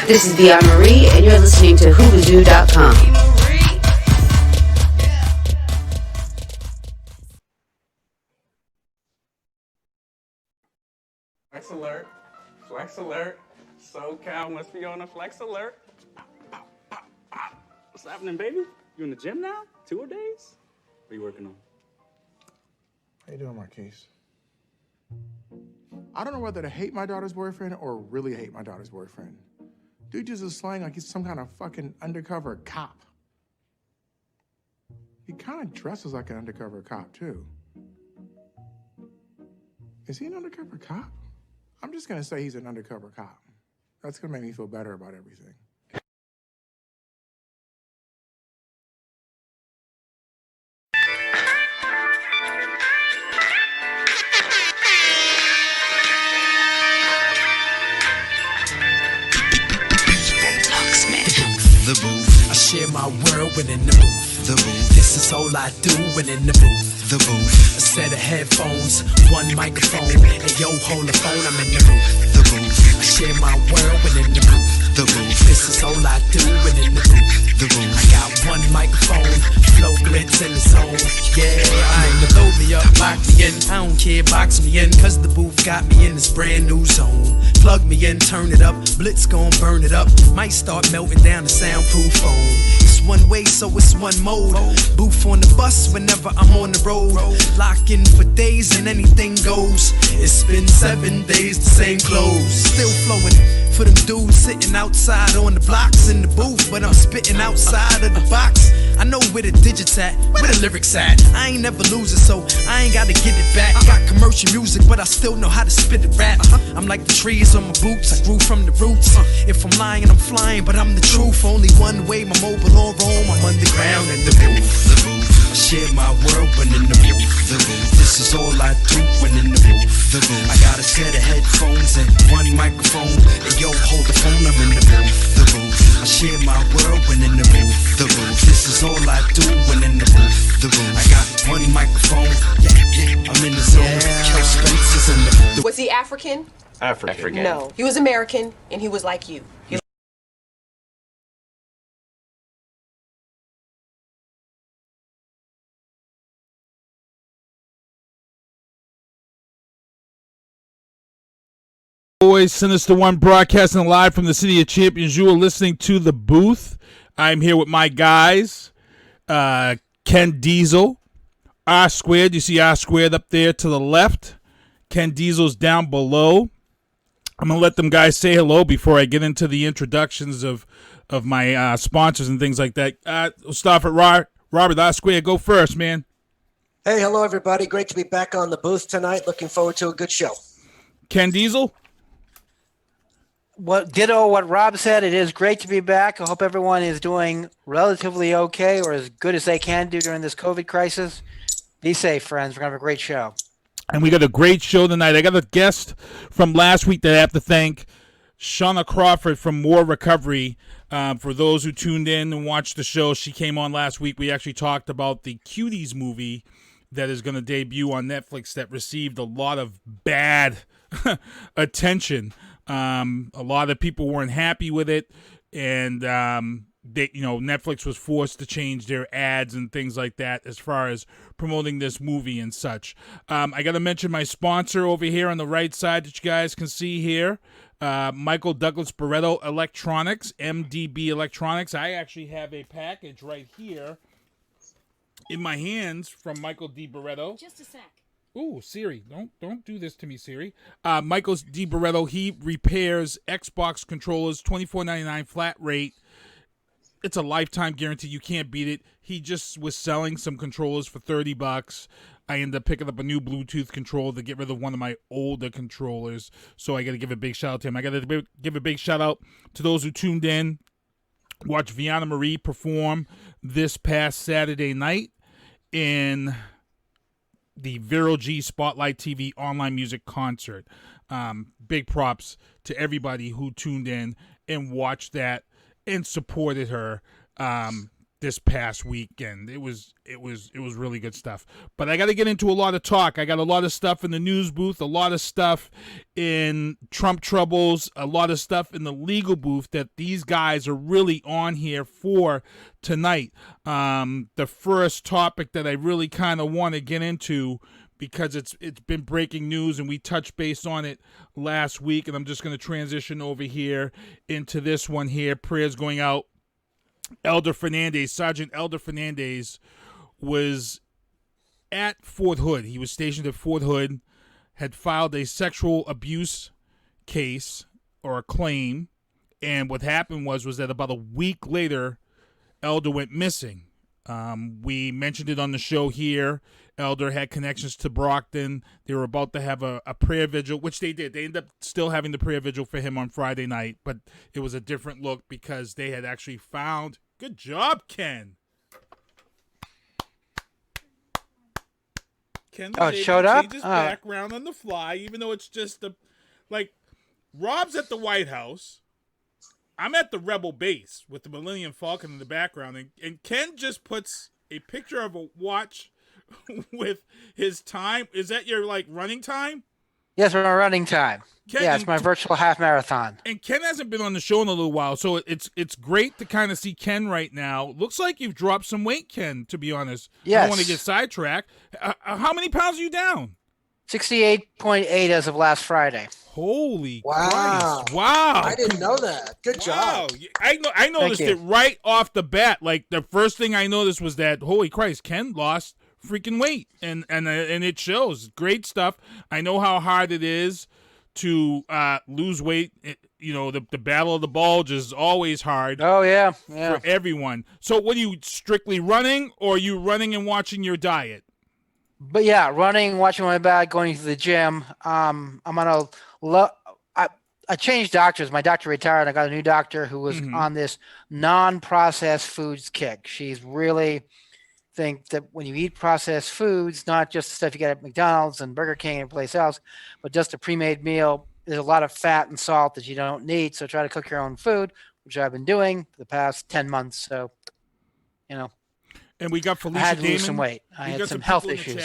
This is Veana Marie, and you're listening to Whoozoo.com. Flex alert. Flex alert. SoCal must be on a flex alert. What's happening, baby? You in the gym now? 2 days? What are you working on? How you doing, Marquise? I don't know whether to hate my daughter's boyfriend or really hate my daughter's boyfriend. Dude uses slang like he's some kind of fucking undercover cop. He kind of dresses like an undercover cop, too. Is he an undercover cop? I'm just gonna say he's an undercover cop. That's gonna make me feel better about everything. The booth. I share my world within the booth. The booth. This is all I do within the booth. The booth. A set of headphones, one microphone, and yo, hold the phone, I'm in the booth. The booth. I share my world within the booth. The booth. This is all I do within the booth. The booth. I got one microphone, flow glitz in the zone. Yeah, I'm the load me up, lock me in. I don't care, box me in, cause the booth got me in this brand new zone. Plug me in, turn it up, blitz gon' burn it up. Might start melting down the soundproof phone. It's one way, so it's one mode. Booth on the bus whenever I'm on the road. Lock in for days and anything goes. It's been 7 days, the same clothes. Still flowing for them dudes sitting outside on the blocks in the booth, but I'm spitting outside of the box. I know where the digits at, where the lyrics at. I ain't never losing, so I ain't gotta get it back. Got commercial music, but I still know how to spit it rap. I'm like the trees on my boots, I grew from the roots. If I'm lying, I'm flying, but I'm the truth. Only one way, my mobile on Rome, I'm underground in the booth. The booth. I share my world when in the booth. The booth. This is all I do when in the booth. The booth. I got a set of headphones and one microphone. And yo, hold the phone, I'm in the booth. The booth. I share my world when in the booth. The booth. This is all I do when in the booth. The booth. I got one microphone. Yeah, I'm in the zone. Yo, Spencer's in the booth. Was he African? African. No. He was American, and he was like you. Boys, Sinister One broadcasting live from the City of Champions. You are listening to The Booth. I'm here with my guys, Ken Diesel, R Squared. You see R Squared up there to the left. Ken Diesel's down below. I'm going to let them guys say hello before I get into the introductions of my sponsors and things like that. We'll start at Robert R Squared. Go first, man. Hey, hello, everybody. Great to be back on The Booth tonight. Looking forward to a good show. Ken Diesel? Ditto what Rob said. It is great to be back. I hope everyone is doing relatively okay or as good as they can do during this COVID crisis. Be safe, friends. We're going to have a great show. And we got a great show tonight. I got a guest from last week that I have to thank, Seanna Crawford from MOAR Recovery. For those who tuned in and watched the show, she came on last week. We actually talked about the Cuties movie that is going to debut on Netflix that received a lot of bad attention. A lot of people weren't happy with it, and Netflix was forced to change their ads and things like that as far as promoting this movie and such. I got to mention my sponsor over here on the right side that you guys can see here, Michael Douglas Barreto Electronics, MDB Electronics. I actually have a package right here in my hands from Michael D. Barreto. Just a sec. Ooh, Siri, don't do this to me, Siri. Michael D. Barreto, he repairs Xbox controllers, $24.99 flat rate. It's a lifetime guarantee. You can't beat it. He just was selling some controllers for $30. I ended up picking up a new Bluetooth controller to get rid of one of my older controllers. So I got to give a big shout out to him. I got to give a big shout out to those who tuned in. Watch Veana Marie perform this past Saturday night in the VeroG Spotlight TV online music concert. Big props to everybody who tuned in and watched that and supported her. this past weekend. It was really good stuff. But I got to get into a lot of talk. I got a lot of stuff in the news booth, a lot of stuff in Trump troubles, a lot of stuff in the legal booth that these guys are really on here for tonight. The first topic that I really kind of want to get into, because it's been breaking news and we touched base on it last week, and I'm just going to transition over here into this one here. Prayers going out. Elder Fernandes, Sergeant Elder Fernandes, was at Fort Hood. He was stationed at Fort Hood, had filed a sexual abuse case or a claim, and what happened was that about a week later, Elder went missing. We mentioned it on the show here. Elder had connections to Brockton. They were about to have a prayer vigil, which they did. They ended up still having the prayer vigil for him on Friday night, but it was a different look because they had actually found. Good job, Ken. Ken was it showed up? Change his background on the fly, even though it's just Rob's at the White House. I'm at the Rebel base with the Millennium Falcon in the background, and Ken just puts a picture of a watch with his time. Is that your running time? Yes, we're on running time. Ken, yeah, it's my virtual half marathon. And Ken hasn't been on the show in a little while, so it's great to kind of see Ken right now. Looks like you've dropped some weight, Ken, to be honest. Yes. I don't want to get sidetracked. How many pounds are you down? 68.8 as of last Friday. Holy Wow. Christ. Wow. I didn't know that. Good job. I noticed it right off the bat. The first thing I noticed was that, holy Christ, Ken lost freaking weight. And it shows. Great stuff. I know how hard it is to lose weight. The battle of the bulge is always hard. Oh, yeah. For everyone. So what are you, strictly running, or are you running and watching your diet? But yeah, running, watching my back, going to the gym. I'm on I changed doctors. My doctor retired. I got a new doctor who was on this non-processed foods kick. She's really think that when you eat processed foods, not just the stuff you get at McDonald's and Burger King and place else, but just a pre-made meal, there's a lot of fat and salt that you don't need. So try to cook your own food, which I've been doing for the past 10 months. So, And we got Felicia I had to Damon. lose some weight. I had some health issues.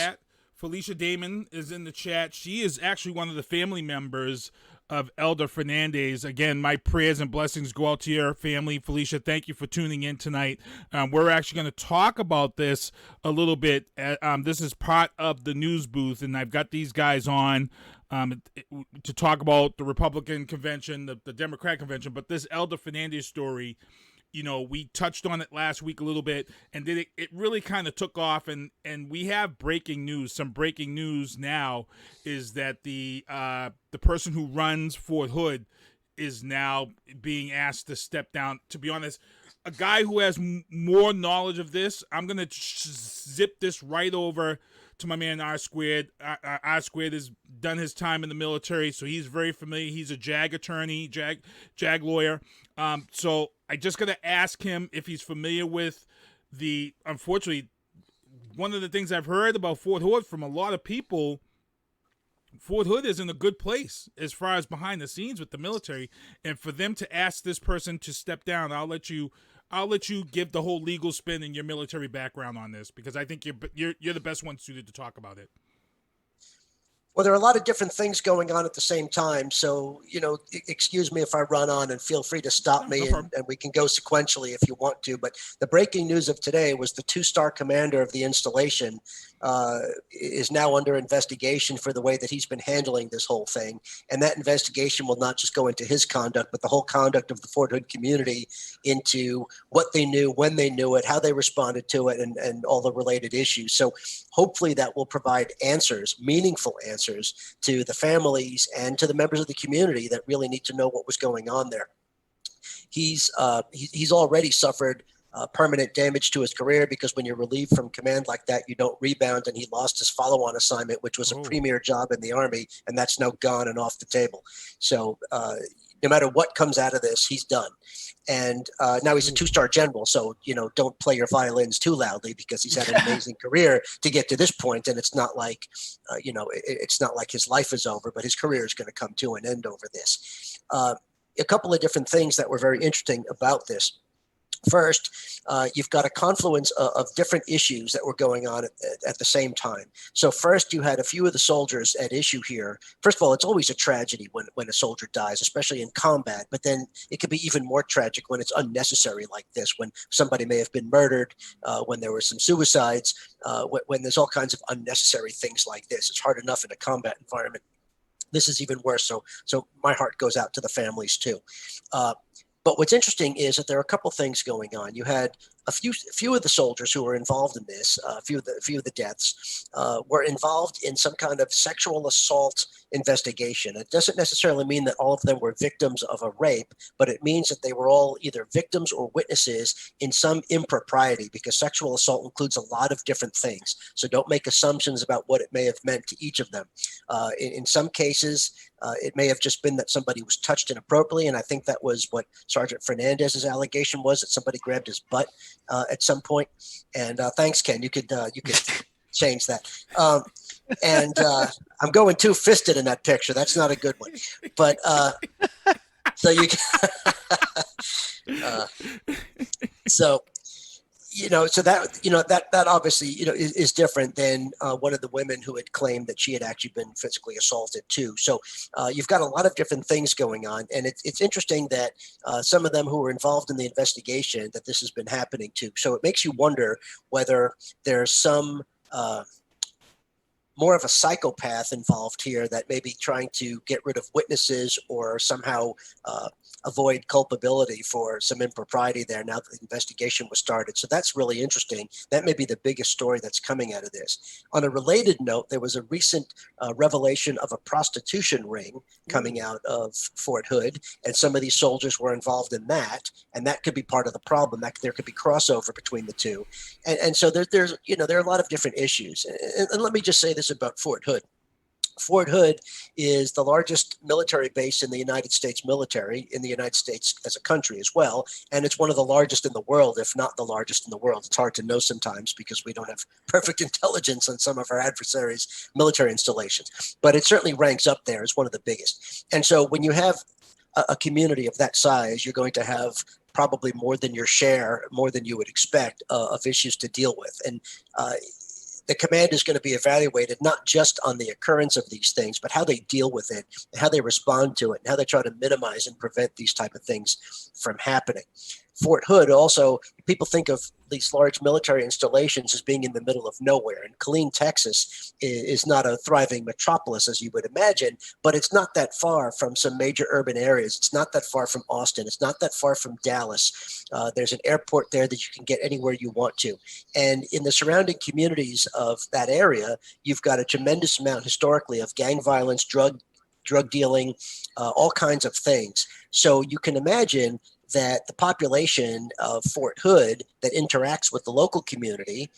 Felicia Damon is in the chat. She is actually one of the family members of Elder Fernandes. Again, my prayers and blessings go out to your family. Felicia, thank you for tuning in tonight. We're actually going to talk about this a little bit. This is part of the news booth, and I've got these guys on to talk about the Republican convention, the Democrat convention, but this Elder Fernandes story, we touched on it last week a little bit, and then it really kind of took off, and we have breaking news. Some breaking news now is that the person who runs Fort Hood is now being asked to step down. To be honest, a guy who has more knowledge of this, I'm going to zip this right over to my man R Squared. R Squared has done his time in the military, so he's very familiar. He's a JAG attorney, JAG lawyer. So I just got to ask him if he's familiar with unfortunately, one of the things I've heard about Fort Hood from a lot of people, Fort Hood is in a good place as far as behind the scenes with the military. And for them to ask this person to step down, I'll let you give the whole legal spin and your military background on this, because I think you're the best one suited to talk about it. Well, there are a lot of different things going on at the same time. So, excuse me if I run on, and feel free to stop me, and we can go sequentially if you want to. But the breaking news of today was the 2-star commander of the installation is now under investigation for the way that he's been handling this whole thing. And that investigation will not just go into his conduct, but the whole conduct of the Fort Hood community, into what they knew, when they knew it, how they responded to it, and all the related issues. So hopefully that will provide answers, meaningful answers, to the families and to the members of the community that really need to know what was going on there. He's already suffered permanent damage to his career, because when you're relieved from command like that, you don't rebound, and he lost his follow-on assignment, which was a premier job in the Army, and that's now gone and off the table. So no matter what comes out of this, he's done. And now he's a 2-star general, so don't play your violins too loudly, because he's had an amazing career to get to this point, and it's not like it's not like his life is over, but his career is going to come to an end over this. A couple of different things that were very interesting about this. First, you've got a confluence of different issues that were going on at the same time. So first, you had a few of the soldiers at issue here. First of all, it's always a tragedy when a soldier dies, especially in combat. But then it can be even more tragic when it's unnecessary like this, when somebody may have been murdered, when there were some suicides, when there's all kinds of unnecessary things like this. It's hard enough in a combat environment. This is even worse. So my heart goes out to the families too. But what's interesting is that there are a couple things going on. You had a few of the soldiers who were involved in this, a few of the deaths, were involved in some kind of sexual assault investigation. It doesn't necessarily mean that all of them were victims of a rape, but it means that they were all either victims or witnesses in some impropriety, because sexual assault includes a lot of different things. So don't make assumptions about what it may have meant to each of them. In some cases, it may have just been that somebody was touched inappropriately, and I think that was what Sergeant Fernandes's allegation was, that somebody grabbed his butt at some point. And thanks, Ken. You could change that. And I'm going two-fisted in that picture. That's not a good one. But so you so that obviously is different than one of the women who had claimed that she had actually been physically assaulted too. So you've got a lot of different things going on, and it's interesting that some of them who were involved in the investigation, that this has been happening to. So it makes you wonder whether there's some more of a psychopath involved here that may be trying to get rid of witnesses or somehow avoid culpability for some impropriety there now that the investigation was started. So that's really interesting. That may be the biggest story that's coming out of this. On a related note, there was a recent revelation of a prostitution ring coming out of Fort Hood, and some of these soldiers were involved in that, and that could be part of the problem. That there could be crossover between the two. And so there are a lot of different issues. And let me just say this about Fort Hood. Fort Hood is the largest military base in the United States military, in the United States as a country as well. And it's one of the largest in the world, if not the largest in the world. It's hard to know sometimes because we don't have perfect intelligence on some of our adversaries' military installations. But it certainly ranks up there as one of the biggest. And so when you have a community of that size, you're going to have probably more than your share, more than you would expect of issues to deal with. And the command is going to be evaluated not just on the occurrence of these things, but how they deal with it, and how they respond to it, and how they try to minimize and prevent these type of things from happening. Fort Hood also, people think of these large military installations as being in the middle of nowhere. And Killeen, Texas is not a thriving metropolis as you would imagine, but it's not that far from some major urban areas. It's not that far from Austin. It's not that far from Dallas. There's an airport there that you can get anywhere you want to. And in the surrounding communities of that area, you've got a tremendous amount historically of gang violence, drug dealing, all kinds of things. So you can imagine that the population of Fort Hood that interacts with the local community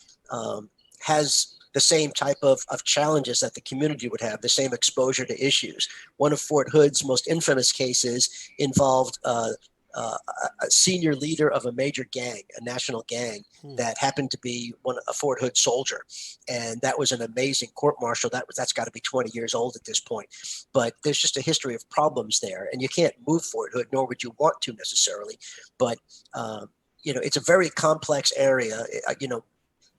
has the same type of challenges that the community would have, the same exposure to issues. One of Fort Hood's most infamous cases involved a senior leader of a major gang, a national gang, that happened to be a Fort Hood soldier. And that was an amazing court-martial. That's got to be 20 years old at this point. But there's just a history of problems there. And you can't move Fort Hood, nor would you want to necessarily. But, it's a very complex area.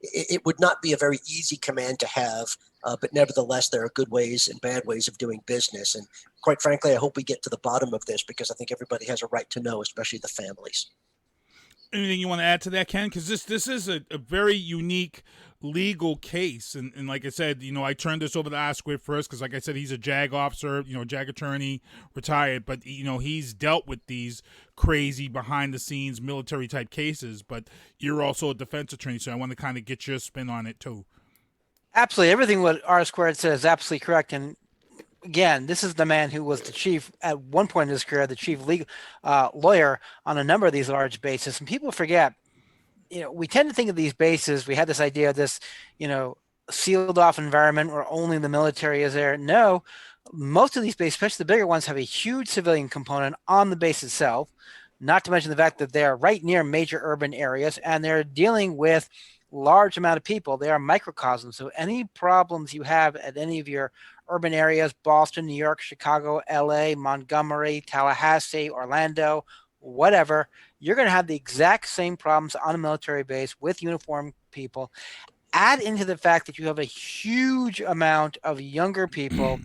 It would not be a very easy command to have, but nevertheless, there are good ways and bad ways of doing business. And quite frankly, I hope we get to the bottom of this, because I think everybody has a right to know, especially the families. Anything you want to add to that, Ken? Because this is a very unique legal case. And like I said, I turned this over to Osquith first because, like I said, he's a JAG officer, JAG attorney, retired. But, he's dealt with these crazy behind-the-scenes military-type cases. But you're also a defense attorney, so I want to kind of get your spin on it, too. Absolutely. Everything what R Squared said is absolutely correct. And again, this is the man who was the chief at one point in his career, the chief legal lawyer on a number of these large bases. And people forget, we tend to think of these bases. We had this idea of this, sealed off environment where only the military is there. No, most of these bases, especially the bigger ones, have a huge civilian component on the base itself, not to mention the fact that they're right near major urban areas and they're dealing with large amount of people. They are microcosms. So any problems you have at any of your urban areas, Boston, New York, Chicago, LA, Montgomery, Tallahassee, Orlando, whatever, you're going to have the exact same problems on a military base with uniformed people. Add into the fact that you have a huge amount of younger people,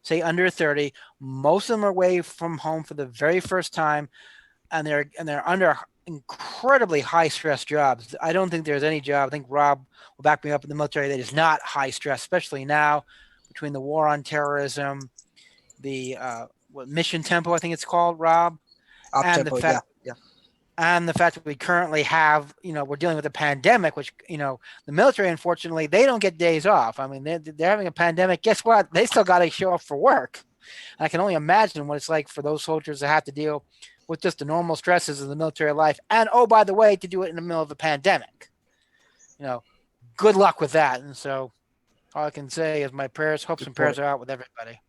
say under 30. Most of them are away from home for the very first time, and they're under incredibly high stress jobs. I don't think there's any job, I think Rob will back me up, in the military that is not high stress, especially now between the war on terrorism, the mission tempo, I think it's called, Rob, and the fact and the fact that we currently have, we're dealing with a pandemic, which, the military, unfortunately, they don't get days off. I mean, they're having a pandemic. Guess what? They still got to show up for work. And I can only imagine what it's like for those soldiers that have to deal with just the normal stresses of the military life. And, oh, by the way, to do it in the middle of a pandemic. Good luck with that. And so all I can say is my hopes and prayers are out with everybody.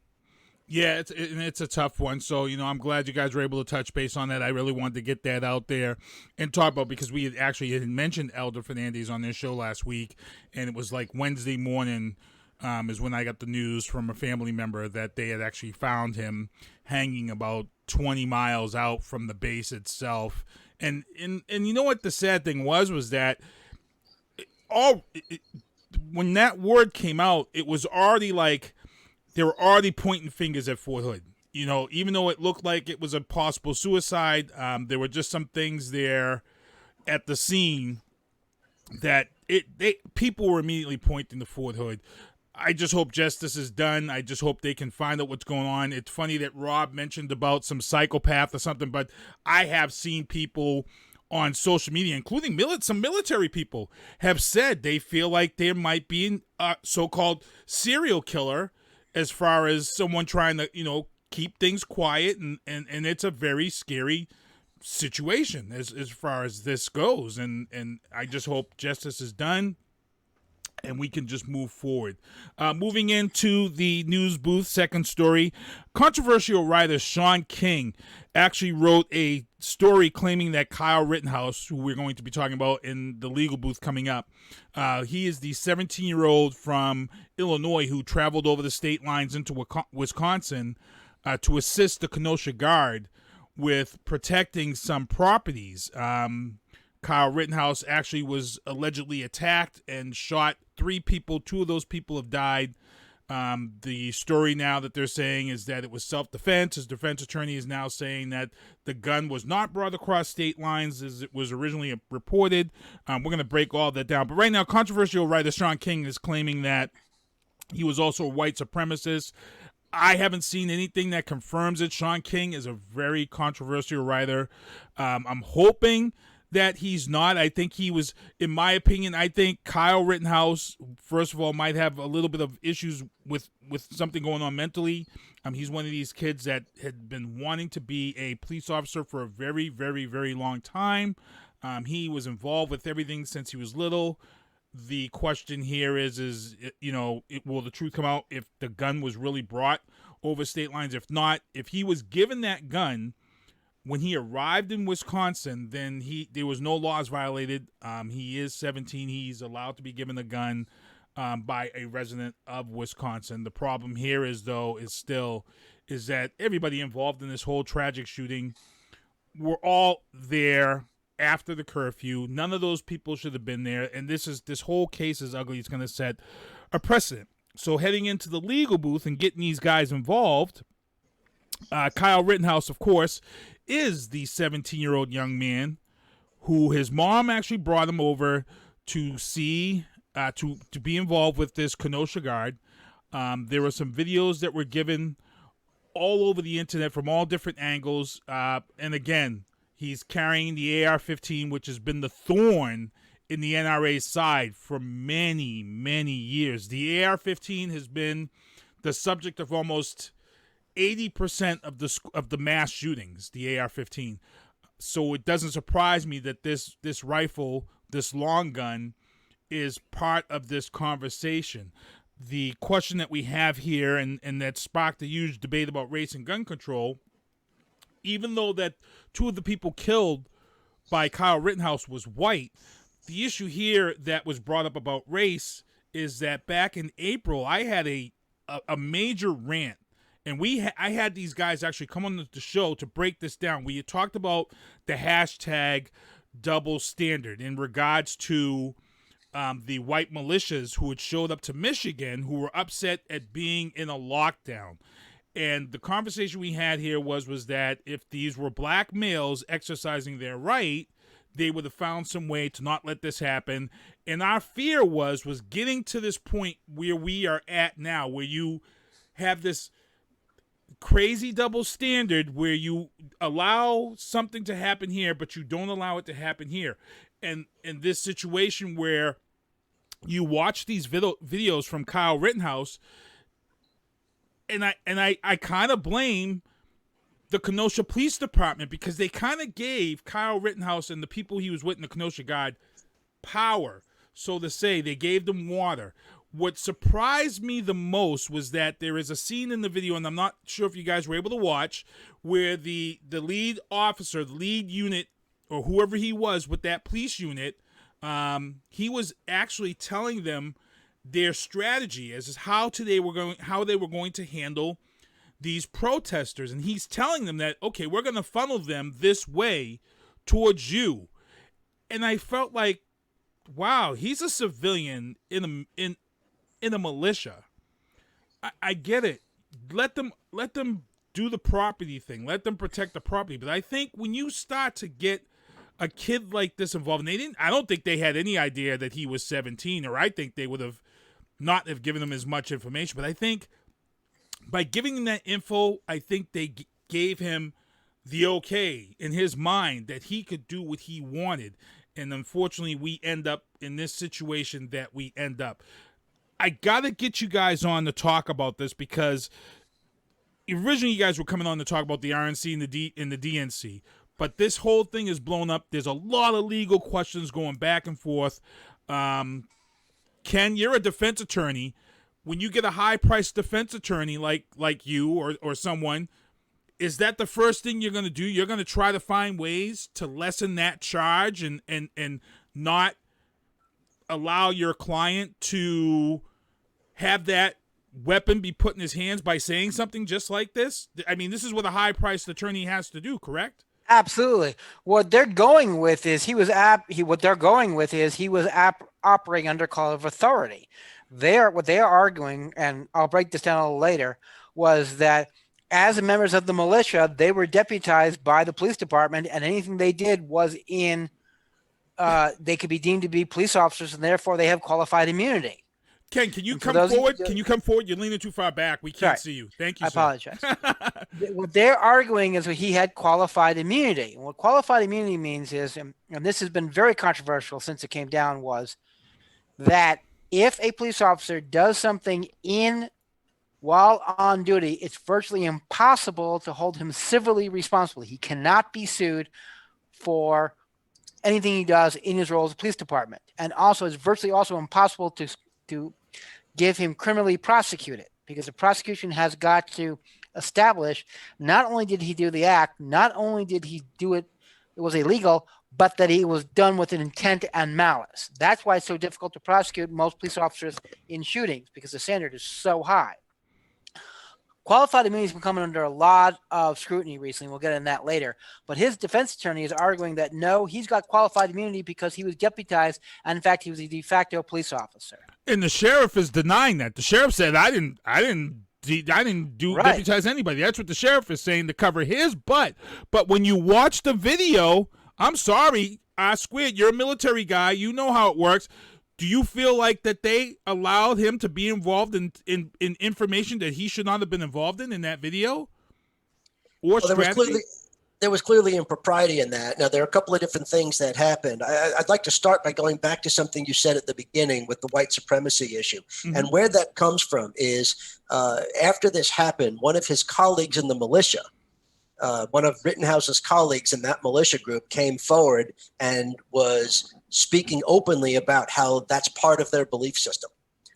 Yeah, it's a tough one. So, I'm glad you guys were able to touch base on that. I really wanted to get that out there and talk about, because we had mentioned Elder Fernandes on this show last week, and it was like Wednesday morning is when I got the news from a family member that they had actually found him hanging about 20 miles out from the base itself. And you know what the sad thing was that when that word came out, it was already like they were already pointing fingers at Fort Hood. Even though it looked like it was a possible suicide, there were just some things there at the scene that people were immediately pointing to Fort Hood. I just hope justice is done. I just hope they can find out what's going on. It's funny that Rob mentioned about some psychopath or something, but I have seen people on social media, including some military people, have said they feel like there might be a so-called serial killer, as far as someone trying to, keep things quiet, and it's a very scary situation as far as this goes. And I just hope justice is done and we can just move forward. Moving into the news booth, second story, controversial writer Shaun King actually wrote a story claiming that Kyle Rittenhouse, who we're going to be talking about in the legal booth coming up, he is the 17-year-old from Illinois who traveled over the state lines into Wisconsin to assist the Kenosha Guard with protecting some properties. Kyle Rittenhouse actually was allegedly attacked and shot 3 people. 2 of those people have died. The story now that they're saying is that it was self-defense. His defense attorney is now saying that the gun was not brought across state lines as it was originally reported. We're going to break all that down. But right now, controversial writer Shaun King is claiming that he was also a white supremacist. I haven't seen anything that confirms it. Shaun King is a very controversial writer. I'm hoping that he's not. I think he was, in my opinion, I think Kyle Rittenhouse, first of all, might have a little bit of issues with something going on mentally. He's one of these kids that had been wanting to be a police officer for a very, very, very long time. He was involved with everything since he was little. The question here is will the truth come out if the gun was really brought over state lines? If not, if he was given that gun when he arrived in Wisconsin, then there was no laws violated. He is 17. He's allowed to be given a gun by a resident of Wisconsin. The problem here is that everybody involved in this whole tragic shooting were all there after the curfew. None of those people should have been there. And this whole case is ugly. It's going to set a precedent. So heading into the legal booth and getting these guys involved, Kyle Rittenhouse, of course, is the 17-year-old young man who his mom actually brought him over to see, to be involved with this Kenosha Guard. There were some videos that were given all over the internet from all different angles. And again, he's carrying the AR-15, which has been the thorn in the NRA's side for many, many years. The AR-15 has been the subject of almost 80% of the mass shootings, the AR-15. So it doesn't surprise me that this rifle, this long gun, is part of this conversation. The question that we have here, and that sparked a huge debate about race and gun control, even though that 2 of the people killed by Kyle Rittenhouse was white, the issue here that was brought up about race is that back in April, I had a major rant, And I had these guys actually come on the show to break this down. We had talked about the hashtag double standard in regards to the white militias who had showed up to Michigan who were upset at being in a lockdown. And the conversation we had here was that if these were black males exercising their right, they would have found some way to not let this happen. And our fear was getting to this point where we are at now, where you have this crazy double standard where you allow something to happen here, but you don't allow it to happen here. And in this situation where you watch these videos from Kyle Rittenhouse, and I kind of blame the Kenosha Police Department because they kind of gave Kyle Rittenhouse and the people he was with in the Kenosha Guard power, so to say. They gave them water. What surprised me the most was that there is a scene in the video, and I'm not sure if you guys were able to watch, where the lead officer, the lead unit, or whoever he was with that police unit, he was actually telling them their strategy as how they were going to handle these protesters. And he's telling them that, okay, we're going to funnel them this way towards you. And I felt like, wow, he's a civilian in a militia. I get it. Let them do the property thing. Let them protect the property. But I think when you start to get a kid like this involved, and I don't think they had any idea that he was 17, or I think they would have not have given him as much information. But I think by giving him that info, I think they gave him the okay in his mind that he could do what he wanted. And unfortunately, we end up in this situation that we end up. I got to get you guys on to talk about this because originally you guys were coming on to talk about the RNC and the DNC. But this whole thing is blown up. There's a lot of legal questions going back and forth. Ken, you're a defense attorney. When you get a high-priced defense attorney like you or someone, is that the first thing you're going to do? You're going to try to find ways to lessen that charge and not allow your client to have that weapon be put in his hands by saying something just like this? I mean, this is what a high-priced attorney has to do, correct? Absolutely. What they're going with is he was operating under call of authority. What they are arguing, and I'll break this down a little later, was that as members of the militia, they were deputized by the police department, and anything they did was they could be deemed to be police officers, and therefore they have qualified immunity. Ken, can you come forward? Can you come forward? You're leaning too far back. We can't see you. Thank you, I apologize. What they're arguing is that he had qualified immunity. And what qualified immunity means is, and this has been very controversial since it came down, was that if a police officer does something while on duty, it's virtually impossible to hold him civilly responsible. He cannot be sued for anything he does in his role as a police department. And also, it's virtually also impossible to give him criminally prosecuted, because the prosecution has got to establish not only did he do the act, not only did he do it was illegal, but that he was done with an intent and malice. That's why it's so difficult to prosecute most police officers in shootings, because the standard is so high. Qualified immunity has been coming under a lot of scrutiny recently. We'll get into that later. But his defense attorney is arguing that no, he's got qualified immunity because he was deputized, and in fact, he was a de facto police officer. And the sheriff is denying that. The sheriff said, "I didn't deputize anybody." That's what the sheriff is saying to cover his butt. But when you watch the video, I'm sorry, I squared. You're a military guy. You know how it works. Do you feel like that they allowed him to be involved in information that he should not have been involved in that video? Or there was clearly impropriety in that. Now, there are a couple of different things that happened. I'd like to start by going back to something you said at the beginning with the white supremacy issue. Mm-hmm. And where that comes from is after this happened, one of his colleagues in the militia, one of Rittenhouse's colleagues in that militia group came forward and was speaking openly about how that's part of their belief system.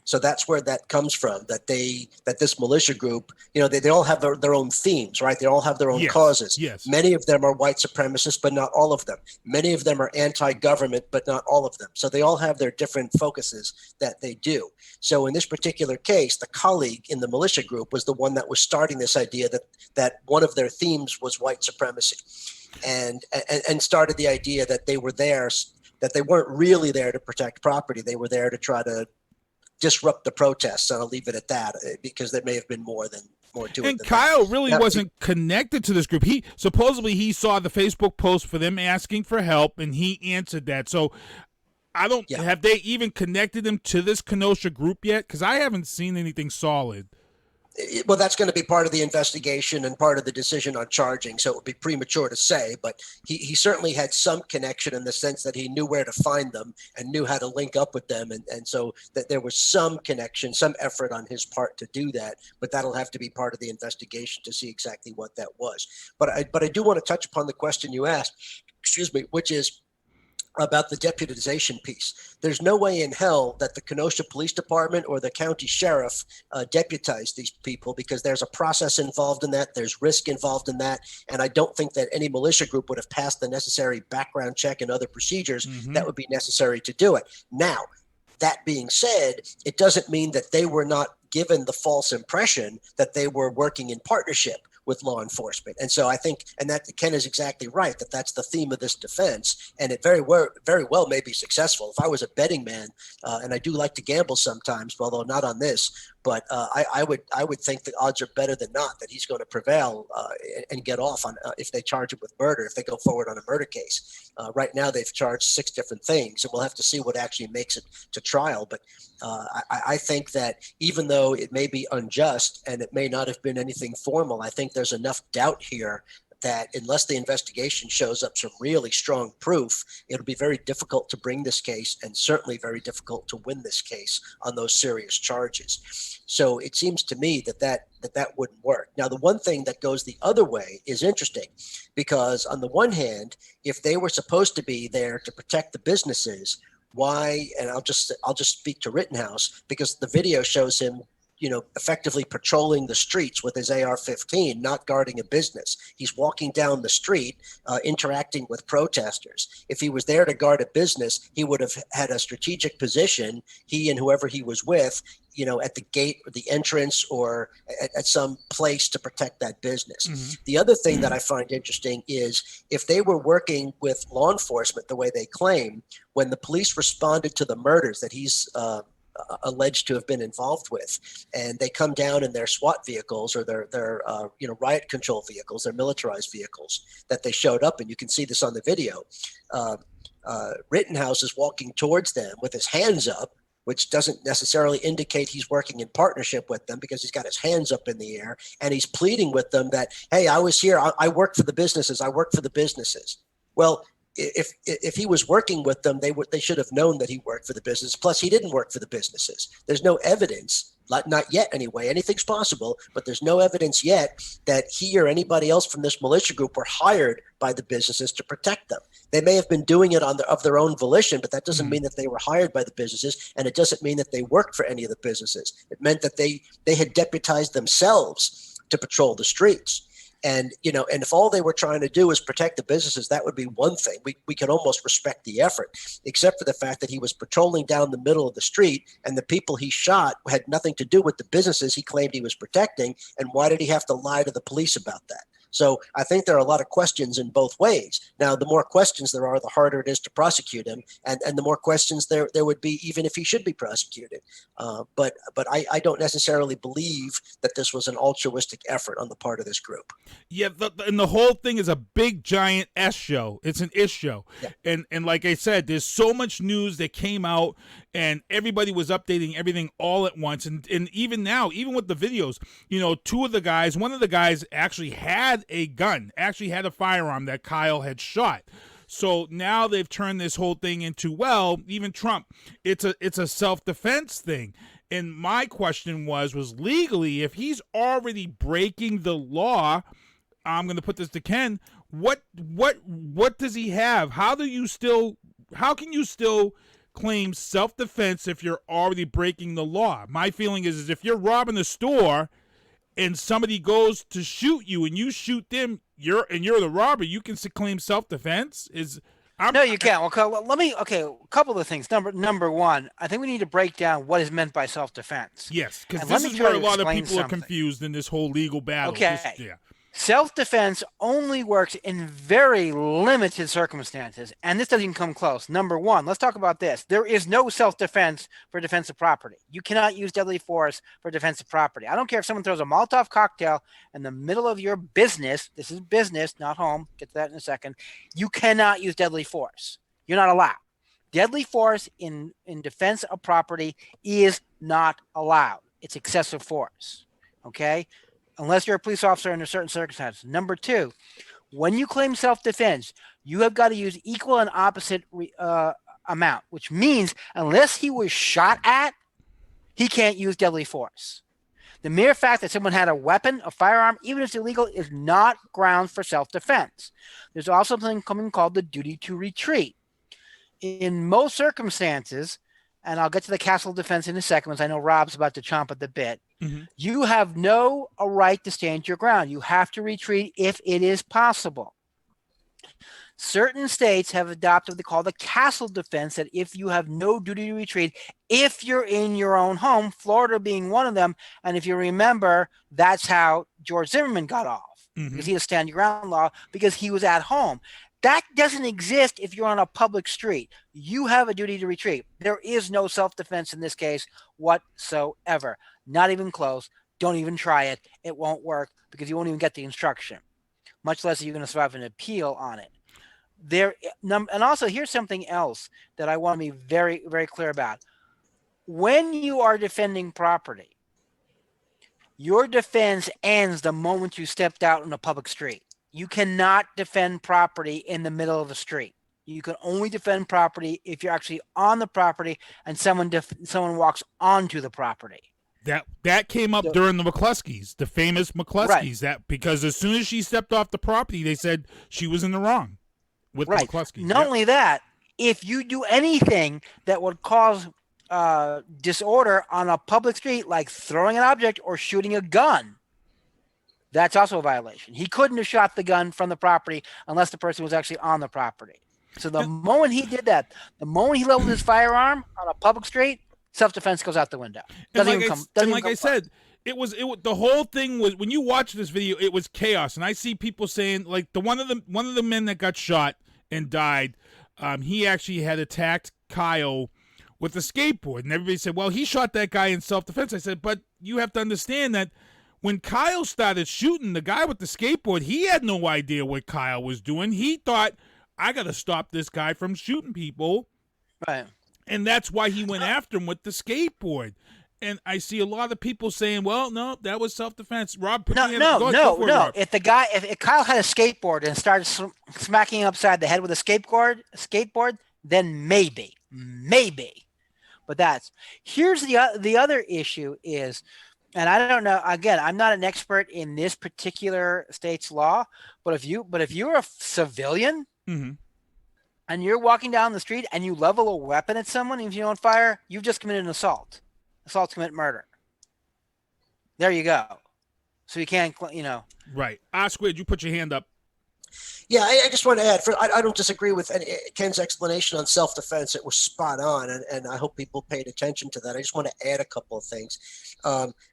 So that's where that comes from, that this militia group, they all have their own themes, right? They all have their own causes. Yes. Many of them are white supremacists, but not all of them. Many of them are anti-government, but not all of them. So they all have their different focuses that they do. So in this particular case, the colleague in the militia group was the one that was starting this idea that one of their themes was white supremacy, and started the idea that they were there, that they weren't really there to protect property. They were there to try to disrupt the protests. And I'll leave it at that, because there may have been more to it. And Kyle really wasn't connected to this group. He supposedly saw the Facebook post for them asking for help, and he answered that. So have they even connected him to this Kenosha group yet? Because I haven't seen anything solid. Well, that's going to be part of the investigation and part of the decision on charging. So it would be premature to say, but he certainly had some connection in the sense that he knew where to find them and knew how to link up with them. And so that there was some connection, some effort on his part to do that, but that'll have to be part of the investigation to see exactly what that was. But I do want to touch upon the question you asked, which is about the deputization piece. There's no way in hell that the Kenosha Police Department or the county sheriff deputize these people, because there's a process involved in that. There's risk involved in that. And I don't think that any militia group would have passed the necessary background check and other procedures that would be necessary to do it. Now, that being said, it doesn't mean that they were not given the false impression that they were working in partnership with law enforcement. And so I think, and that Ken is exactly right, that that's the theme of this defense, and it very well may be successful. If I was a betting man, and I do like to gamble sometimes, although not on this, but I would think the odds are better than not that he's going to prevail and get off on if they charge him with murder, if they go forward on a murder case. Right now they've charged 6 different things, and we'll have to see what actually makes it to trial. But I think that even though it may be unjust and it may not have been anything formal, I think there's enough doubt here that unless the investigation shows up some really strong proof, it'll be very difficult to bring this case, and certainly very difficult to win this case on those serious charges. So it seems to me that wouldn't work. Now, the one thing that goes the other way is interesting, because on the one hand, if they were supposed to be there to protect the businesses, why? And I'll just speak to Rittenhouse, because the video shows him, effectively patrolling the streets with his AR-15, not guarding a business. He's walking down the street, interacting with protesters. If he was there to guard a business, he would have had a strategic position, he and whoever he was with, at the gate or the entrance, or at some place to protect that business. Mm-hmm. The other thing that I find interesting is if they were working with law enforcement the way they claim, when the police responded to the murders that he's alleged to have been involved with, and they come down in their SWAT vehicles or their riot control vehicles, their militarized vehicles that they showed up in. You can see this on the video. Rittenhouse is walking towards them with his hands up, which doesn't necessarily indicate he's working in partnership with them, because he's got his hands up in the air and he's pleading with them that, hey, I was here. I work for the businesses. I work for the businesses. Well, if he was working with them, they should have known that he worked for the business. Plus, he didn't work for the businesses. There's no evidence, not yet anyway. Anything's possible, but there's no evidence yet that he or anybody else from this militia group were hired by the businesses to protect them. They may have been doing it of their own volition, but that doesn't mean that they were hired by the businesses, and it doesn't mean that they worked for any of the businesses. It meant that they had deputized themselves to patrol the streets. And, and if all they were trying to do is protect the businesses, that would be one thing. We can almost respect the effort, except for the fact that he was patrolling down the middle of the street, and the people he shot had nothing to do with the businesses he claimed he was protecting. And why did he have to lie to the police about that? So I think there are a lot of questions in both ways. Now, the more questions there are, the harder it is to prosecute him, and the more questions there would be even if he should be prosecuted. But I don't necessarily believe that this was an altruistic effort on the part of this group. Yeah, and the whole thing is a big giant S show. It's an ish show. Yeah. And like I said, there's so much news that came out, and everybody was updating everything all at once. And even now, even with the videos, one of the guys actually had a gun, actually had a firearm that Kyle had shot. So now they've turned this whole thing into, well, even Trump, it's a self-defense thing. And my question was legally, if he's already breaking the law, I'm going to put this to Ken, what does he have? How can you still claim self-defense if you're already breaking the law. My feeling is if you're robbing the store and somebody goes to shoot you and you shoot them, you're the robber, you can claim self-defense? No, you can't. Well, a couple of things. Number one, I think we need to break down what is meant by self-defense. Yes, because this is where a lot of people are confused in this whole legal battle. Okay. Self-defense only works in very limited circumstances, and this doesn't even come close. Number one, let's talk about this. There is no self-defense for defense of property. You cannot use deadly force for defense of property. I don't care if someone throws a Molotov cocktail in the middle of your business. This is business, not home. Get to that in a second. You cannot use deadly force. You're not allowed. Deadly force in defense of property is not allowed. It's excessive force. Okay? Unless you're a police officer under certain circumstances. Number two, when you claim self-defense, you have got to use equal and opposite amount, which means unless he was shot at, he can't use deadly force. The mere fact that someone had a weapon, a firearm, even if it's illegal, is not grounds for self-defense. There's also something called the duty to retreat. In most circumstances, and I'll get to the castle defense in a second, because I know Rob's about to chomp at the bit. Mm-hmm. You have no right to stand your ground. You have to retreat if it is possible. Certain states have adopted what they call the castle defense, that if you have no duty to retreat, if you're in your own home, Florida being one of them. And if you remember, that's how George Zimmerman got off, because he had a stand your ground law, because he was at home. That doesn't exist if you're on a public street. You have a duty to retreat. There is no self-defense in this case whatsoever. Not even close. Don't even try it. It won't work because you won't even get the instruction, much less are you going to survive an appeal on it. And also, here's something else that I want to be very, very clear about. When you are defending property, your defense ends the moment you stepped out on a public street. You cannot defend property in the middle of the street. You can only defend property if you're actually on the property and someone walks onto the property. That came up during the McCluskeys, the famous McCluskeys. Right. That because as soon as she stepped off the property, they said she was in the wrong with the McCluskeys. Not only that, if you do anything that would cause disorder on a public street, like throwing an object or shooting a gun, that's also a violation. He couldn't have shot the gun from the property unless the person was actually on the property. So the moment he did that, the moment he leveled his firearm on a public street, self-defense goes out the window. I said, it was the whole thing was, when you watch this video, it was chaos. And I see people saying, like, one of the men that got shot and died, he actually had attacked Kyle with a skateboard, and everybody said, well, he shot that guy in self-defense. I said, but you have to understand that when Kyle started shooting the guy with the skateboard, he had no idea what Kyle was doing. He thought, I got to stop this guy from shooting people. Right. And that's why he went after him with the skateboard. And I see a lot of people saying, well, no, that was self-defense. Rob, no. If Kyle had a skateboard and started smacking him upside the head with a skateboard, then maybe. But here's the other issue is, and I don't know, again, I'm not an expert in this particular state's law, but if you're a civilian and you're walking down the street and you level a weapon at someone, even if you don't fire, you've just committed an assault. Assault commit murder. There you go. So you can't, Right. Squid, you put your hand up. Yeah, I just want to add, I don't disagree with Ken's explanation on self-defense. It was spot on, and I hope people paid attention to that. I just want to add a couple of things.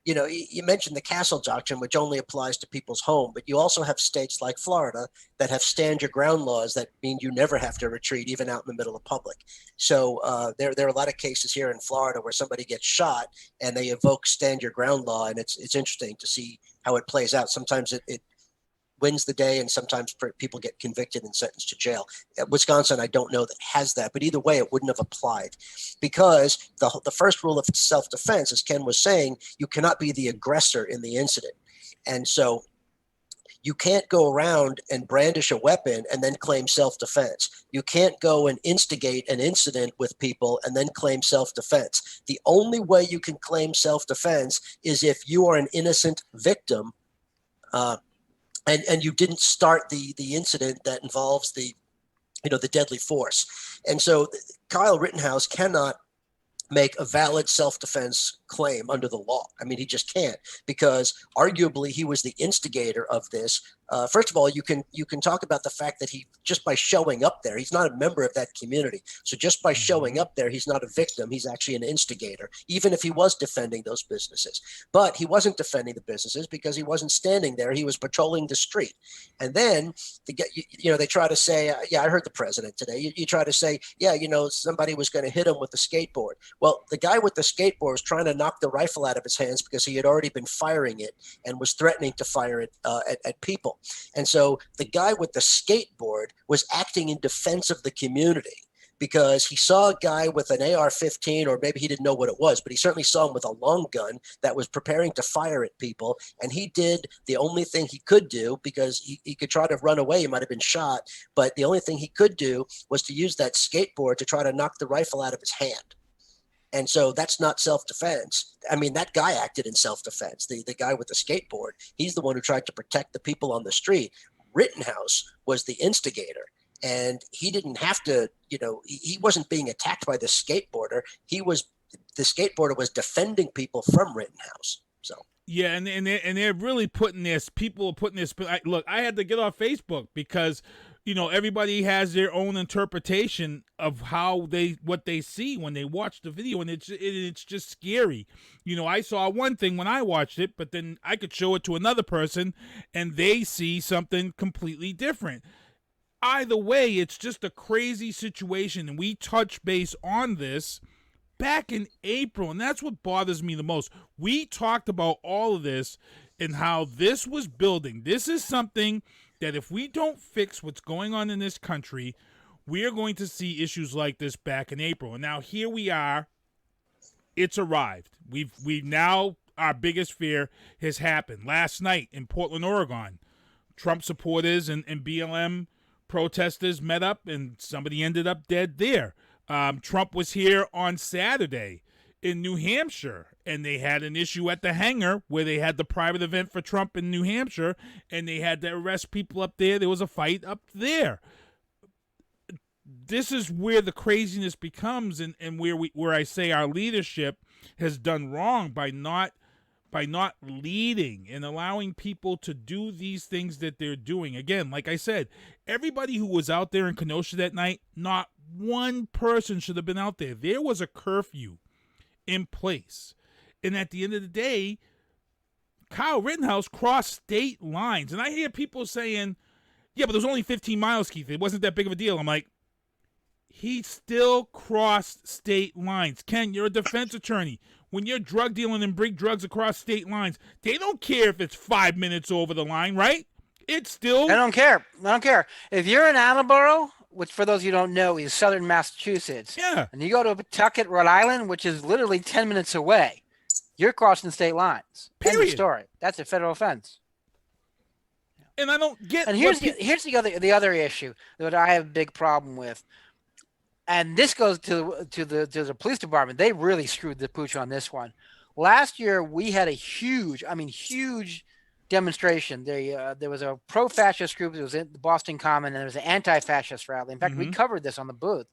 You mentioned the castle doctrine, which only applies to people's home, but you also have states like Florida that have stand your ground laws that mean you never have to retreat, even out in the middle of public. So there are a lot of cases here in Florida where somebody gets shot and they evoke stand your ground law, and it's interesting to see how it plays out. Sometimes it wins the day, and sometimes people get convicted and sentenced to jail. Wisconsin, I don't know that has that, but either way, it wouldn't have applied, because the first rule of self-defense, as Ken was saying, you cannot be the aggressor in the incident. And so you can't go around and brandish a weapon and then claim self-defense. You can't go and instigate an incident with people and then claim self-defense. The only way you can claim self-defense is if you are an innocent victim, and you didn't start the incident that involves the the deadly force. And so Kyle Rittenhouse cannot make a valid self-defense claim under the law. I mean, he just can't, because arguably he was the instigator of this. First of all, you can talk about the fact that he, just by showing up there, he's not a member of that community. So just by showing up there, he's not a victim. He's actually an instigator, even if he was defending those businesses. But he wasn't defending the businesses because he wasn't standing there. He was patrolling the street. And then they try to say, I heard the president today. You try to say, somebody was going to hit him with a skateboard. Well, the guy with the skateboard was trying to knock the rifle out of his hands because he had already been firing it and was threatening to fire it at people. And so the guy with the skateboard was acting in defense of the community because he saw a guy with an AR-15, or maybe he didn't know what it was, but he certainly saw him with a long gun that was preparing to fire at people. And he did the only thing he could do, because he could try to run away. He might have been shot, but the only thing he could do was to use that skateboard to try to knock the rifle out of his hand. And so that's not self-defense. I mean, that guy acted in self-defense. The guy with the skateboard, he's the one who tried to protect the people on the street. Rittenhouse was the instigator, and he didn't have to, he wasn't being attacked by the skateboarder. The skateboarder was defending people from Rittenhouse. So. Yeah, and they're really putting this. People are putting this. Look, I had to get off Facebook because everybody has their own interpretation of what they see when they watch the video, and it's just scary. I saw one thing when I watched it, but then I could show it to another person, and they see something completely different. Either way, it's just a crazy situation, and we touched base on this back in April, and that's what bothers me the most. We talked about all of this and how this was building. This is something that if we don't fix what's going on in this country, we are going to see issues like this back in April. And now here we are. It's arrived. We've now, our biggest fear has happened. Last night in Portland, Oregon, Trump supporters and BLM protesters met up, and somebody ended up dead there. Trump was here on Saturday in New Hampshire, and they had an issue at the hangar where they had the private event for Trump in New Hampshire, and they had to arrest people up there. There was a fight up there. This is where the craziness becomes, and where I say our leadership has done wrong by not leading and allowing people to do these things that they're doing. Again, like I said, everybody who was out there in Kenosha that night, not one person should have been out there. There was a curfew in place. And at the end of the day, Kyle Rittenhouse crossed state lines. And I hear people saying, yeah, but there's only 15 miles, Keith. It wasn't that big of a deal. I'm like, he still crossed state lines. Ken, you're a defense attorney. When you're drug dealing and bring drugs across state lines, they don't care if it's 5 minutes over the line, right? It's still... I don't care. If you're in Attleboro, which for those of you who don't know is southern Massachusetts, yeah, and you go to Pawtucket, Rhode Island, which is literally 10 minutes away, you're crossing state lines. Period. End of story. That's a federal offense. And I don't get... And here's the other issue that I have a big problem with. And this goes to the police department. They really screwed the pooch on this one. Last year, we had a huge demonstration. There was a pro-fascist group. It was in the Boston Common, and there was an anti-fascist rally. In fact, we covered this on the booth.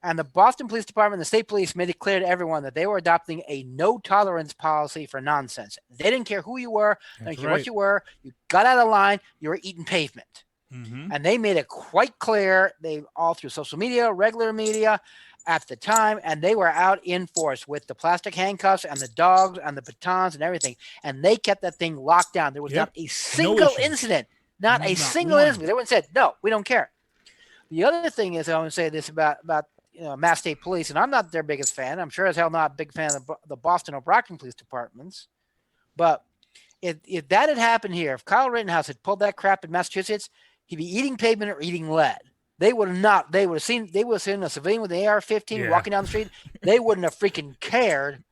And the Boston Police Department and the state police made it clear to everyone that they were adopting a no-tolerance policy for nonsense. They didn't care who you were. They didn't care what you were. You got out of line. You were eating pavement. And they made it quite clear, they all through social media, regular media at the time, and they were out in force with the plastic handcuffs and the dogs and the batons and everything. And they kept that thing locked down. There was not a single incident, not a single incident. Everyone said, no, we don't care. The other thing is, I want to say this about Mass State Police, and I'm not their biggest fan. I'm sure as hell not a big fan of the Boston or Brockton police departments. But if that had happened here, if Kyle Rittenhouse had pulled that crap in Massachusetts, he'd be eating pavement or eating lead. They would have seen a civilian with an AR-15 walking down the street. They wouldn't have freaking cared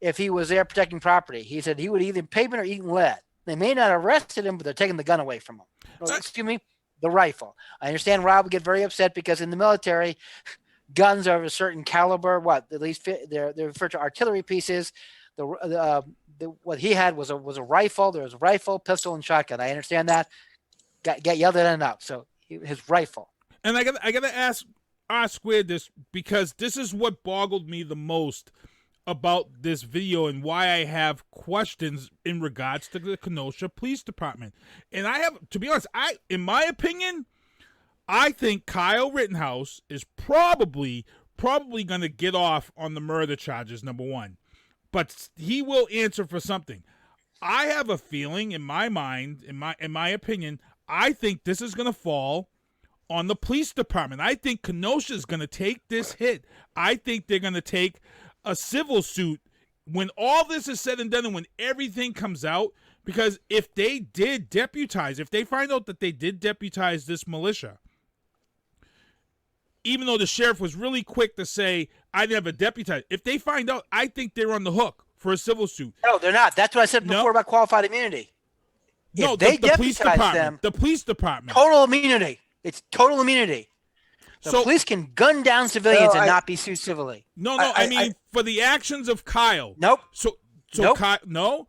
if he was there protecting property. He said he would either pavement or eating lead. They may not have arrested him, but they're taking the gun away from him. Excuse me, the rifle. I understand Rob would get very upset because in the military, guns are of a certain caliber. At least they're referred to artillery pieces. What he had was a rifle. There was a rifle, pistol, and shotgun. I understand that. Got yelled at enough. So his rifle. And I gotta ask R Squared this, because this is what boggled me the most about this video and why I have questions in regards to the Kenosha Police Department. And I have, to be honest, in my opinion, I think Kyle Rittenhouse is probably going to get off on the murder charges, number one. But he will answer for something. I have a feeling in my mind, in my opinion, I think this is going to fall on the police department. I think Kenosha is going to take this hit. I think they're going to take a civil suit when all this is said and done and when everything comes out, because if they did deputize, if they find out that they did deputize this militia, even though the sheriff was really quick to say, I never deputized, if they find out, I think they're on the hook for a civil suit. No, they're not. That's what I said before about qualified immunity. No, if they the police deputize department. The police department. Total immunity. It's total immunity. The police can gun down civilians and not be sued civilly. No, I mean for the actions of Kyle. Nope. So nope. Kyle, no.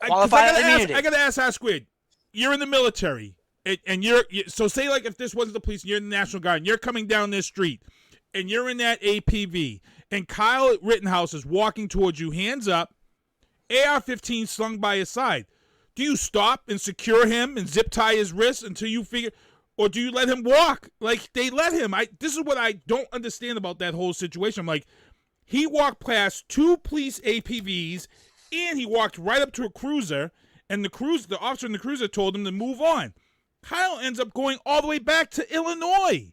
Qualified immunity. I gotta ask R Squid. You're in the military, and you're so say like if this wasn't the police, and you're in the National Guard, and you're coming down this street, and you're in that APV, and Kyle Rittenhouse is walking towards you, hands up, AR-15 slung by his side. Do you stop and secure him and zip tie his wrists until you figure? Or do you let him walk? Like, they let him. This is what I don't understand about that whole situation. I'm like, he walked past 2 police APVs, and he walked right up to a cruiser, and the officer in the cruiser told him to move on. Kyle ends up going all the way back to Illinois.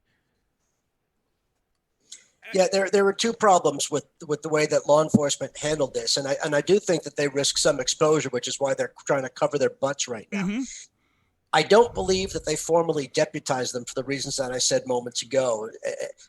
Yeah, there were 2 problems with the way that law enforcement handled this, and I do think that they risk some exposure, which is why they're trying to cover their butts right now. Mm-hmm. I don't believe that they formally deputized them for the reasons that I said moments ago.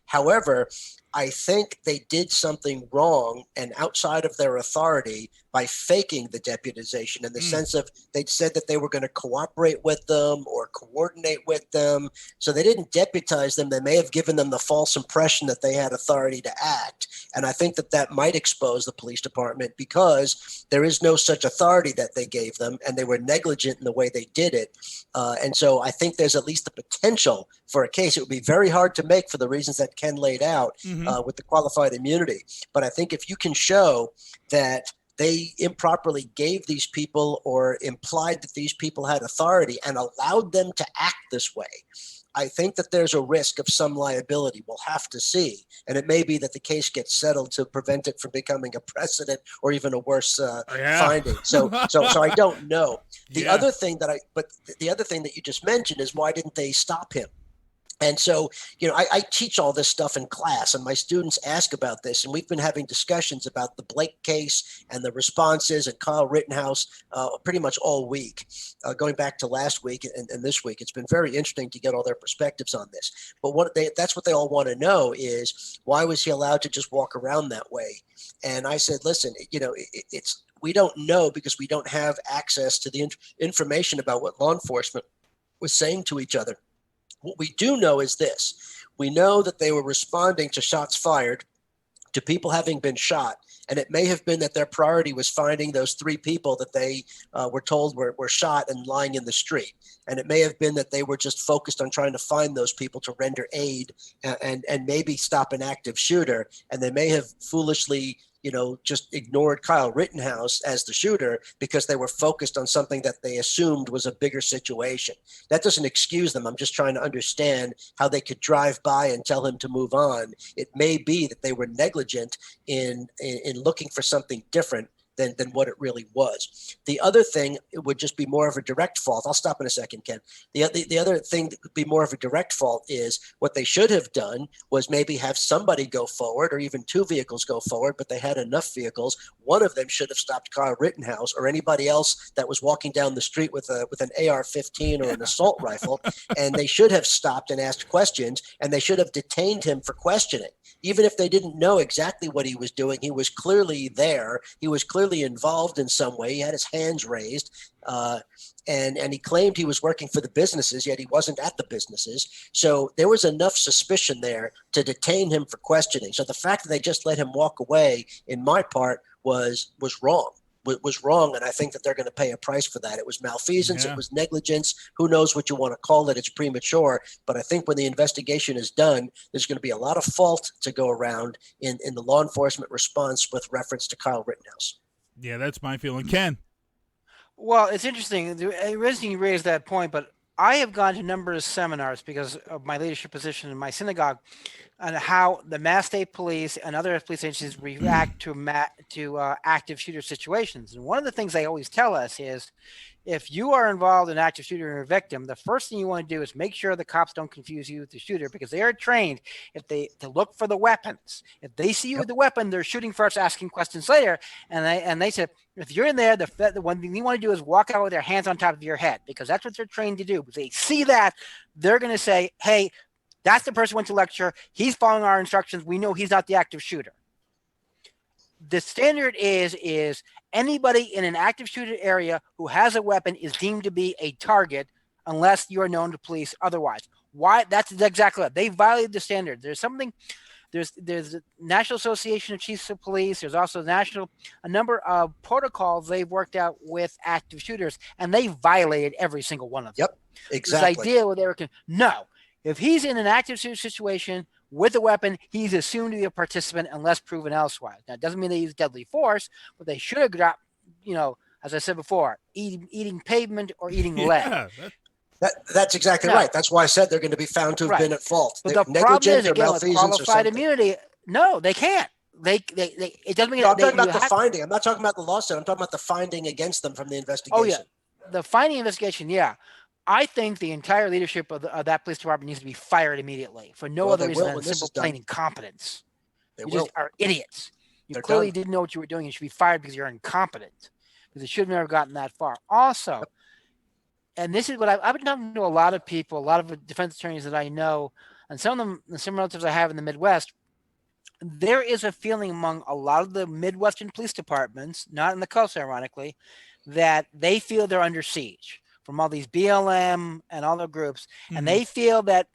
However, I think they did something wrong and outside of their authority by faking the deputization in the sense of they said that they were going to cooperate with them or coordinate with them. So they didn't deputize them. They may have given them the false impression that they had authority to act. And I think that might expose the police department because there is no such authority that they gave them, and they were negligent in the way they did it. And so I think there's at least the potential for a case. It would be very hard to make for the reasons that Ken laid out with the qualified immunity. But I think if you can show that they improperly gave these people or implied that these people had authority and allowed them to act this way, I think that there's a risk of some liability. We'll have to see. And it may be that the case gets settled to prevent it from becoming a precedent or even a worse finding. So I don't know. The other thing that you just mentioned is, why didn't they stop him? And so, I teach all this stuff in class, and my students ask about this, and we've been having discussions about the Blake case and the responses and Kyle Rittenhouse pretty much all week, going back to last week and this week. It's been very interesting to get all their perspectives on this. But that's what they all want to know is, why was he allowed to just walk around that way? And I said, listen, we don't know because we don't have access to the information about what law enforcement was saying to each other. What we do know is this. We know that they were responding to shots fired, to people having been shot, and it may have been that their priority was finding those 3 people that they were told were shot and lying in the street. And it may have been that they were just focused on trying to find those people to render aid and maybe stop an active shooter. And they may have foolishly just ignored Kyle Rittenhouse as the shooter because they were focused on something that they assumed was a bigger situation. That doesn't excuse them. I'm just trying to understand how they could drive by and tell him to move on. It may be that they were negligent in looking for something different than what it really was. The other thing, it would just be more of a direct fault. I'll stop in a second, Ken. The other thing that would be more of a direct fault is what they should have done was maybe have somebody go forward or even 2 vehicles go forward, but they had enough vehicles. One of them should have stopped Kyle Rittenhouse or anybody else that was walking down the street with an AR-15 or an assault rifle, and they should have stopped and asked questions, and they should have detained him for questioning. Even if they didn't know exactly what he was doing, he was clearly there. He was clearly involved in some way. He had his hands raised, and he claimed he was working for the businesses, yet he wasn't at the businesses. So there was enough suspicion there to detain him for questioning. So the fact that they just let him walk away, in my part, was wrong. was wrong, and I think that they're going to pay a price for that. It was malfeasance, Yeah. it was negligence. Who knows what you want to call it? It's premature, but I think when the investigation is done, there's going to be a lot of fault to go around in the law enforcement response with reference to Kyle Rittenhouse. Yeah, that's my feeling. Ken. Well, it's interesting. Resnick raised that point, but I have gone to a number of seminars because of my leadership position in my synagogue on how the Mass State Police and other police agencies react to active shooter situations. And one of the things they always tell us is, if you are involved in an active shooter and you're a victim, the first thing you want to do is make sure the cops don't confuse you with the shooter, because they are trained to look for the weapons. If they see you with the weapon, they're shooting first, asking questions later. And they said, if you're in there, the one thing you want to do is walk out with their hands on top of your head, because that's what they're trained to do. If they see that, they're going to say, hey, that's the person who went to lecture. He's following our instructions. We know he's not the active shooter. The standard is anybody in an active shooter area who has a weapon is deemed to be a target unless you are known to police otherwise. Why? That's exactly what they violated the standard. There's the National Association of Chiefs of Police. There's also a number of protocols they've worked out with active shooters, and they violated every single one of them. Yep, exactly. This idea where they were no, if he's in an active shooter situation with a weapon, he's assumed to be a participant unless proven elsewise. Now, it doesn't mean they use deadly force, but they should have dropped, as I said before, eating pavement or eating lead. That's exactly right. That's why I said they're going to be found to have been at fault. But the problem is, again, with qualified immunity, no, they can't. It doesn't mean. I'm talking about the finding. I'm not talking about the lawsuit. I'm talking about the finding against them from the investigation. Oh, yeah. The finding investigation, yeah. I think the entire leadership of that police department needs to be fired immediately for no other reason than simple plain incompetence. You just are idiots. You clearly didn't know what you were doing. You should be fired because you're incompetent, because it should have never gotten that far. Also, and this is what I've been talking to a lot of people, a lot of defense attorneys that I know, and some of them, some relatives I have in the Midwest. There is a feeling among a lot of the Midwestern police departments, not in the coast, ironically, that they feel they're under siege from all these BLM and all the groups. Mm-hmm. And they feel that,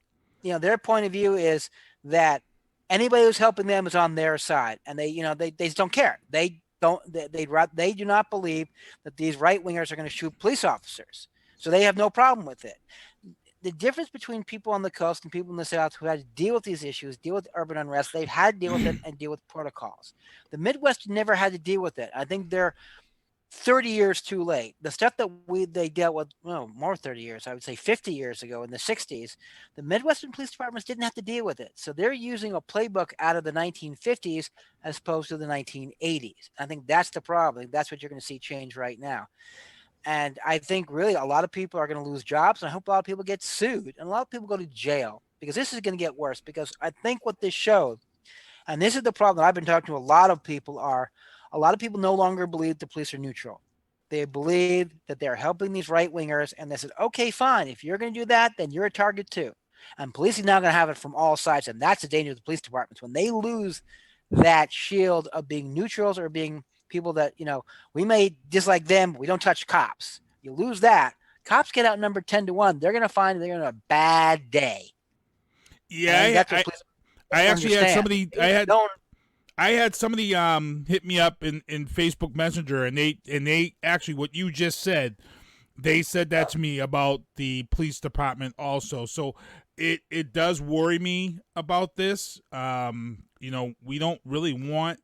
their point of view is that anybody who's helping them is on their side. And they just don't care. They do not believe that these right wingers are going to shoot police officers. So they have no problem with it. The difference between people on the coast and people in the South who had to deal with these issues, deal with urban unrest, they've had to deal with it and deal with protocols. The Midwest never had to deal with it. I think they're 30 years too late. The stuff that they dealt with, more 30 years, I would say 50 years ago in the 60s, the Midwestern police departments didn't have to deal with it. So they're using a playbook out of the 1950s as opposed to the 1980s. I think that's the problem. That's what you're going to see change right now. And I think really a lot of people are going to lose jobs. And I hope a lot of people get sued and a lot of people go to jail, because this is going to get worse. Because I think what this showed, and this is the problem that I've been talking to a lot of people, are a lot of people no longer believe the police are neutral. They believe that they're helping these right wingers, and they said, okay, fine. If you're going to do that, then you're a target too. And police is now going to have it from all sides. And that's the danger of the police departments. When they lose that shield of being neutrals or being people that, we may dislike them, but we don't touch cops. You lose that. Cops get outnumbered 10-1. They're going to find they're going to have a bad day. Yeah. I actually had somebody, I had somebody hit me up in Facebook Messenger, and they actually, what you just said, they said that to me about the police department also. So it does worry me about this. We don't really want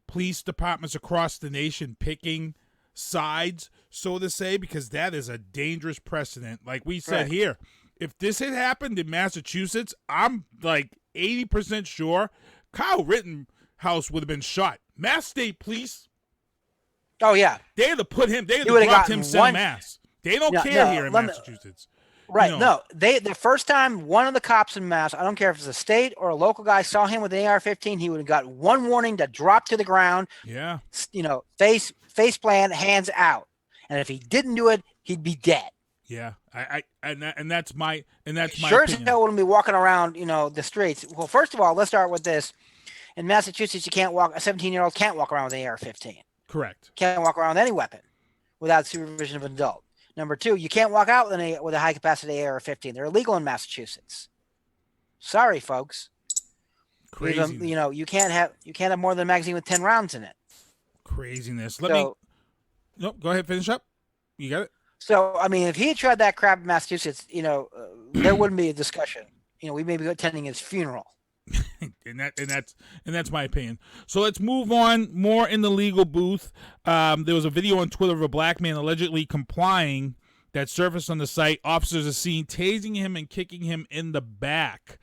police departments across the nation picking sides, so to say, because that is a dangerous precedent. Like we said here, if this had happened in Massachusetts, I'm like 80% sure Kyle Rittenhouse would have been shot. Mass State Police. Oh yeah, they had to put him. They had to drop him en masse. They don't care here in Massachusetts. Right. No, the first time one of the cops in Mass, I don't care if it's a state or a local guy, saw him with an AR-15, he would have got one warning to drop to the ground. Yeah. Face plant, hands out. And if he didn't do it, he'd be dead. Yeah. And that's my sure as hell wouldn't be walking around, the streets. Well, first of all, let's start with this. In Massachusetts, a 17-year-old can't walk around with an AR-15. Correct. Can't walk around with any weapon without supervision of an adult. Number two, you can't walk out with a high-capacity AR-15. They're illegal in Massachusetts. Sorry, folks. Crazy. You can't have more than a magazine with 10 rounds in it. Craziness. Nope. Go ahead. Finish up. You got it. So, I mean, if he had tried that crap in Massachusetts, there wouldn't be a discussion. We may be attending his funeral. and that's my opinion. So let's move on. More in the legal booth. There was a video on Twitter of a black man allegedly complying that surfaced on the site. Officers are seen tasing him and kicking him in the back.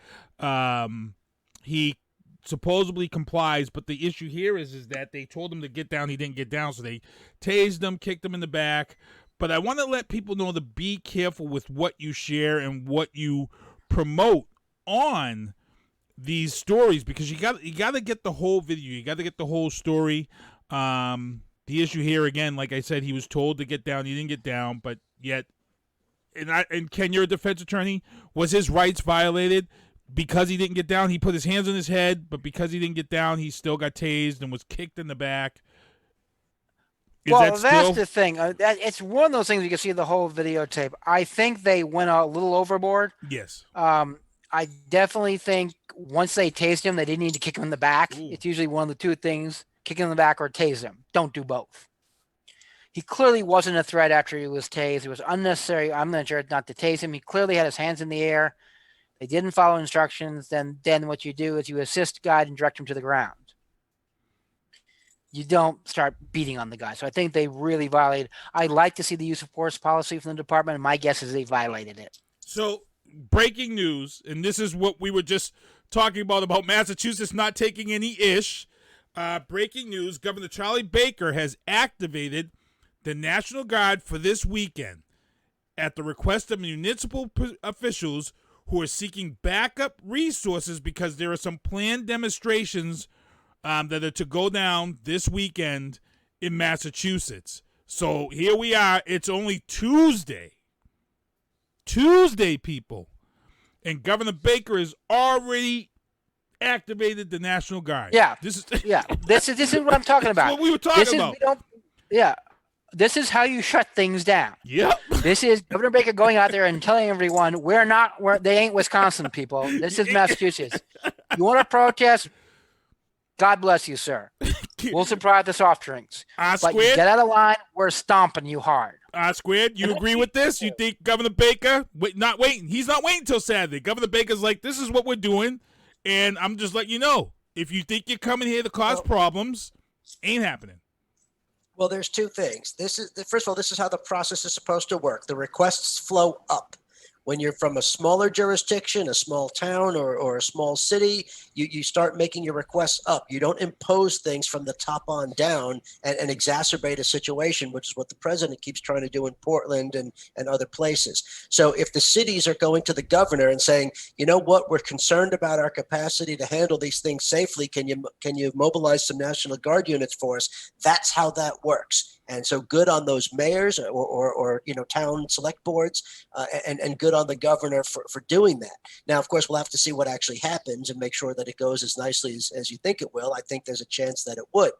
He supposedly complies, but the issue here is that they told him to get down. He didn't get down, so they tased him, kicked him in the back. But I want to let people know to be careful with what you share and what you promote on these stories, because you got to get the whole video. You got to get the whole story. The issue here, again, like I said, he was told to get down. He didn't get down, but yet, and Ken, you're a defense attorney. Was his rights violated because he didn't get down? He put his hands on his head, but because he didn't get down, he still got tased and was kicked in the back. That's the thing. It's one of those things you can see the whole videotape. I think they went a little overboard. Yes. I definitely think once they tased him, they didn't need to kick him in the back. Ooh. It's usually one of the two things: kick him in the back or tase him. Don't do both. He clearly wasn't a threat after he was tased. It was unnecessary. I'm not sure not to tase him. He clearly had his hands in the air. They didn't follow instructions. Then what you do is you assist, guide, and direct him to the ground. You don't start beating on the guy. So I think they really violated. I like to see the use of force policy from the department, and my guess is they violated it. So, breaking news, and this is what we were just talking about Massachusetts not taking any ish. Breaking news, Governor Charlie Baker has activated the National Guard for this weekend at the request of municipal officials who are seeking backup resources because there are some planned demonstrations that are to go down this weekend in Massachusetts. So here we are. It's only Tuesday. Tuesday, people. And Governor Baker has already activated the National Guard. Yeah. This is what I'm talking about. What we were talking about. This is how you shut things down. Yep. This is Governor Baker going out there and telling everyone they ain't Wisconsin, people. This is Massachusetts. You want to protest? God bless you, sir. We'll supply the soft drinks. But you get out of line, we're stomping you hard. Squared, you agree with this? You think Governor Baker, he's not waiting till Saturday. Governor Baker's like, this is what we're doing, and I'm just letting you know. If you think you're coming here to cause problems, ain't happening. Well, there's two things. First of all, this is how the process is supposed to work. The requests flow up. When you're from a smaller jurisdiction, a small town or a small city, you start making your requests up. You don't impose things from the top on down and exacerbate a situation, which is what the president keeps trying to do in Portland and other places. So if the cities are going to the governor and saying, you know what, we're concerned about our capacity to handle these things safely, can you mobilize some National Guard units for us? That's how that works. And so good on those mayors or town select boards and good on the governor for doing that. Now, of course, we'll have to see what actually happens and make sure that it goes as nicely as you think it will. I think there's a chance that it would.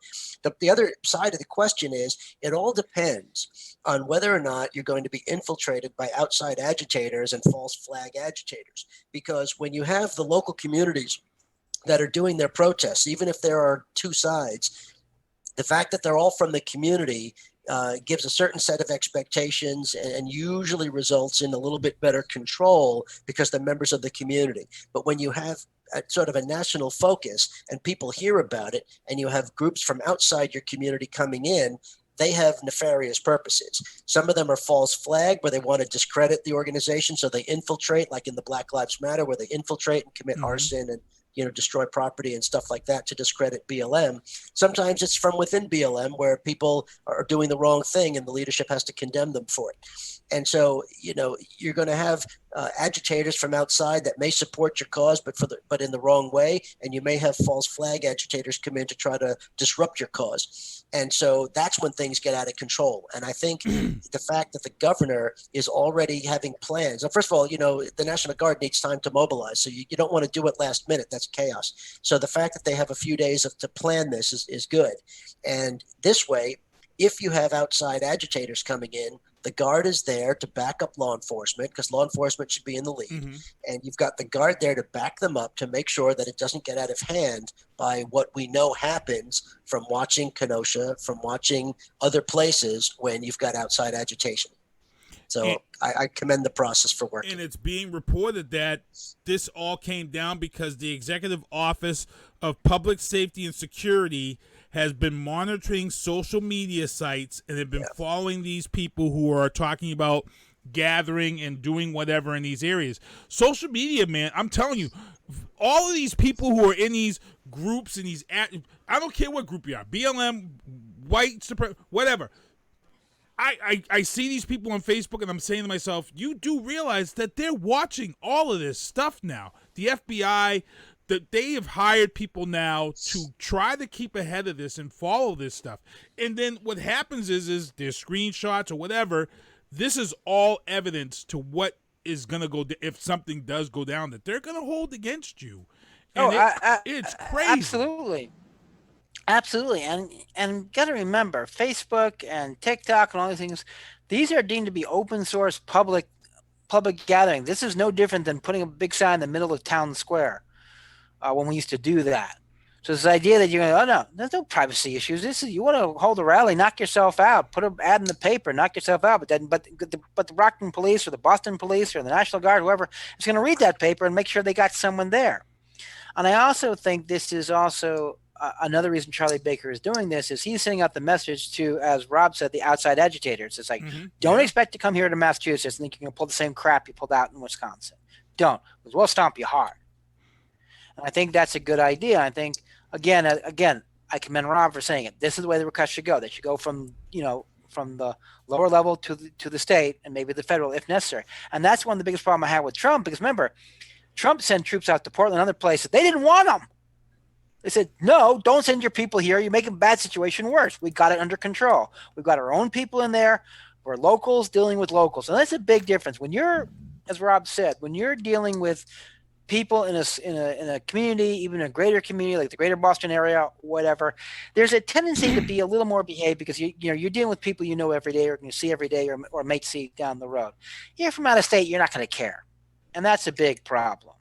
The other side of the question is it all depends on whether or not you're going to be infiltrated by outside agitators and false flag agitators. Because when you have the local communities that are doing their protests, even if there are two sides, the fact that they're all from the community gives a certain set of expectations and usually results in a little bit better control because they're members of the community. But when you have sort of a national focus and people hear about it and you have groups from outside your community coming in, they have nefarious purposes. Some of them are false flag where they want to discredit the organization. So they infiltrate, like in the Black Lives Matter, where they infiltrate and commit arson and destroy property and stuff like that to discredit BLM. Sometimes it's from within BLM where people are doing the wrong thing and the leadership has to condemn them for it. And so, you're going to have agitators from outside that may support your cause, but in the wrong way. And you may have false flag agitators come in to try to disrupt your cause. And so that's when things get out of control. And I think the fact that the governor is already having plans. Now, first of all, the National Guard needs time to mobilize. So you don't want to do it last minute. That's chaos. So the fact that they have a few days to plan this is good. And this way, if you have outside agitators coming in, The guard is there to back up law enforcement because law enforcement should be in the lead. And you've got the guard there to back them up to make sure that it doesn't get out of hand by what we know happens from watching Kenosha, from watching other places when you've got outside agitation. So I commend the process for working. And it's being reported that this all came down because the Executive Office of Public Safety and Security has been monitoring social media sites and have been following these people who are talking about gathering and doing whatever in these areas. Social media, man, I'm telling you, all of these people who are in these groups and these, I don't care what group you are, BLM, white, whatever. I see these people on Facebook and I'm saying to myself, you do realize that they're watching all of this stuff now. The FBI, that they have hired people now to try to keep ahead of this and follow this stuff. And then what happens is there's screenshots or whatever. This is all evidence to what is going to go if something does go down that they're going to hold against you. And it's crazy. Absolutely. And got to remember, Facebook and TikTok and all these things, these are deemed to be open source public gathering. This is no different than putting a big sign in the middle of town square when we used to do that. So this idea that you're going, oh no, there's no privacy issues. This is, you want to hold a rally, knock yourself out, put an ad in the paper, knock yourself out. But the Rockland Police or the Boston Police or the National Guard, whoever, is going to read that paper and make sure they got someone there. And I also think this is also another reason Charlie Baker is doing this is he's sending out the message to, as Rob said, the outside agitators. It's like, don't expect to come here to Massachusetts and think you're going to pull the same crap you pulled out in Wisconsin. Don't, because we'll stomp you hard. And I think that's a good idea. I think, again, I commend Rob for saying it. This is the way the request should go. They should go from the lower level to the state and maybe the federal if necessary. And that's one of the biggest problems I have with Trump, because remember, Trump sent troops out to Portland and other places. They didn't want them. They said, no, don't send your people here. You're making a bad situation worse. We got it under control. We've got our own people in there. We're locals dealing with locals. And that's a big difference. When you're, as Rob said, when you're dealing with people in a community, even a greater community like the greater Boston area, whatever, there's a tendency to be a little more behaved because you're dealing with people you know every day or you see every day or may see down the road. You're from out of state, you're not going to care. And that's a big problem.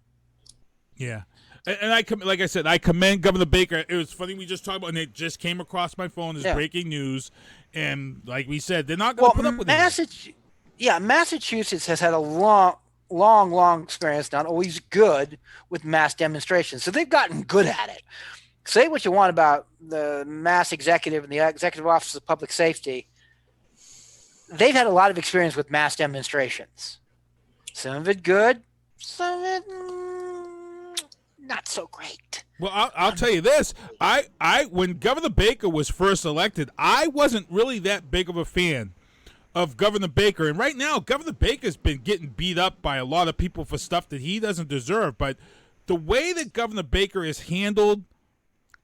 Yeah. And like I said, I commend Governor Baker. It was funny we just talked about, and it just came across my phone as breaking news. And like we said, they're not going to put up with it. Massachusetts has had a long experience, not always good, with mass demonstrations. So they've gotten good at it. Say what you want about the Mass Executive and the Executive Office of Public Safety. They've had a lot of experience with mass demonstrations. Some of it good, some of it not so great. Well, I'll tell you this. When Governor Baker was first elected, I wasn't really that big of a fan of Governor Baker. And right now, Governor Baker's been getting beat up by a lot of people for stuff that he doesn't deserve. But the way that Governor Baker has handled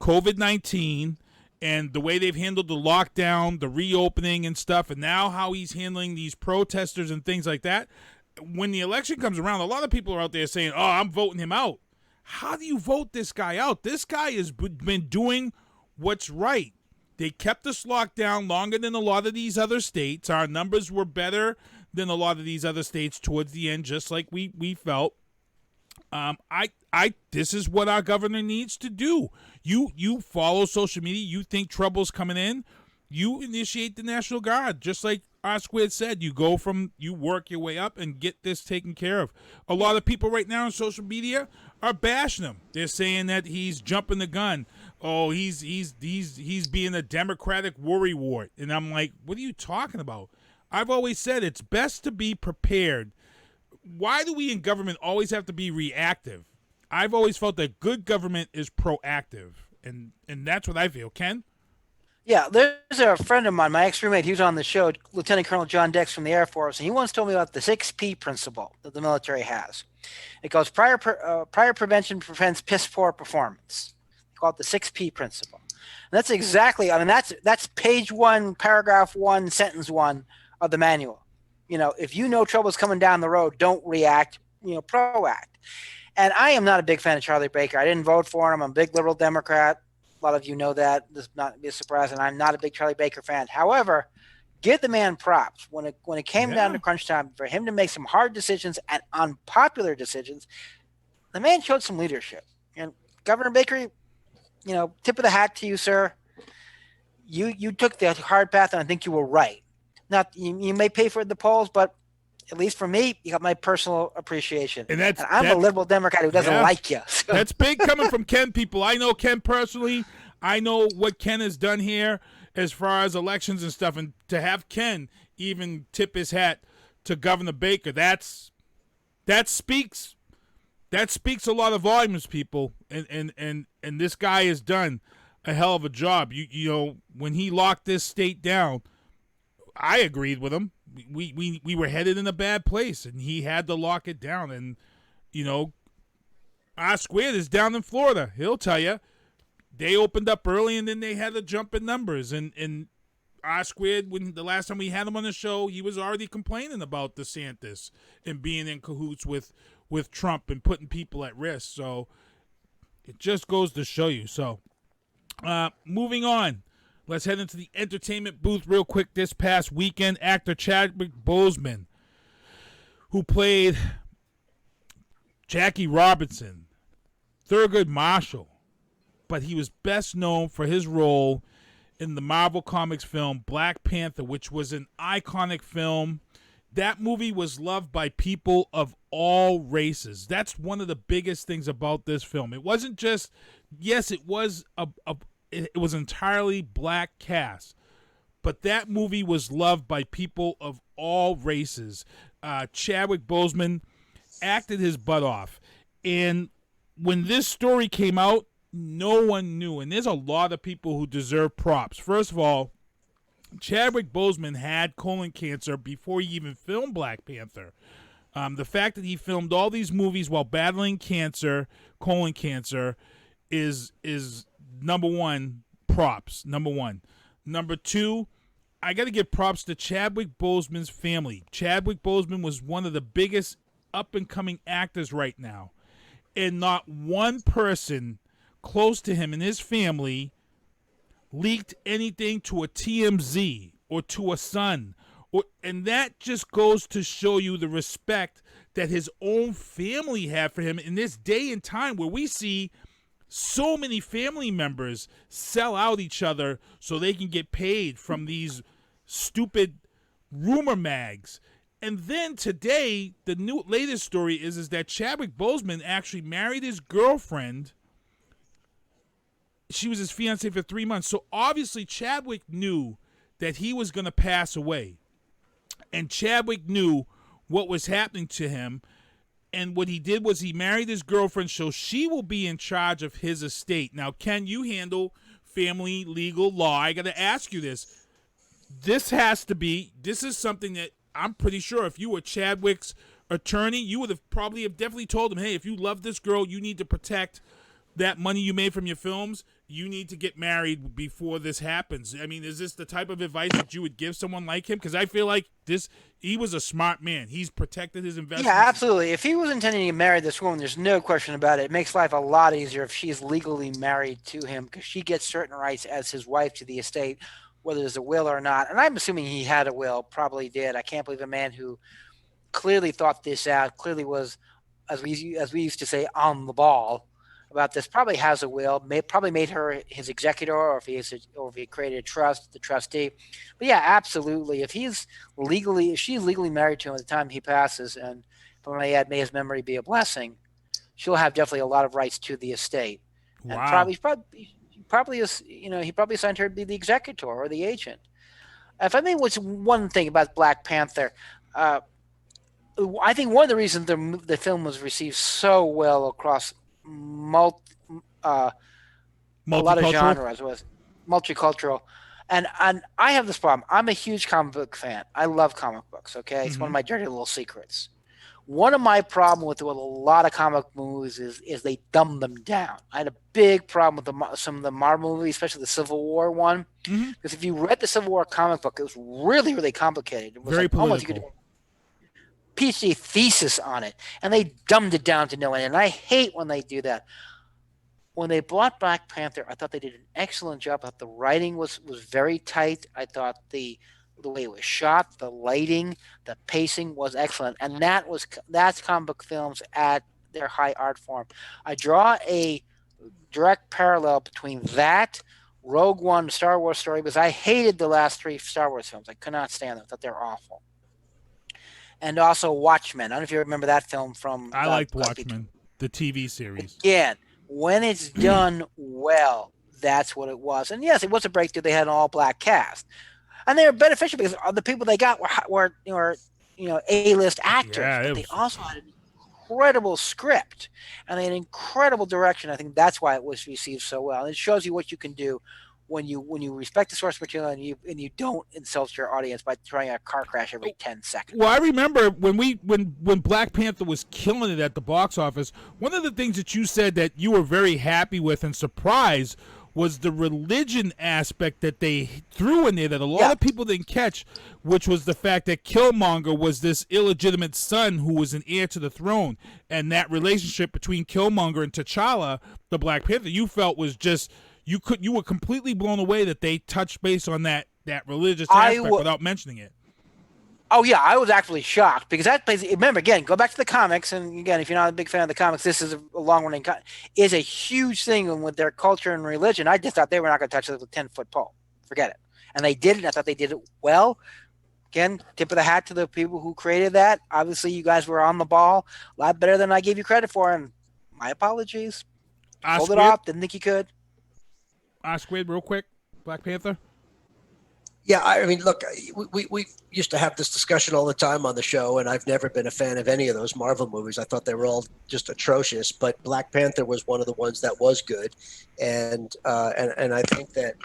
COVID-19 and the way they've handled the lockdown, the reopening and stuff, and now how he's handling these protesters and things like that, when the election comes around, a lot of people are out there saying, oh, I'm voting him out. How do you vote this guy out? This guy has been doing what's right. They kept us locked down longer than a lot of these other states. Our numbers were better than a lot of these other states towards the end, just like we felt. This is what our governor needs to do. You follow social media. You think trouble's coming in. You initiate the National Guard, just like R Squared said. You work your way up and get this taken care of. A lot of people right now on social media are bashing him. They're saying that he's jumping the gun. Oh, he's being a Democratic worrywart. And I'm like, what are you talking about? I've always said it's best to be prepared. Why do we in government always have to be reactive? I've always felt that good government is proactive, and that's what I feel. Ken? Yeah, there's a friend of mine, my ex-roommate, he was on the show, Lieutenant Colonel John Dex from the Air Force, and he once told me about the 6P principle that the military has. It goes prior prevention prevents piss-poor performance. They call it the 6P principle. And that's exactly, that's page 1, paragraph 1, sentence 1 of the manual. If you know trouble's coming down the road, don't react, proact. And I am not a big fan of Charlie Baker. I didn't vote for him. I'm a big liberal Democrat. A lot of you know that. This is not be a surprise, and I'm not a big Charlie Baker fan. However, give the man props. When it came down to crunch time for him to make some hard decisions and unpopular decisions, the man showed some leadership. And Governor Baker, tip of the hat to you, sir. You took the hard path, and I think you were right. Not you may pay for the polls, but at least for me, you got my personal appreciation. And I'm a liberal Democrat who doesn't like you. So. That's big coming from Ken people. I know Ken personally. I know what Ken has done here as far as elections and stuff. And to have Ken even tip his hat to Governor Baker, that speaks a lot of volumes, people. And this guy has done a hell of a job. You know, when he locked this state down, I agreed with him. We were headed in a bad place, and he had to lock it down. And, R Squared is down in Florida. He'll tell you. They opened up early, and then they had to jump in numbers. And R Squared, when the last time we had him on the show, he was already complaining about DeSantis and being in cahoots with Trump and putting people at risk. So it just goes to show you. So moving on. Let's head into the entertainment booth real quick. This past weekend, actor Chadwick Boseman, who played Jackie Robinson, Thurgood Marshall, but he was best known for his role in the Marvel Comics film Black Panther, which was an iconic film. That movie was loved by people of all races. That's one of the biggest things about this film. It wasn't just, yes, it was it was entirely black cast, but that movie was loved by people of all races. Chadwick Boseman acted his butt off, and when this story came out, no one knew, and there's a lot of people who deserve props. First of all, Chadwick Boseman had colon cancer before he even filmed Black Panther. The fact that he filmed all these movies while battling cancer, colon cancer, is number one, props. Number one. Number two, I got to give props to Chadwick Boseman's family. Chadwick Boseman was one of the biggest up-and-coming actors right now. And not one person close to him and his family leaked anything to a TMZ or to a Sun. And that just goes to show you the respect that his own family had for him in this day and time where we see so many family members sell out each other so they can get paid from these stupid rumor mags. And then today, the latest story is that Chadwick Boseman actually married his girlfriend. She was his fiancée for 3 months. So obviously Chadwick knew that he was going to pass away. And Chadwick knew what was happening to him. And what he did was he married his girlfriend, so she will be in charge of his estate. Now, Ken, you handle family legal law. I got to ask you this. This is something that I'm pretty sure if you were Chadwick's attorney, you would have probably definitely told him, hey, if you love this girl, you need to protect that money you made from your films. You need to get married before this happens. I mean, is this the type of advice that you would give someone like him? Because I feel like he was a smart man. He's protected his investments. Yeah, absolutely. If he was intending to marry this woman, there's no question about it. It makes life a lot easier if she's legally married to him because she gets certain rights as his wife to the estate, whether there's a will or not. And I'm assuming he had a will, probably did. I can't believe a man who clearly thought this out, clearly was, as we used to say, on the ball about this, probably has a will, probably made her his executor, or if he created a trust, the trustee. But yeah, absolutely. If she's legally married to him at the time he passes, and if I may add, may his memory be a blessing, she'll have definitely a lot of rights to the estate. Wow. And he probably assigned her to be the executor or the agent. If I may, what's one thing about Black Panther, I think one of the reasons the film was received so well across a lot of genres was multicultural, and I have this problem. I'm a huge comic book fan. I love comic books. Okay, it's one of my dirty little secrets. One of my problems with a lot of comic movies is they dumb them down. I had a big problem with some of the Marvel movies, especially the Civil War one, because if you read the Civil War comic book, it was really, really complicated. It was very political. Almost you could do a PhD thesis on it, and they dumbed it down to no end. And I hate when they do that. When they brought Black Panther, I thought they did an excellent job. I thought the writing was very tight. I thought the the way it was shot, the lighting, the pacing was excellent, and that's comic book films at their high art form. I draw a direct parallel between that, Rogue One, Star Wars story, because I hated the last 3 Star Wars films. I could not stand them. I thought they were awful. And also Watchmen. I don't know if you remember that film from. I liked Watchmen, the TV series. Again, when it's done well, that's what it was. And yes, it was a breakthrough. They had an all-black cast, and they were beneficial because the people they got were A-list actors. Yeah, but they also had an incredible script and they had incredible direction. I think that's why it was received so well. And it shows you what you can do when you respect the source material and you don't insult your audience by throwing a car crash every 10 seconds. Well, I remember when Black Panther was killing it at the box office, one of the things that you said that you were very happy with and surprised was the religion aspect that they threw in there that a lot of people didn't catch, which was the fact that Killmonger was this illegitimate son who was an heir to the throne, and that relationship between Killmonger and T'Challa, the Black Panther, you felt was just you were completely blown away that they touched base on that religious aspect without mentioning it. Oh yeah, I was actually shocked because that plays. Remember, again, go back to the comics, and again, if you're not a big fan of the comics, this is a long-running. Is a huge thing with their culture and religion. I just thought they were not going to touch it with a 10-foot pole. Forget it, and they did it. I thought they did it well. Again, tip of the hat to the people who created that. Obviously, you guys were on the ball a lot better than I gave you credit for, and my apologies. Hold it off. Didn't think you could. Squid, real quick. Black Panther. Yeah, I mean, look, we used to have this discussion all the time on the show, and I've never been a fan of any of those Marvel movies. I thought they were all just atrocious, but Black Panther was one of the ones that was good, and I think that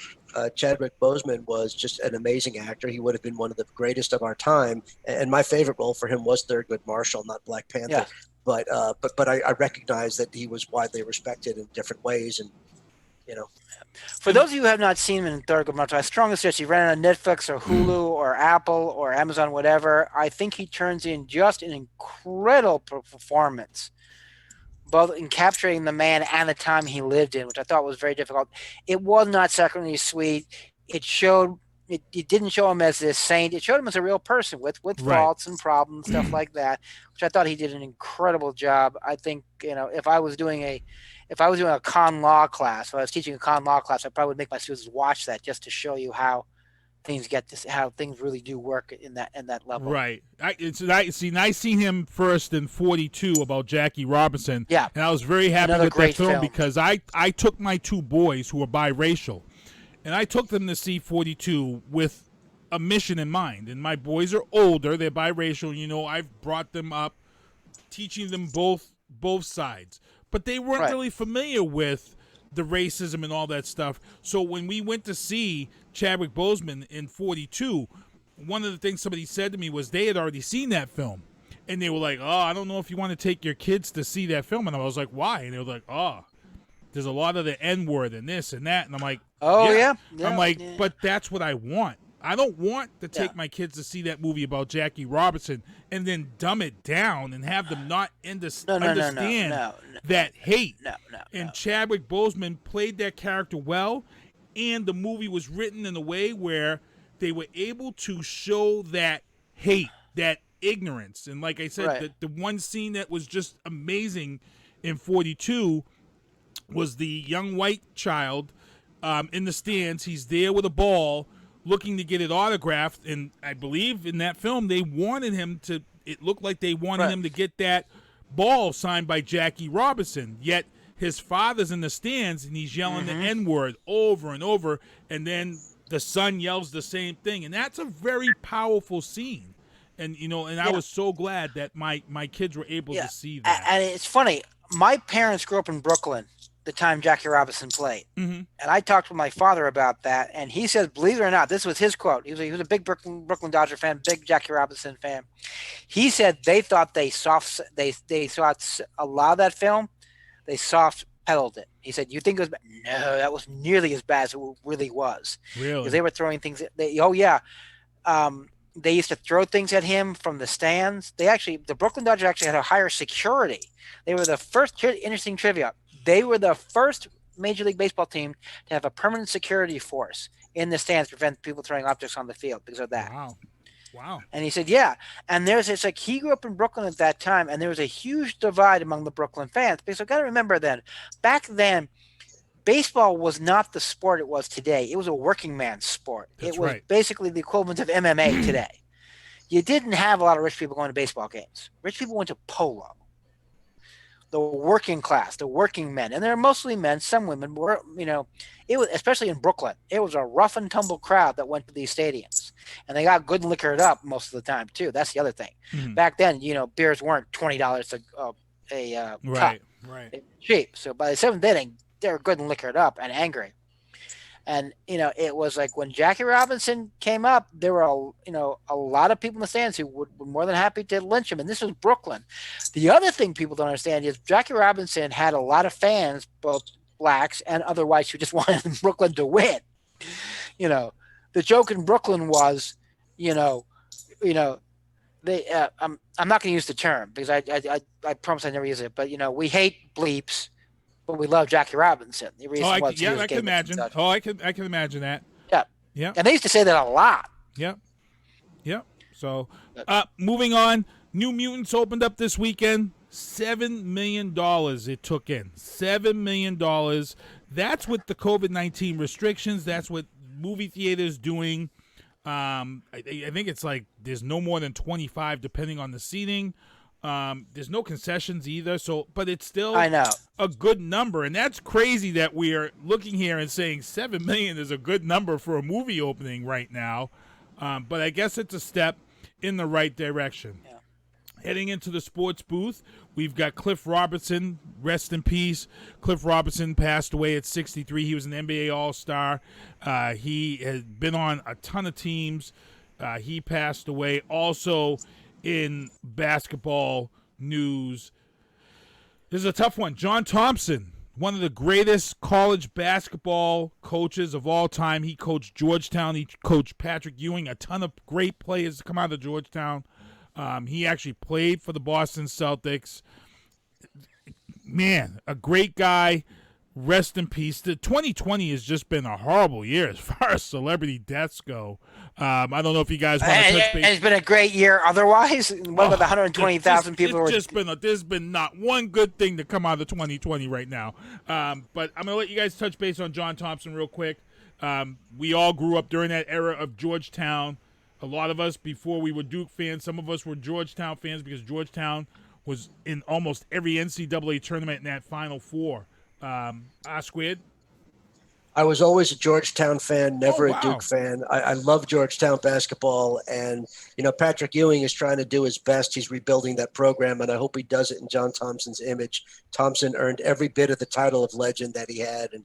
Chadwick Boseman was just an amazing actor. He would have been one of the greatest of our time, and my favorite role for him was Thurgood Marshall, not Black Panther. Yeah. But I recognize that he was widely respected in different ways, and you know. For those of you who have not seen him in Thurgood Marshall, I strongly suggest you rent it on Netflix or Hulu or Apple or Amazon, whatever. I think he turns in just an incredible performance, both in capturing the man and the time he lived in, which I thought was very difficult. It was not saccharine sweet. It didn't show him as this saint. It showed him as a real person with faults and problems, stuff like that, which I thought he did an incredible job. I think, if I was doing a con law class, if I was teaching a con law class, I probably would make my students watch that just to show you how things really do work in that level. Right. I seen him first in 42 about Jackie Robinson. Yeah. And I was very happy with that film because I took my 2 boys who were biracial, and I took them to see 42 with a mission in mind. And my boys are older; they're biracial. I've brought them up, teaching them both sides. But they weren't really familiar with the racism and all that stuff. So when we went to see Chadwick Boseman in 42, one of the things somebody said to me was they had already seen that film. And they were like, I don't know if you want to take your kids to see that film. And I was like, why? And they were like, there's a lot of the N-word and this and that. And I'm like, yeah. I'm like, but that's what I want. I don't want to take my kids to see that movie about Jackie Robinson and then dumb it down and have them not understand that hate. And Chadwick Boseman played that character well, and the movie was written in a way where they were able to show that hate, that ignorance. And like I said, the one scene that was just amazing in 42 was the young white child in the stands. He's there with a ball, looking to get it autographed, and I believe in that film it looked like they wanted him to get that ball signed by Jackie Robinson, yet his father's in the stands and he's yelling the N-word over and over, and then the son yells the same thing, and that's a very powerful scene. And I was so glad that my kids were able to see that. And it's funny, my parents grew up in Brooklyn the time Jackie Robinson played. And I talked with my father about that, and he says, believe it or not, this was his quote. He was a big Brooklyn Dodger fan, big Jackie Robinson fan. He said they thought they saw a lot of that film, they soft pedaled it. He said, you think it was bad? No, that was nearly as bad as it really was. Really? Because they were throwing things. They used to throw things at him from the stands. The Brooklyn Dodgers actually had a higher security. They were the first, interesting trivia, they were the first Major League Baseball team to have a permanent security force in the stands to prevent people throwing objects on the field because of that. Wow. And he said, yeah. And it's like he grew up in Brooklyn at that time, and there was a huge divide among the Brooklyn fans. Because I've got to remember back then, baseball was not the sport it was today. It was a working man's sport. That's it was right. basically the equivalent of MMA today. You didn't have a lot of rich people going to baseball games. Rich people went to polo. The working class, the working men, and they're mostly men, some women were, it was, especially in Brooklyn, it was a rough and tumble crowd that went to these stadiums, and they got good liquored up most of the time too. That's the other thing. Mm-hmm. Back then, beers weren't $20 a right, cup. Right. They were cheap. So by the seventh inning, they were good and liquored up and angry. And, it was like when Jackie Robinson came up, there were, a lot of people in the stands who were more than happy to lynch him. And this was Brooklyn. The other thing people don't understand is Jackie Robinson had a lot of fans, both blacks and other whites, who just wanted Brooklyn to win. The joke in Brooklyn was, they, I'm not going to use the term because I promise I never use it, but, we hate bleeps. But we love Jackie Robinson. The reason I can imagine. I can imagine that. Yeah. Yeah. And they used to say that a lot. Yep. So, moving on. New Mutants opened up this weekend. $7 million it took in. $7 million. That's with the COVID-19 restrictions. That's what movie theaters doing. I think it's like there's no more than 25 depending on the seating. There's no concessions either, but it's still a good number, and that's crazy that we are looking here and saying $7 million is a good number for a movie opening right now. But I guess it's a step in the right direction. Yeah. Heading into the sports booth, we've got Cliff Robertson, rest in peace. Cliff Robertson passed away at 63. He was an NBA All-Star. He has been on a ton of teams. He passed away. Also, in basketball news, this is a tough one. John Thompson, one of the greatest college basketball coaches of all time. He coached Georgetown. He coached Patrick Ewing, a ton of great players come out of Georgetown. He actually played for the Boston Celtics. Man, a great guy. Rest in peace. The 2020 has just been a horrible year as far as celebrity deaths go. I don't know if you guys want to touch base. It's been a great year otherwise. What about the 120,000 people? There's been not one good thing to come out of 2020 right now. But I'm going to let you guys touch base on John Thompson real quick. We all grew up during that era of Georgetown. A lot of us, before we were Duke fans, some of us were Georgetown fans because Georgetown was in almost every NCAA tournament in that Final Four. Squid? I was always a Georgetown fan, never a Duke fan. I love Georgetown basketball, and Patrick Ewing is trying to do his best. He's rebuilding that program, and I hope he does it in John Thompson's image. Thompson earned every bit of the title of legend that he had, and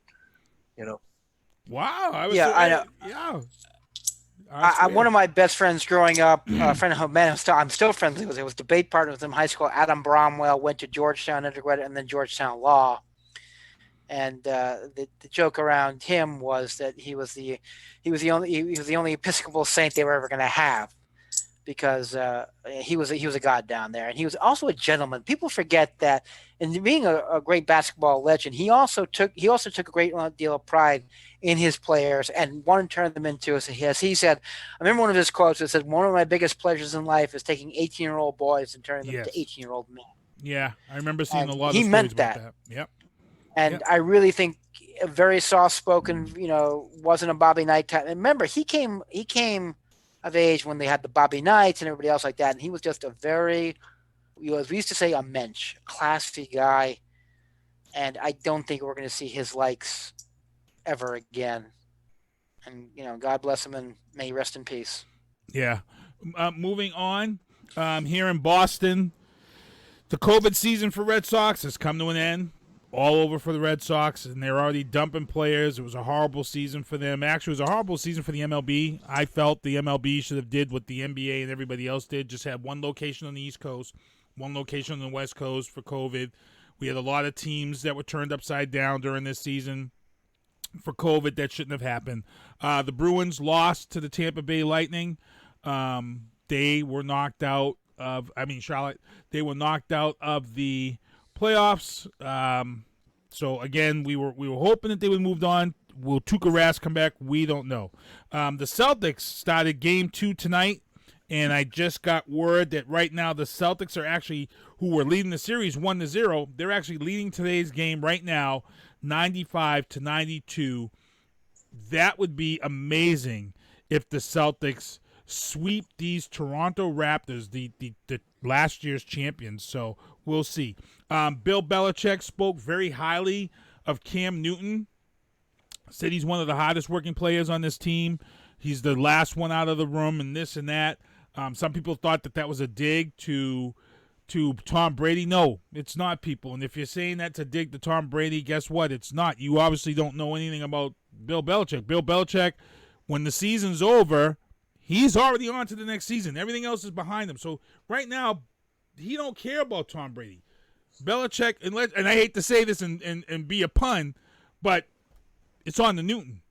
Wow! I know. Yeah. One of my best friends growing up, a friend of mine, I'm still friendly with. It was debate partner with him in high school. Adam Bromwell went to Georgetown undergrad and then Georgetown Law. And the joke around him was that he was the only Episcopal saint they were ever going to have, because he was a god down there, and he was also a gentleman. People forget that, and being a great basketball legend, he also took a great deal of pride in his players and wanted to turn them into, as he said. I remember one of his quotes that said, "One of my biggest pleasures in life is taking 18-year-old boys and turning them into 18-year-old men." Yeah, I remember seeing a lot of he stories meant about that. Yep. And I really think a very soft-spoken, wasn't a Bobby Knight type. And remember, he came of age when they had the Bobby Knights and everybody else like that. And he was just a very, as we used to say, a mensch, classy guy. And I don't think we're going to see his likes ever again. And, God bless him and may he rest in peace. Yeah. Moving on, here in Boston, the COVID season for Red Sox has come to an end. All over for the Red Sox, and they're already dumping players. It was a horrible season for them. Actually, it was a horrible season for the MLB. I felt the MLB should have did what the NBA and everybody else did, just had one location on the East Coast, one location on the West Coast for COVID. We had a lot of teams that were turned upside down during this season for COVID that shouldn't have happened. The Bruins lost to the Tampa Bay Lightning. They were knocked out of, Charlotte, they were knocked out of the playoffs. So again, we were hoping that they would move on Will Tuukka Rask come back? We don't know. The Celtics started game 2 tonight, and I just got word that right now the Celtics are actually, who were leading the series 1-0, they're actually leading today's game right now 95-92. That would be amazing if the Celtics sweep these Toronto Raptors, the last year's champions. So we'll see. Bill Belichick spoke very highly of Cam Newton. Said he's one of the hardest working players on this team. He's the last one out of the room and this and that. Some people thought that was a dig to Tom Brady. No, it's not, people. And if you're saying that's a dig to Tom Brady, guess what? It's not. You obviously don't know anything about Bill Belichick. Bill Belichick, when the season's over, he's already on to the next season. Everything else is behind him. So right now, he don't care about Tom Brady. Belichick, and I hate to say this and be a pun, but it's on to Newton.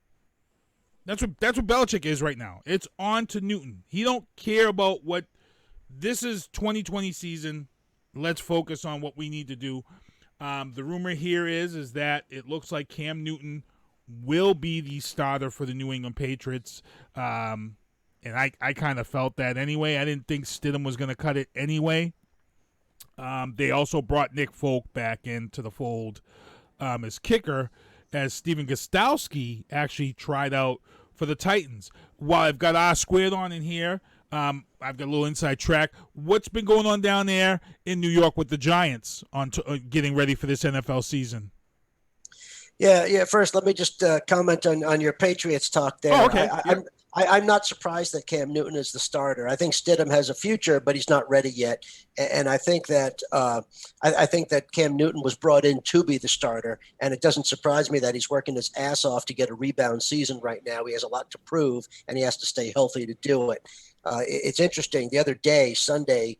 That's what Belichick is right now. It's on to Newton. He don't care about what this is. 2020 season. Let's focus on what we need to do. The rumor here is that it looks like Cam Newton will be the starter for the New England Patriots. And I kind of felt that anyway. I didn't think Stidham was going to cut it anyway. They also brought Nick Folk back into the fold as kicker, as Steven Gostkowski actually tried out for the Titans. While I've got R Squared on in here, I've got a little inside track. What's been going on down there in New York with the Giants on getting ready for this NFL season? Yeah. First, let me just comment on your Patriots talk there. Oh, okay. I'm not surprised that Cam Newton is the starter. I think Stidham has a future, but he's not ready yet. And I think that I think that Cam Newton was brought in to be the starter, and it doesn't surprise me that he's working his ass off to get a rebound season right now. He has a lot to prove, and he has to stay healthy to do it. It's interesting. The other day, Sunday,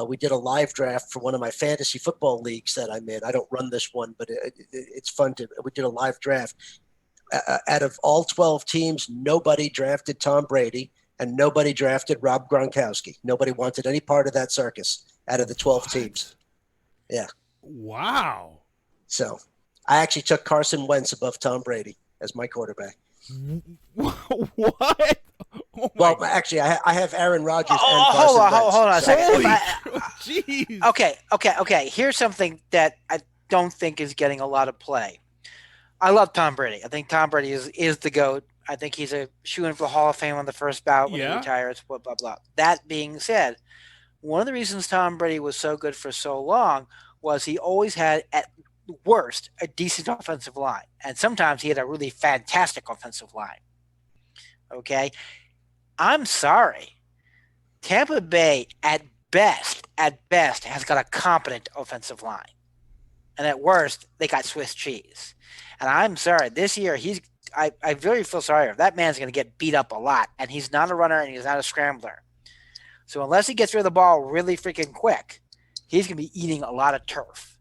we did a live draft for one of my fantasy football leagues that I'm in. I don't run this one, but it's fun we did a live draft. Out of all 12 teams, nobody drafted Tom Brady and nobody drafted Rob Gronkowski. Nobody wanted any part of that circus out of the 12 teams. Yeah. Wow. So I actually took Carson Wentz above Tom Brady as my quarterback. What? Oh well, actually, I have Aaron Rodgers and Carson Wentz. Hold on a second. Jeez. Okay. Here's something that I don't think is getting a lot of play. I love Tom Brady. I think Tom Brady is the GOAT. I think he's a shoo-in for the Hall of Fame on the first bout when he retires, blah, blah, blah. That being said, one of the reasons Tom Brady was so good for so long was he always had, at worst, a decent offensive line. And sometimes he had a really fantastic offensive line. Okay? I'm sorry. Tampa Bay, at best, has got a competent offensive line. And at worst, they got Swiss cheese. And I'm sorry, this year I really feel sorry. That man's going to get beat up a lot, and he's not a runner and he's not a scrambler. So unless he gets rid of the ball really freaking quick, he's going to be eating a lot of turf.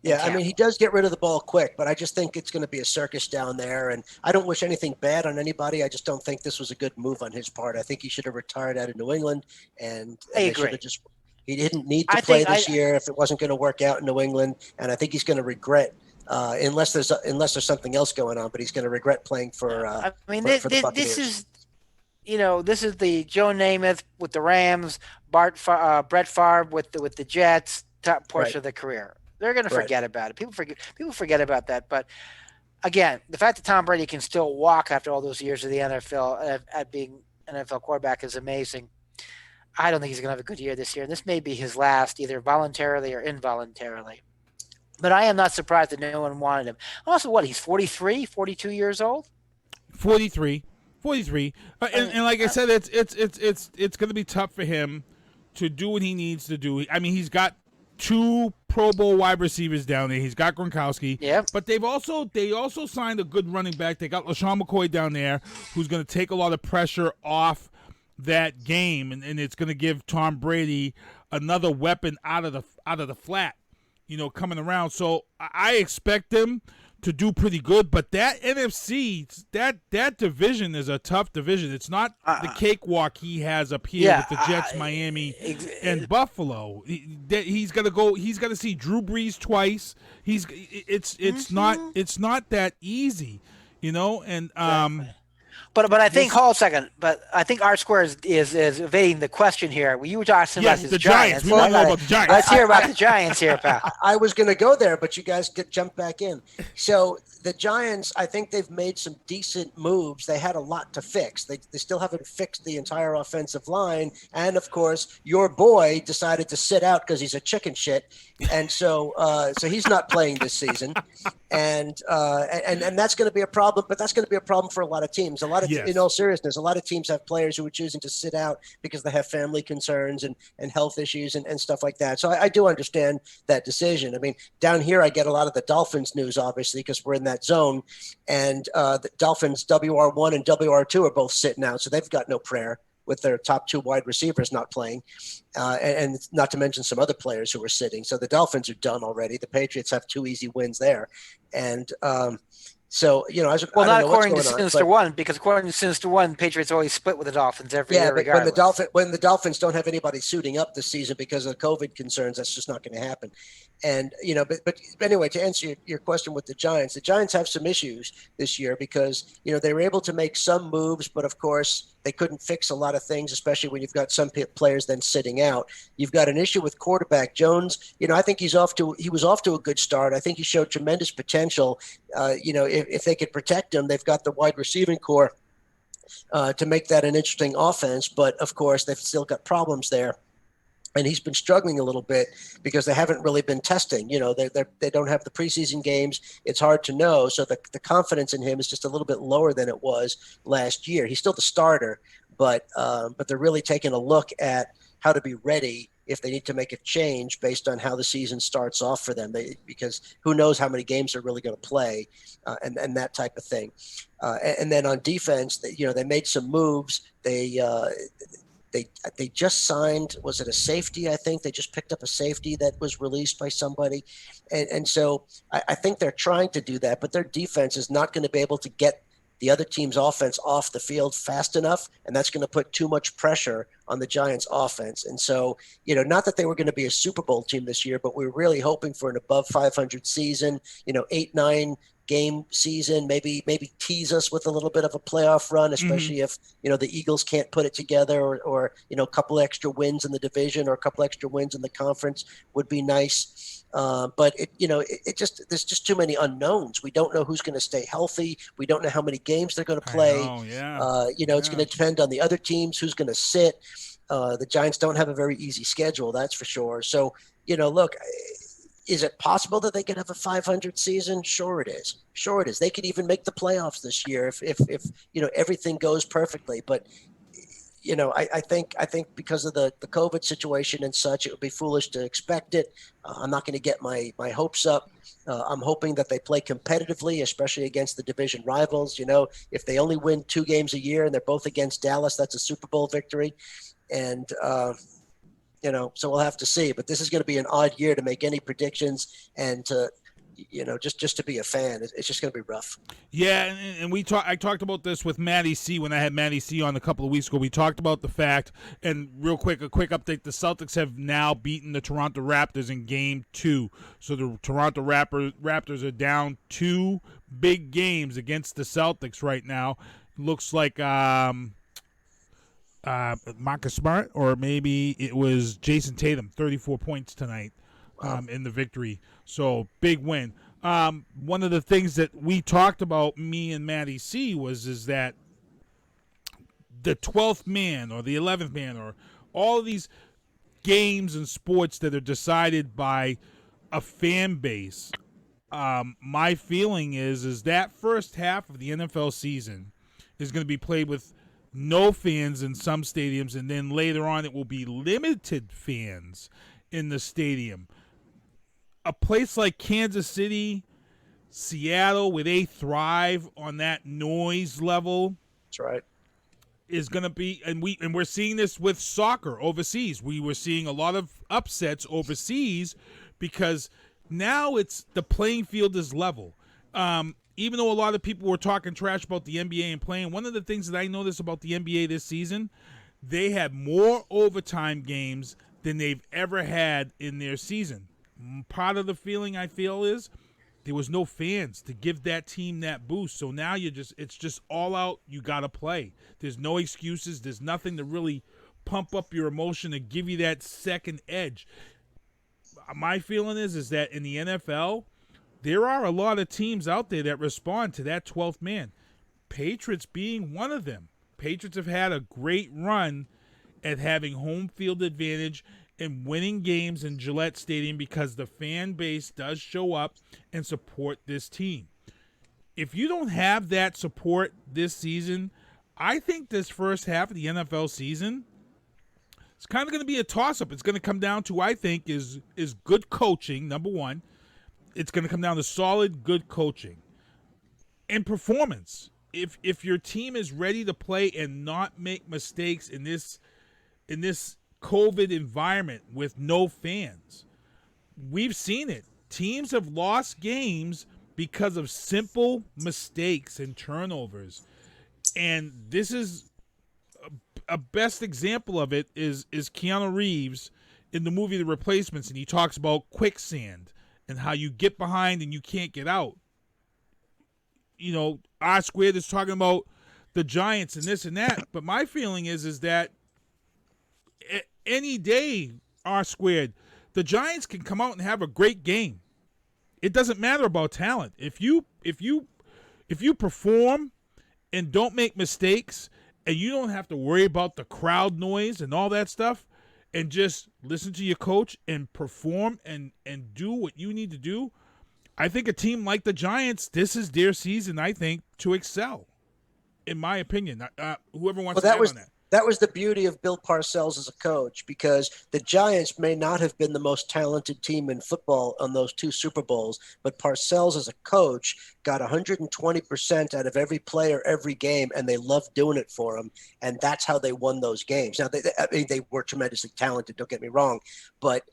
Yeah, I mean, he does get rid of the ball quick, but I just think it's going to be a circus down there. And I don't wish anything bad on anybody. I just don't think this was a good move on his part. I think he should have retired out of New England, and I agree. He didn't need to play this year if it wasn't going to work out in New England. And I think he's going to regret. Unless there's something else going on, but he's going to regret playing for. This is, this is the Joe Namath with the Rams, Brett Favre with the Jets, top portion of the career. They're going to forget about it. People forget about that. But again, the fact that Tom Brady can still walk after all those years of the NFL at being an NFL quarterback is amazing. I don't think he's going to have a good year this year. And this may be his last, either voluntarily or involuntarily. But I am not surprised that no one wanted him. Also, he's 43, 42 years old? 43. And like I said, it's going to be tough for him to do what he needs to do. I mean, he's got 2 Pro Bowl wide receivers down there. He's got Gronkowski. Yeah. But they also signed a good running back. They got LaShawn McCoy down there, who's going to take a lot of pressure off that game, and it's going to give Tom Brady another weapon out of the flat. Coming around. So I expect them to do pretty good, but that NFC, that division is a tough division. It's not the cakewalk he has up here with the Jets, Miami, and Buffalo. He's got to go. He's got to see Drew Brees twice. It's not that easy. and But I think hold on a second. But I think R Square is evading the question here. You were talking about his the Giants. We want to know about the Giants. Let's hear about the Giants here, pal. I was going to go there, but you guys jumped back in. So the Giants, I think they've made some decent moves. They had a lot to fix. They still haven't fixed the entire offensive line, and of course, your boy decided to sit out because he's a chicken shit, and so he's not playing this season, and that's going to be a problem. But that's going to be a problem for a lot of teams. In all seriousness, a lot of teams have players who are choosing to sit out because they have family concerns and health issues and stuff like that. So I do understand that decision. I mean, down here, I get a lot of the Dolphins news, obviously, because we're in that zone. And the Dolphins, WR1 and WR2 are both sitting out. So they've got no prayer with their top two wide receivers not playing. And not to mention some other players who are sitting. So the Dolphins are done already. The Patriots have 2 easy wins there. And so, not according to Sinister One, because according to Sinister One, Patriots always split with the Dolphins every year. Yeah, but when the Dolphins don't have anybody suiting up this season because of COVID concerns, that's just not going to happen. And but anyway, to answer your question with the Giants have some issues this year because they were able to make some moves, but of course they couldn't fix a lot of things, especially when you've got some players then sitting out. You've got an issue with quarterback Jones. I think he was off to a good start. I think he showed tremendous potential. If they could protect him, they've got the wide receiving core to make that an interesting offense. But of course, they've still got problems there. And he's been struggling a little bit because they haven't really been testing. They don't have the preseason games. It's hard to know. So the confidence in him is just a little bit lower than it was last year. He's still the starter, but they're really taking a look at how to be ready if they need to make a change based on how the season starts off for them. Because who knows how many games they're really going to play and that type of thing. And then on defense, they made some moves. They just signed, was it a safety? I think they just picked up a safety that was released by somebody. And so I think they're trying to do that, but their defense is not going to be able to get the other team's offense off the field fast enough. And that's going to put too much pressure on the Giants offense. And so, not that they were going to be a Super Bowl team this year, but we were really hoping for an above 500 season, 8-9 game season, maybe tease us with a little bit of a playoff run, especially if the Eagles can't put it together, or a couple extra wins in the division or a couple extra wins in the conference would be nice. But there's just too many unknowns. We don't know who's going to stay healthy. We don't know how many games they're going to play. It's going to depend on the other teams who's going to sit. The Giants don't have a very easy schedule, that's for sure. So look. Is it possible that they could have a 500 season? Sure it is. They could even make the playoffs this year if everything goes perfectly. But I think because of the COVID situation and such, it would be foolish to expect it. I'm not going to get my hopes up. I'm hoping that they play competitively, especially against the division rivals. If they only win 2 games a year and they're both against Dallas, that's a Super Bowl victory. And so we'll have to see. But this is going to be an odd year to make any predictions and to, just to be a fan. It's just going to be rough. Yeah, and I talked about this with Matty C when I had Matty C on a couple of weeks ago. We talked about the fact, and a quick update, the Celtics have now beaten the Toronto Raptors in Game 2. So the Toronto Raptors are down 2 big games against the Celtics right now. Looks like Marcus Smart, or maybe it was Jason Tatum, 34 points tonight in the victory. So big win. One of the things that we talked about, me and Matty C, is that the 12th man or the 11th man or all of these games and sports that are decided by a fan base, my feeling is that first half of the NFL season is going to be played with no fans in some stadiums, and then later on it will be limited fans in the stadium. A place like Kansas City, Seattle, where they thrive on that noise level. That's right. Is going to be, and we're seeing this with soccer overseas. We were seeing a lot of upsets overseas because now it's the playing field is level. Even though a lot of people were talking trash about the NBA and playing, one of the things that I noticed about the NBA this season, they had more overtime games than they've ever had in their season. Part of the feeling I feel is There was no fans to give that team that boost. So now it's just all out. You got to play. There's no excuses. There's nothing to really pump up your emotion and give you that second edge. My feeling is that in the NFL, there are a lot of teams out there that respond to that 12th man. Patriots being one of them. Patriots have had a great run at having home field advantage and winning games in Gillette Stadium because the fan base does show up and support this team. If you don't have that support this season, I think this first half of the NFL season, it's kind of going to be a toss-up. It's going to come down to, I think, is good coaching, number one. It's going to come down to solid, good coaching and performance. If your team is ready to play and not make mistakes in this COVID environment with no fans, we've seen it. Teams have lost games because of simple mistakes and turnovers. And this is a best example of it is Keanu Reeves in the movie The Replacements, and he talks about quicksand and how you get behind and you can't get out. You know, R Squared is talking about the Giants and this and that, but my feeling is that any day, R Squared, the Giants can come out and have a great game. It doesn't matter about talent. If you perform and don't make mistakes, and you don't have to worry about the crowd noise and all that stuff, and just listen to your coach and perform and do what you need to do, I think a team like the Giants, this is their season, I think, to excel, in my opinion. Whoever wants to add on that. That was the beauty of Bill Parcells as a coach, because the Giants may not have been the most talented team in football on those two Super Bowls, but Parcells as a coach got 120% out of every player every game, and they loved doing it for him, and that's how they won those games. Now, they were tremendously talented, don't get me wrong, but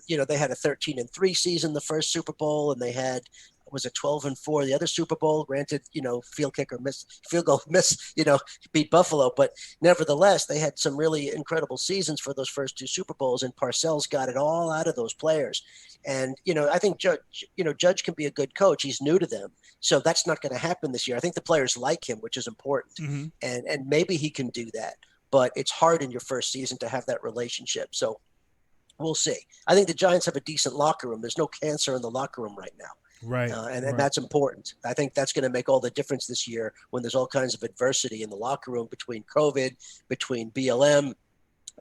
you know, they had a 13-3 season the first Super Bowl, and they had was it 12-4 the other Super Bowl. Granted, you know, field goal miss, you know, beat Buffalo, but nevertheless, they had some really incredible seasons for those first two Super Bowls, and Parcells got it all out of those players. And, you know, I think Judge can be a good coach. He's new to them, so that's not going to happen this year. I think the players like him, which is important, Mm-hmm. and maybe he can do that, but it's hard in your first season to have that relationship. So we'll see. I think the Giants have a decent locker room. There's no cancer in the locker room right now. Right. And that's important. I think that's going to make all the difference this year when there's all kinds of adversity in the locker room, between COVID, between BLM,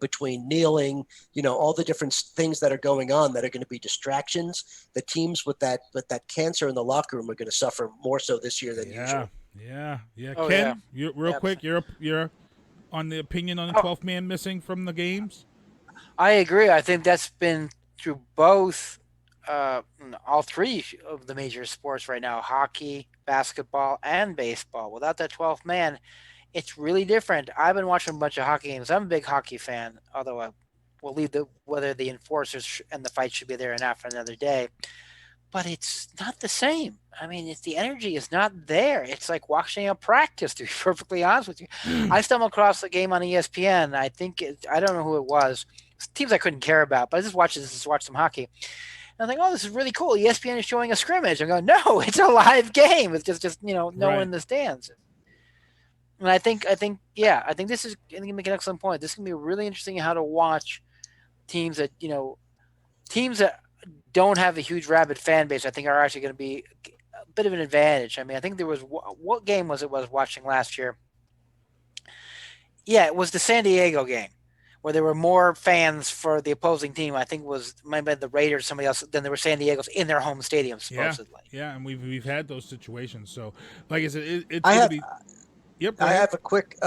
between kneeling, you know, all the different things that are going on that are going to be distractions. The teams with that cancer in the locker room are going to suffer more so this year than usual. Yeah. Oh, Ken, yeah. real quick, you're on the opinion on the 12th man missing from the games? I agree. I think that's been through both all three of the major sports right now: hockey, basketball, and baseball. Without that 12th man, it's really different. I've been watching a bunch of hockey games. I'm a big hockey fan, although I will leave whether the enforcers and the fight should be there or not for another day. But it's not the same. I mean, the energy is not there. It's like watching a practice, to be perfectly honest with you. I stumbled across the game on ESPN. I don't know who it was. Teams I couldn't care about, but I just watched some hockey. And I'm like, oh, this is really cool. ESPN is showing a scrimmage. I'm going, no, it's a live game. It's just no one in the stands. And I think this is going to make an excellent point. This is going to be really interesting how to watch teams that don't have a huge rabid fan base. I think are actually going to be a bit of an advantage. I mean, I think there was what game was watching last year? Yeah, it was the San Diego game, where there were more fans for the opposing team. I think might have been the Raiders, somebody else, than there were San Diego's in their home stadium, supposedly. Yeah, and we've had those situations. So, like I said, it's I going have, to be. Yep. I have a quick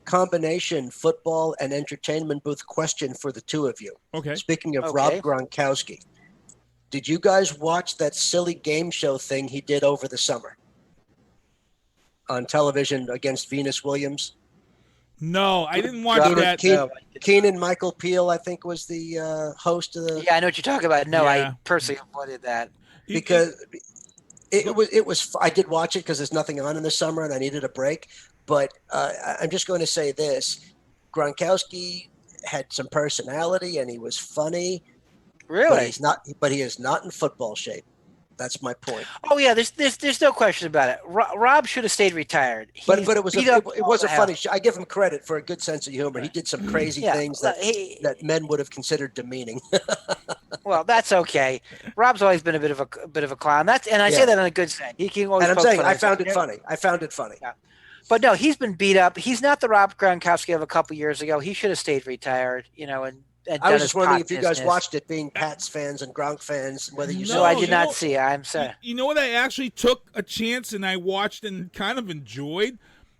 combination football and entertainment booth question for the two of you. Okay. Speaking of Rob Gronkowski, did you guys watch that silly game show thing he did over the summer on television against Venus Williams? No, I didn't watch that. Keenan Michael Peele, I think, was the host of the. Yeah, I know what you're talking about. No, I personally avoided that because it was. I did watch it because there's nothing on in the summer and I needed a break. But I'm just going to say this: Gronkowski had some personality and he was funny. Really, but he is not in football shape. That's my point. Oh yeah, there's no question about it. Rob should have stayed retired. But it was a funny show. I give him credit for a good sense of humor. He did some crazy things that men would have considered demeaning. Well, that's okay. Rob's always been a bit of a clown. I say that in a good sense. He can always. And I'm saying I found it funny. I found it funny. Yeah. But no, he's been beat up. He's not the Rob Gronkowski of a couple years ago. He should have stayed retired. And I was just wondering if you guys watched it, being Pats fans and Gronk fans, whether you saw it. No, I did not see it. I'm sorry. You know what? I actually took a chance and I watched and kind of enjoyed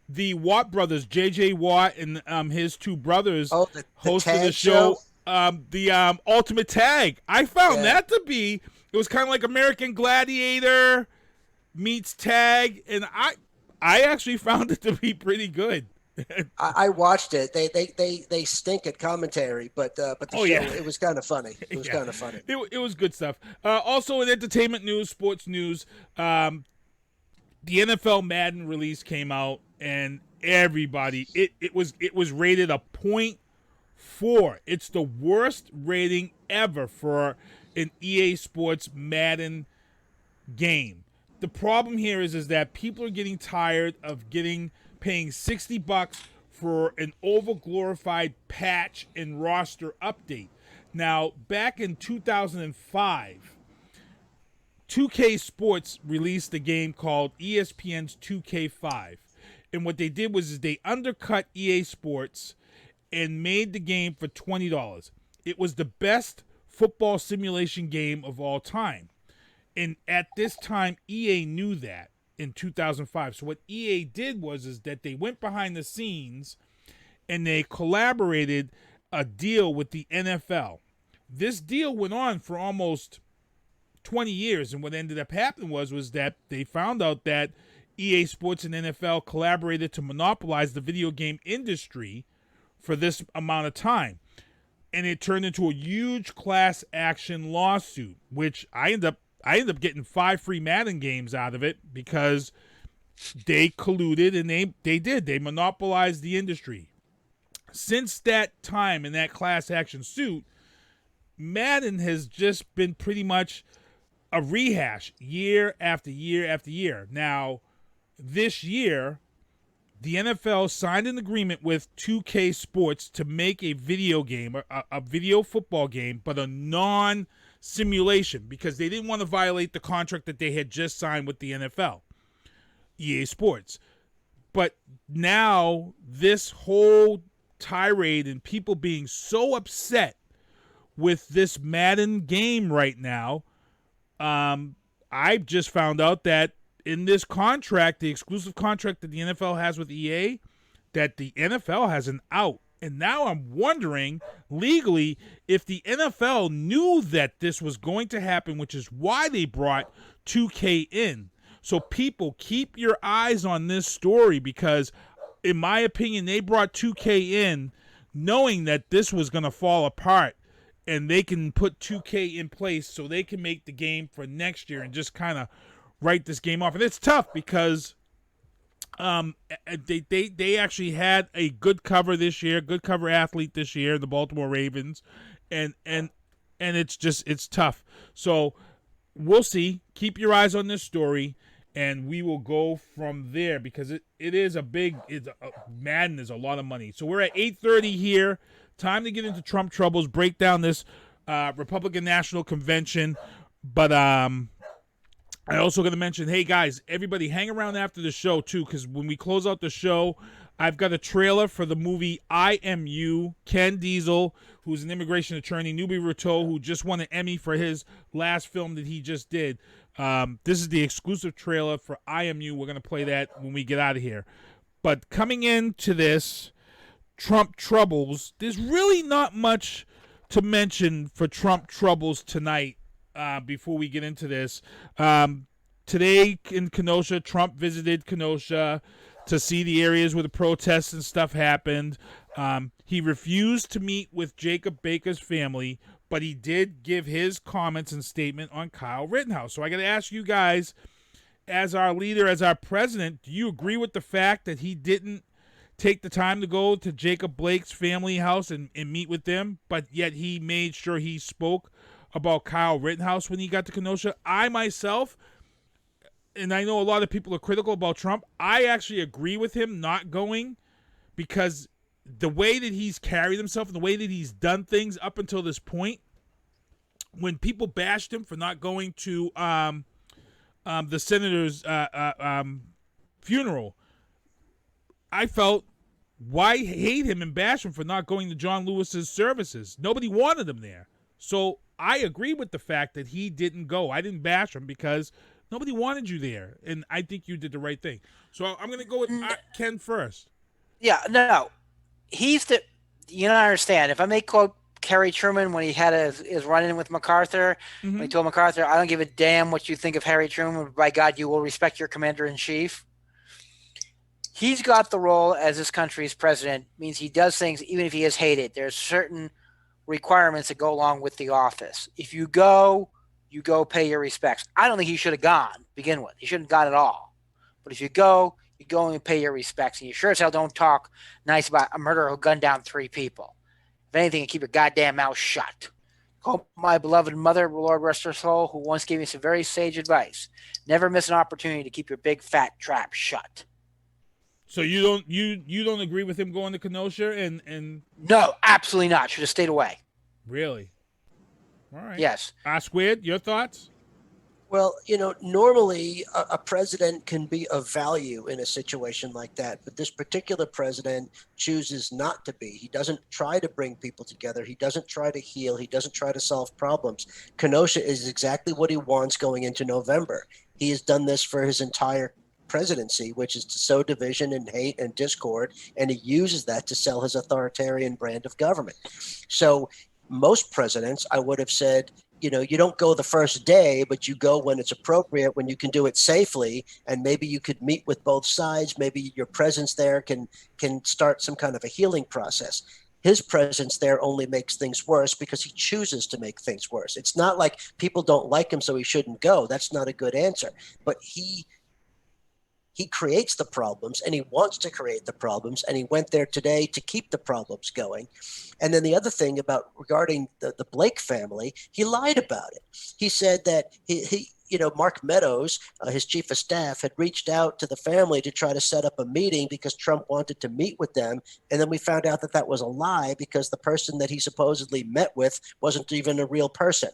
the Watt brothers, J.J. Watt and his two brothers hosted the show. The Ultimate Tag. I found that to be, it was kind of like American Gladiator meets Tag, and I actually found it to be pretty good. I watched it. They stink at commentary, but the show, it was kind of funny. It was kind of funny. It was good stuff. Also in entertainment news, sports news, the NFL Madden release came out, and everybody it was rated a 0.4. It's the worst rating ever for an EA Sports Madden game. The problem here is that people are getting tired of paying $60 for an over-glorified patch and roster update. Now, back in 2005, 2K Sports released a game called ESPN's 2K5. And what they did was they undercut EA Sports and made the game for $20. It was the best football simulation game of all time. And at this time, EA knew that in 2005. So what EA did was that they went behind the scenes and they collaborated a deal with the NFL. This deal went on for almost 20 years, and what ended up happening was that they found out that EA Sports and NFL collaborated to monopolize the video game industry for this amount of time. And it turned into a huge class action lawsuit, which I ended up getting 5 free Madden games out of it because they colluded and they monopolized the industry. Since that time in that class action suit, Madden has just been pretty much a rehash year after year after year. Now, this year, the NFL signed an agreement with 2K Sports to make a video game, a video football game, but a non-simulation, because they didn't want to violate the contract that they had just signed with the NFL, EA Sports. But now this whole tirade and people being so upset with this Madden game right now, I've just found out that in this contract, the exclusive contract that the NFL has with EA, that the NFL has an out. And now I'm wondering, legally, if the NFL knew that this was going to happen, which is why they brought 2K in. So people, keep your eyes on this story, because in my opinion, they brought 2K in knowing that this was going to fall apart, and they can put 2K in place so they can make the game for next year and just kind of write this game off. And it's tough because they actually had a good cover this year, good cover athlete this year, the Baltimore Ravens, and it's tough. So we'll see. Keep your eyes on this story, and we will go from there, because Madden is a lot of money. So we're at 8:30 here. Time to get into Trump troubles, break down this Republican National Convention. But I also got to mention, hey guys, everybody hang around after the show too, because when we close out the show, I've got a trailer for the movie I Am You. Ken Diesel, who's an immigration attorney, Nubi Rateau, who just won an Emmy for his last film that he just did. This is the exclusive trailer for I Am You. We're going to play that when we get out of here. But coming into this Trump troubles, there's really not much to mention for Trump troubles tonight. Before we get into this, today in Kenosha, Trump visited Kenosha to see the areas where the protests and stuff happened. He refused to meet with Jacob Baker's family, but he did give his comments and statement on Kyle Rittenhouse. So I got to ask you guys, as our leader, as our president, do you agree with the fact that he didn't take the time to go to Jacob Blake's family house and meet with them, but yet he made sure he spoke about Kyle Rittenhouse when he got to Kenosha. I myself, and I know a lot of people are critical about Trump, I actually agree with him not going because the way that he's carried himself and the way that he's done things up until this point, when people bashed him for not going to the senator's funeral, I felt, why hate him and bash him for not going to John Lewis's services? Nobody wanted him there. So I agree with the fact that he didn't go. I didn't bash him because nobody wanted you there, and I think you did the right thing. So I'm going to go with Ken first. Yeah, no. He's the, you don't understand. If I may quote Harry Truman when he had his run-in with MacArthur, when he told MacArthur, I don't give a damn what you think of Harry Truman, but by God, you will respect your commander-in-chief. He's got the role as this country's president, means he does things even if he is hated. There's certain requirements that go along with the office. If you go pay your respects. I don't think he should have gone to begin with. He shouldn't have gone at all. But if you go and pay your respects, and you sure as hell don't talk nice about a murderer who gunned down 3 people. If anything, keep your goddamn mouth shut. Quote my beloved mother, Lord rest her soul, who once gave me some very sage advice. Never miss an opportunity to keep your big fat trap shut. So you don't agree with him going to Kenosha and No, absolutely not. Should have stayed away. Really? All right. Yes. Squid, your thoughts? Well, normally a president can be of value in a situation like that, but this particular president chooses not to be. He doesn't try to bring people together. He doesn't try to heal. He doesn't try to solve problems. Kenosha is exactly what he wants going into November. He has done this for his entire presidency, which is to sow division and hate and discord, and he uses that to sell his authoritarian brand of government. So most presidents, I would have said, you don't go the first day, but you go when it's appropriate, when you can do it safely, and maybe you could meet with both sides. Maybe your presence there can start some kind of a healing process. His presence there only makes things worse because he chooses to make things worse. It's not like people don't like him, so he shouldn't go. That's not a good answer. But he creates the problems, and he wants to create the problems, and he went there today to keep the problems going. And then the other thing regarding the Blake family, he lied about it. He said that he Mark Meadows, his chief of staff, had reached out to the family to try to set up a meeting because Trump wanted to meet with them. And then we found out that was a lie because the person that he supposedly met with wasn't even a real person.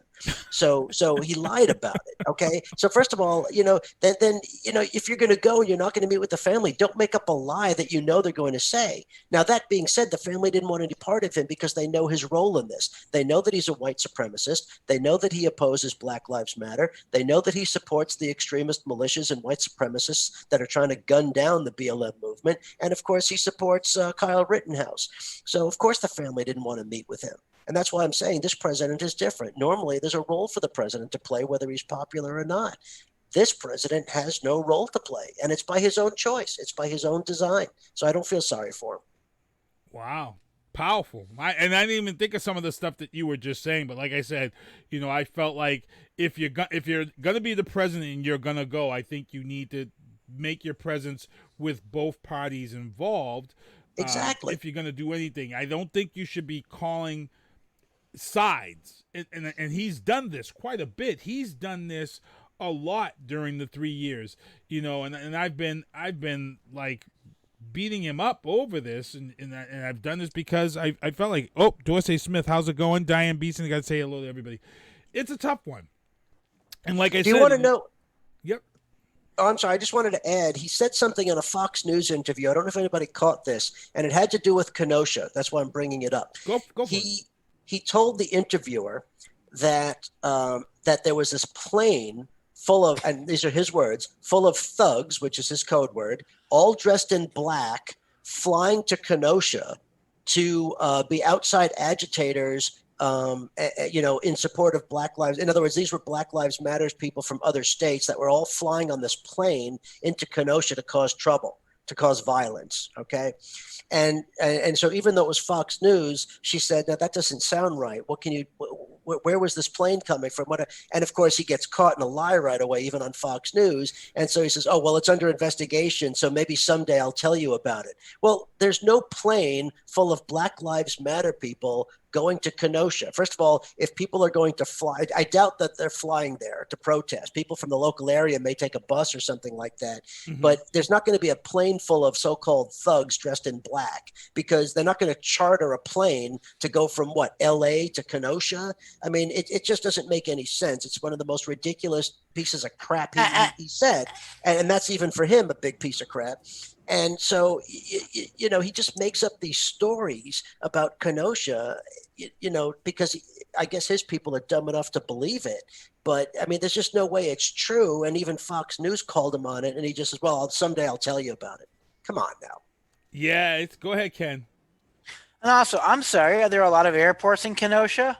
So he lied about it. Okay. So first of all, then if you're going to go and you're not going to meet with the family, don't make up a lie that they're going to say. Now, that being said, the family didn't want any part of him because they know his role in this. They know that he's a white supremacist. They know that he opposes Black Lives Matter. They know that he supports the extremist militias and white supremacists that are trying to gun down the BLM movement. And of course, he supports Kyle Rittenhouse. So of course the family didn't want to meet with him. And that's why I'm saying this president is different. Normally, there's a role for the president to play, whether he's popular or not. This president has no role to play, and it's by his own choice. It's by his own design. So I don't feel sorry for him. Wow. Powerful. I didn't even think of some of the stuff that you were just saying, but like I said, I felt like if you're gonna be the president and you're gonna go, I think you need to make your presence with both parties involved. Exactly. If you're gonna do anything, I don't think you should be calling sides. And he's done this quite a bit. He's done this a lot during the 3 years, and I've been like beating him up over this, and I've done this because I felt like, Dorsey Smith, how's it going? Diane Beeson, I got to say hello to everybody. It's a tough one. And like I said... Do you want to know... Yep. Oh, I'm sorry. I just wanted to add, he said something in a Fox News interview. I don't know if anybody caught this, and it had to do with Kenosha. That's why I'm bringing it up. Go for it. He told the interviewer that there was this plane full of, and these are his words, full of thugs, which is his code word, all dressed in black, flying to Kenosha to be outside agitators, in support of Black Lives. In other words, these were Black Lives Matters people from other states that were all flying on this plane into Kenosha to cause trouble, to cause violence. Okay. And so even though it was Fox News, she said, "No, that doesn't sound right. Where was this plane coming from?" And of course, he gets caught in a lie right away, even on Fox News. And so he says, "Oh, well, it's under investigation, so maybe someday I'll tell you about it." Well, there's no plane full of Black Lives Matter people going to Kenosha. First of all, if people are going to fly, I doubt that they're flying there to protest. People from the local area may take a bus or something like that, but there's not going to be a plane full of so-called thugs dressed in black, because they're not going to charter a plane to go from LA to Kenosha. I mean, it just doesn't make any sense. It's one of the most ridiculous pieces of crap he said. And that's even for him a big piece of crap. And so, he just makes up these stories about Kenosha, because I guess his people are dumb enough to believe it. But, I mean, there's just no way it's true. And even Fox News called him on it. And he just says, well, someday I'll tell you about it. Come on now. Yeah, go ahead, Ken. And also, I'm sorry, are there a lot of airports in Kenosha?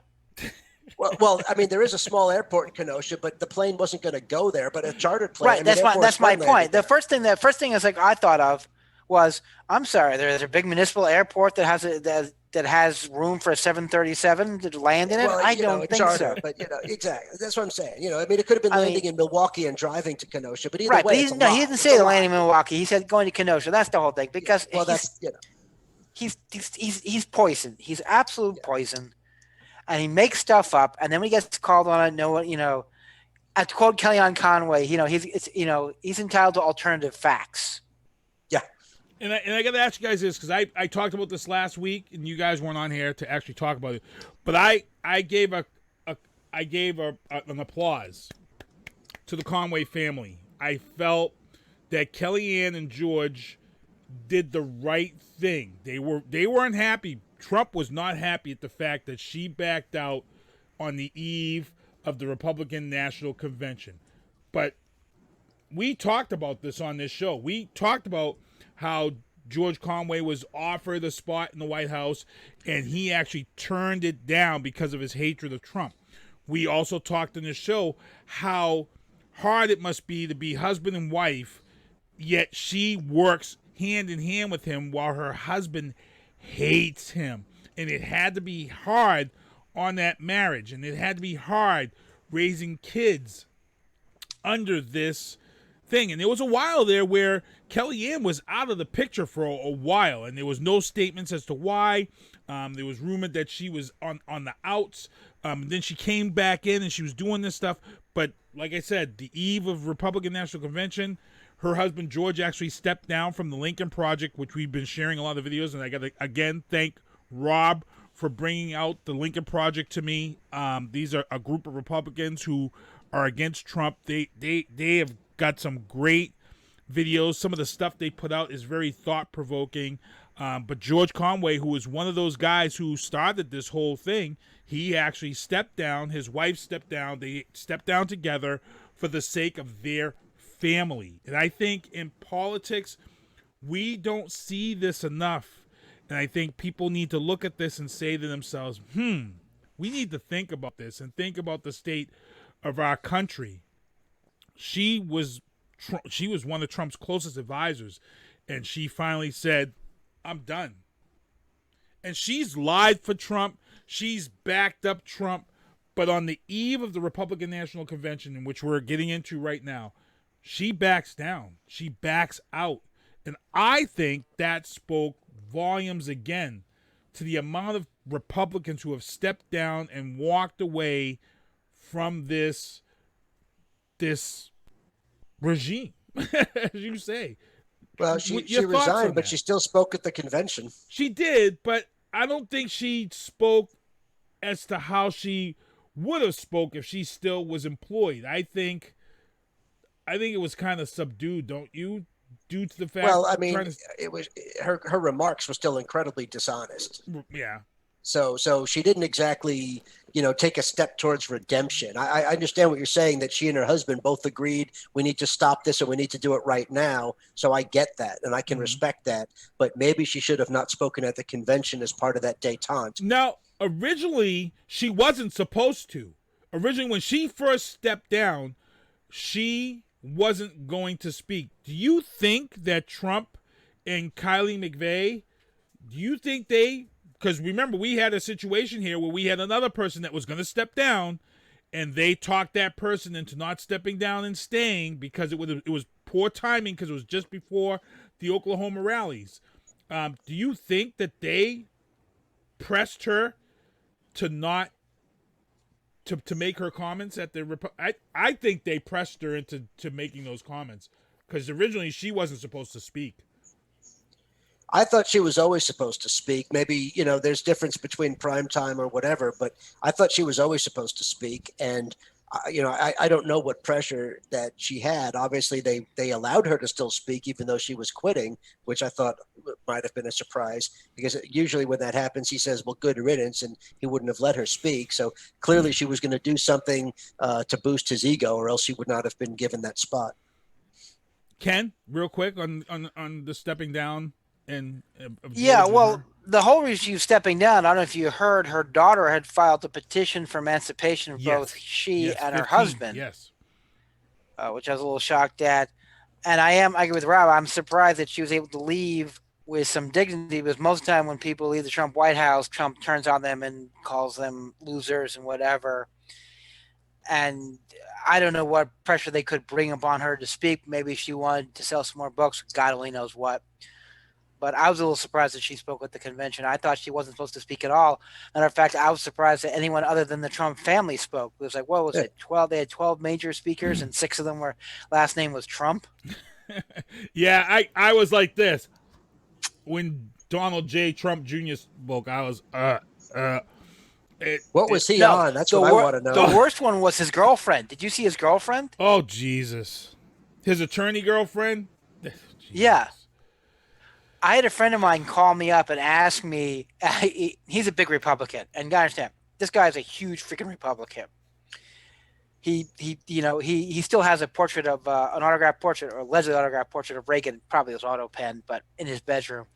Well, I mean, there is a small airport in Kenosha, but the plane wasn't going to go there. But a chartered plane, right? That's my point. The first thing is like I thought of was, I'm sorry, there's a big municipal airport that has room for a 737 to land in it. Well, I don't think charter, so. But exactly, that's what I'm saying. I mean, it could have been landing in Milwaukee and driving to Kenosha, but either right, way, but he didn't say the landing in Milwaukee. He said going to Kenosha. That's the whole thing. Because he's poison. He's absolute poison. And he makes stuff up, and then when he gets called on it, to quote Kellyanne Conway, he's entitled to alternative facts. Yeah. And I got to ask you guys this, because I talked about this last week, and you guys weren't on here to actually talk about it. But I gave an applause to the Conway family. I felt that Kellyanne and George did the right thing. They weren't happy. Trump was not happy at the fact that she backed out on the eve of the Republican National Convention. But we talked about this on this show. We talked about how George Conway was offered a spot in the White House, and he actually turned it down because of his hatred of Trump. We also talked in the show how hard it must be to be husband and wife, yet she works hand in hand with him while her husband hates him. And it had to be hard on that marriage, and it had to be hard raising kids under this thing. And there was a while there where Kellyanne was out of the picture for a while, and there was no statements as to why. There was rumored that she was on the outs. Then she came back in and she was doing this stuff. But like I said, the eve of Republican National Convention, her husband George actually stepped down from the Lincoln Project, which we've been sharing a lot of videos. And I got to again thank Rob for bringing out the Lincoln Project to me. These are a group of Republicans who are against Trump. They have got some great videos. Some of the stuff they put out is very thought-provoking. But George Conway, who was one of those guys who started this whole thing, he actually stepped down. His wife stepped down. They stepped down together for the sake of their family. And I think in politics, we don't see this enough. And I think people need to look at this and say to themselves, we need to think about this and think about the state of our country. She was one of Trump's closest advisors, and she finally said, I'm done. And she's lied for Trump. She's backed up Trump. But on the eve of the Republican National Convention, in which we're getting into right now, she backs down. She backs out. And I think that spoke volumes again to the amount of Republicans who have stepped down and walked away from this regime, as you say. Well, she resigned, but she still spoke at the convention. She did, but I don't think she spoke as to how she would have spoke if she still was employed. I think it was kind of subdued, don't you? Due to the fact. Well, I mean, it was her remarks were still incredibly dishonest. Yeah. So she didn't exactly, take a step towards redemption. I understand what you're saying, that she and her husband both agreed we need to stop this and we need to do it right now. So I get that, and I can respect that. But maybe she should have not spoken at the convention as part of that détente. Now, originally, she wasn't supposed to. Originally, when she first stepped down, she wasn't going to speak. Do you think that Trump and Kylie McVeigh, because remember, we had a situation here where we had another person that was going to step down, and they talked that person into not stepping down and staying because it was poor timing because it was just before the Oklahoma rallies. Do you think that they pressed her to not to make her comments at the I think they pressed her into making those comments because originally she wasn't supposed to speak. I thought she was always supposed to speak. Maybe, there's difference between prime time or whatever, but I thought she was always supposed to speak. And, I don't know what pressure that she had. Obviously, they allowed her to still speak, even though she was quitting, which I thought might have been a surprise because usually when that happens, he says, well, good riddance, and he wouldn't have let her speak. So clearly she was going to do something to boost his ego, or else he would not have been given that spot. Ken, real quick on the stepping down. And the whole reason she was stepping down, I don't know if you heard, her daughter had filed a petition for emancipation of both she and her husband. Yes. Which I was a little shocked at. And I agree with Rob. I'm surprised that she was able to leave with some dignity, because most of the time when people leave the Trump White House, Trump turns on them and calls them losers and whatever. And I don't know what pressure they could bring upon her to speak. Maybe she wanted to sell some more books. God only knows what. But I was a little surprised that she spoke at the convention. I thought she wasn't supposed to speak at all. Matter of fact, I was surprised that anyone other than the Trump family spoke. It was like, what was it? 12? They had 12 major speakers, and 6 of them were last name was Trump. Yeah, I was like this when Donald J. Trump Jr. spoke. I was what was he on? That's what I want to know. The worst one was his girlfriend. Did you see his girlfriend? Oh Jesus, his attorney girlfriend. Yeah. I had a friend of mine call me up and ask me, he's a big Republican, and you gotta understand, this guy is a huge freaking Republican. He still has a portrait of an autographed portrait, or allegedly autographed portrait of Reagan, probably was auto pen, but in his bedroom.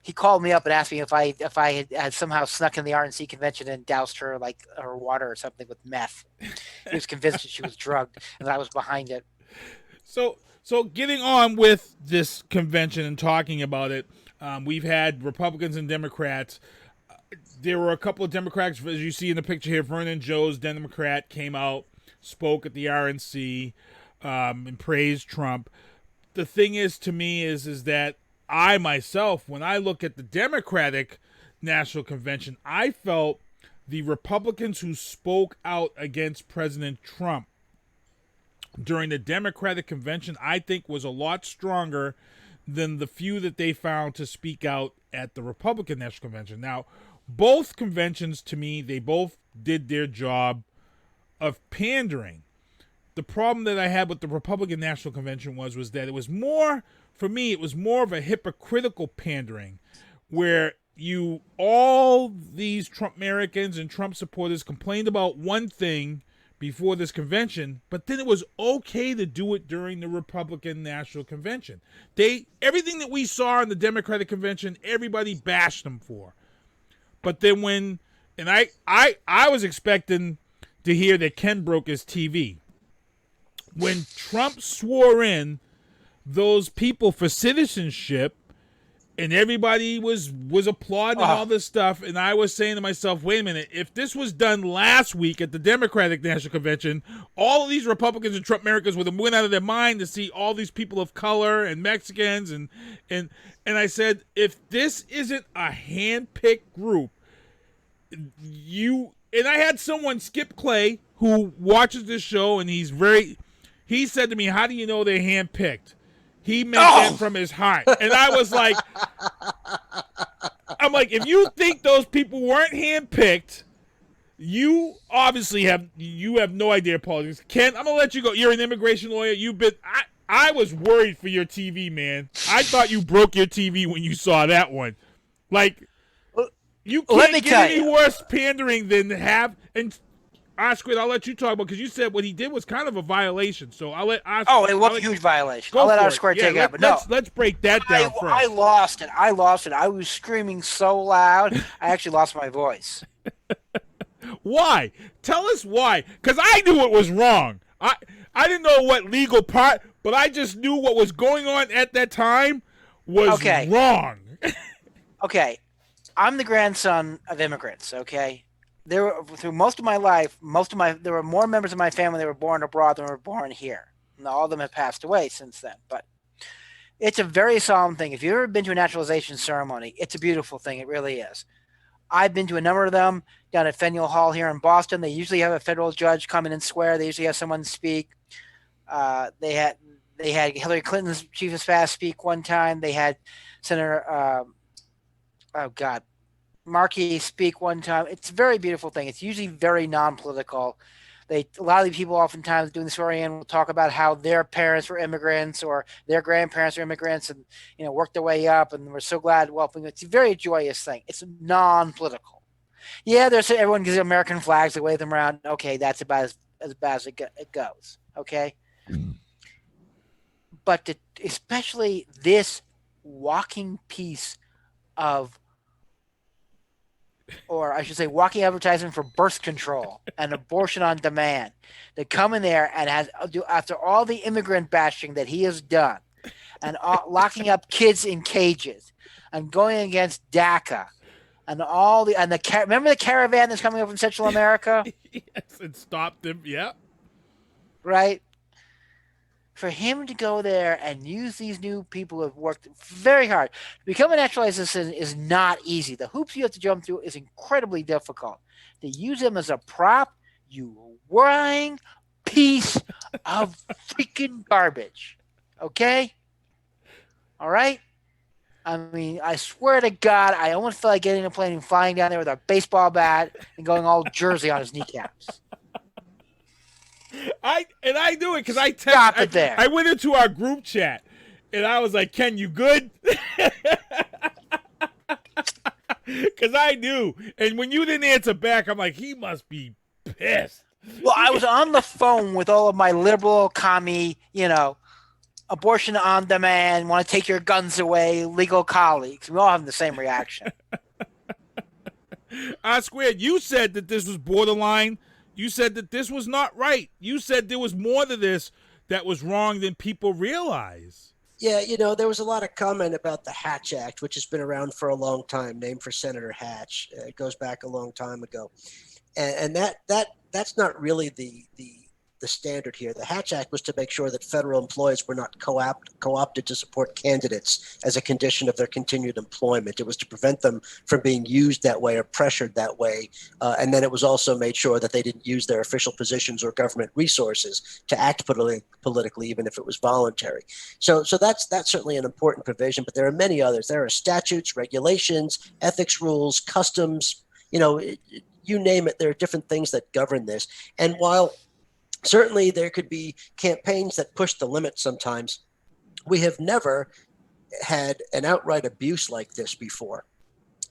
He called me up and asked me if I had somehow snuck in the RNC convention and doused her like her water or something with meth. He was convinced that she was drugged and I was behind it. So getting on with this convention and talking about it, we've had Republicans and Democrats. There were a couple of Democrats, as you see in the picture here. Vernon Jones, Democrat, came out, spoke at the RNC, and praised Trump. The thing is, to me, is that I myself, when I look at the Democratic National Convention, I felt the Republicans who spoke out against President Trump during the Democratic convention, I think was a lot stronger than the few that they found to speak out at the Republican National Convention. Now, both conventions, to me, they both did their job of pandering. The problem that I had with the Republican National Convention was that it was more, for me, it was more of a hypocritical pandering, where all these Trump Americans and Trump supporters complained about one thing before this convention, but then it was okay to do it during the Republican National Convention. Everything that we saw in the Democratic convention, everybody bashed them for. But then I was expecting to hear that Ken broke his TV. When Trump swore in those people for citizenship, and everybody was applauding all this stuff, and I was saying to myself, wait a minute, if this was done last week at the Democratic National Convention, all of these Republicans and Trump Americans would have went out of their mind to see all these people of color and Mexicans, and I said, if this isn't a hand-picked group, and I had someone, Skip Clay, who watches this show, and he said to me, how do you know they're hand-picked? He meant that from his heart. And I was like, if you think those people weren't handpicked, you obviously have no idea politics. Ken, I'm going to let you go. You're an immigration lawyer. I was worried for your TV, man. I thought you broke your TV when you saw that one. Like, you can't get any worse pandering than and Oscar, I'll let you talk about, because you said what he did was kind of a violation. So I'll let Oscar. It was a huge violation. I'll let Oscar take it up. But let's break that down first. I lost it. I was screaming so loud, I actually lost my voice. Why? Tell us why. Because I knew it was wrong. I didn't know what legal part, but I just knew what was going on at that time was wrong. Okay. I'm the grandson of immigrants, okay? Through most of my life, there were more members of my family that were born abroad than were born here. And all of them have passed away since then. But it's a very solemn thing. If you've ever been to a naturalization ceremony, it's a beautiful thing. It really is. I've been to a number of them down at Faneuil Hall here in Boston. They usually have a federal judge come in and swear. They usually have someone speak. They had Hillary Clinton's chief of staff speak one time. They had Senator Markey speak one time. It's a very beautiful thing. It's usually very non-political. A lot of the people oftentimes doing the swearing-in will talk about how their parents were immigrants or their grandparents were immigrants and worked their way up, and we're so glad welcoming. It's a very joyous thing. It's non-political. Yeah, everyone gives American flags, they wave them around. Okay, that's about as bad as it goes. Okay, but especially this walking piece of, or I should say, walking advertisement for birth control and abortion on demand. They come in there and after all the immigrant bashing that he has done, and locking up kids in cages, and going against DACA, and remember the caravan that's coming up from Central America? Yes, and stopped them. Yeah, right. For him to go there and use these new people who have worked very hard. To become a naturalized citizen is not easy. The hoops you have to jump through is incredibly difficult. To use them as a prop, you lying piece of freaking garbage. Okay? All right? I mean, I swear to God, I almost feel like getting in a plane and flying down there with a baseball bat and going all Jersey on his kneecaps. I do it because I went into our group chat and I was like, Ken, you good? Because I knew. And when you didn't answer back, I'm like, he must be pissed. Well, I was on the phone with all of my liberal, commie, abortion on demand, want to take your guns away, legal colleagues. We all have the same reaction. I squared, you said that this was borderline. You said that this was not right. You said there was more to this that was wrong than people realize. Yeah, there was a lot of comment about the Hatch Act, which has been around for a long time, named for Senator Hatch. It goes back a long time ago. And that's not really the standard here. The Hatch Act was to make sure that federal employees were not co-opted to support candidates as a condition of their continued employment. It was to prevent them from being used that way or pressured that way. And then it was also made sure that they didn't use their official positions or government resources to act politically, even if it was voluntary. So that's certainly an important provision, but there are many others. There are statutes, regulations, ethics rules, customs, you name it. There are different things that govern this. And while certainly there could be campaigns that push the limit sometimes, we have never had an outright abuse like this before.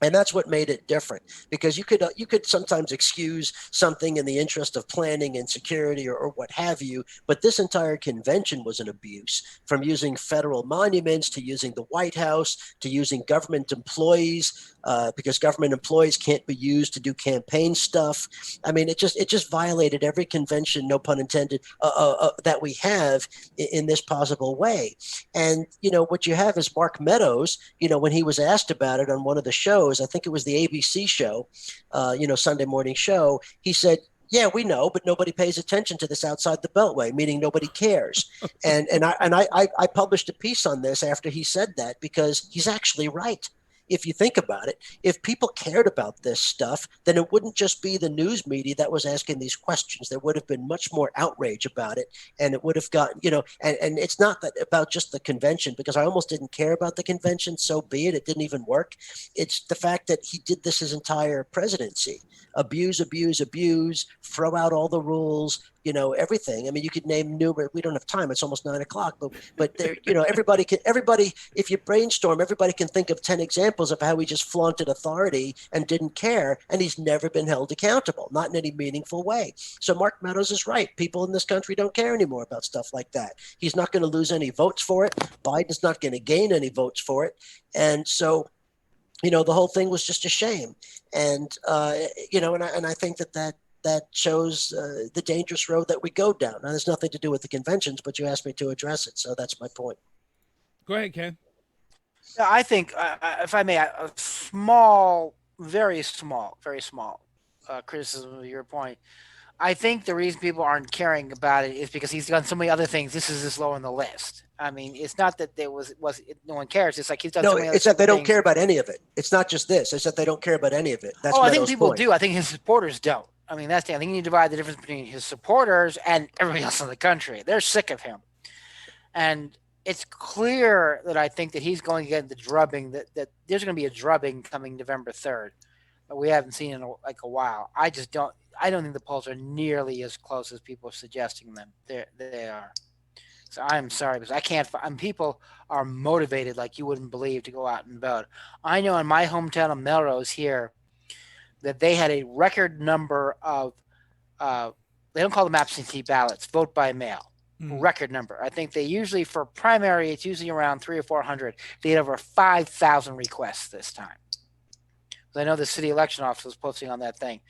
And that's what made it different, because you could sometimes excuse something in the interest of planning and security or what have you. But this entire convention was an abuse, from using federal monuments to using the White House to using government employees, because government employees can't be used to do campaign stuff. I mean, it just violated every convention, no pun intended, that we have in this possible way. And, what you have is Mark Meadows, when he was asked about it on one of the shows, I think it was the ABC show, Sunday morning show, he said, yeah, we know, but nobody pays attention to this outside the Beltway, meaning nobody cares. And I published a piece on this after he said that, because he's actually right. If you think about it, if people cared about this stuff, then it wouldn't just be the news media that was asking these questions. There would have been much more outrage about it, and it would have gotten, and it's not that about just the convention, because I almost didn't care about the convention. So be it. It didn't even work. It's the fact that he did this his entire presidency. Abuse, throw out all the rules, everything. I mean, you could name numerous. We don't have time. It's almost 9:00, but there, everybody, if you brainstorm, everybody can think of 10 examples of how he just flaunted authority and didn't care, and he's never been held accountable, not in any meaningful way. So Mark Meadows is right. People in this country don't care anymore about stuff like that. He's not going to lose any votes for it. Biden's not going to gain any votes for it. And so, the whole thing was just a shame. And, and I think that shows the dangerous road that we go down. Now, there's nothing to do with the conventions, but you asked me to address it. So that's my point. Go ahead, Ken. I think, if I may, a small, very small criticism of your point. I think the reason people aren't caring about it is because he's done so many other things. This is just low on the list. I mean, it's not that there was no one cares. It's like he's done No, so many other it's that they don't things. care about any of it. It's not just this. It's that they don't care about any of it. That's I think Meadows' people point. do. I think his supporters don't. I mean, that's the. I think you need to divide the difference between his supporters and everybody else in the country. They're sick of him, and it's clear that I think that he's going to get the drubbing. That there's going to be a drubbing coming November 3rd that we haven't seen in a while. I just don't. I don't think the polls are nearly as close as people are suggesting them. They are. So I'm sorry, because I can't. People are motivated like you wouldn't believe to go out and vote. I know in my hometown of Melrose here that they had a record number of. They don't call them absentee ballots, vote by mail. Record number. I think they usually for primary it's usually around 300 or 400. They had over 5,000 requests this time. I know the city election office was posting on that thing.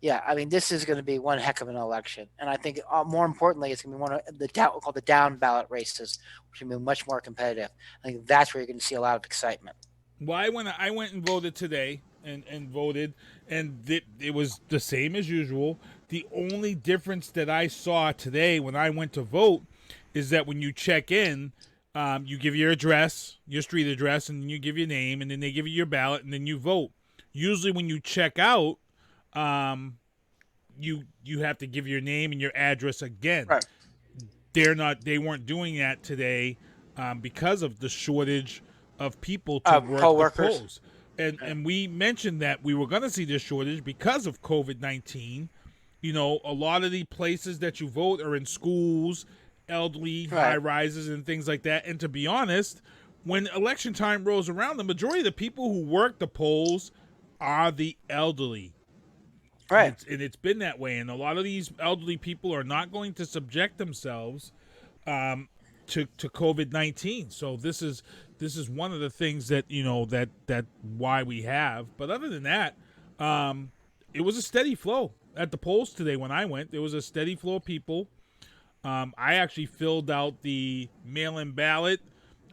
Yeah, I mean, this is going to be one heck of an election. And I think more importantly, it's going to be one of the called the down ballot races, which will be much more competitive. I think that's where you're going to see a lot of excitement. Well, I went and voted today and voted, and it was the same as usual. The only difference that I saw today when I went to vote is that when you check in, you give your address, your street address, and you give your name, and then they give you your ballot, and then you vote. Usually when you check out, you have to give your name and your address again. Right. They weren't doing that today because of the shortage of people to work co-workers. the polls. And we mentioned that we were going to see this shortage because of COVID-19. You know, a lot of the places that you vote are in schools, elderly, high rises, and things like that. And to be honest, when election time rolls around, the majority of the people who work the polls are the elderly. Right. And it's been that way. And a lot of these elderly people are not going to subject themselves to COVID-19. So this is one of the things that, you know, that why we have. But other than that, it was a steady flow at the polls today when I went. There was a steady flow of people. I actually filled out the mail-in ballot.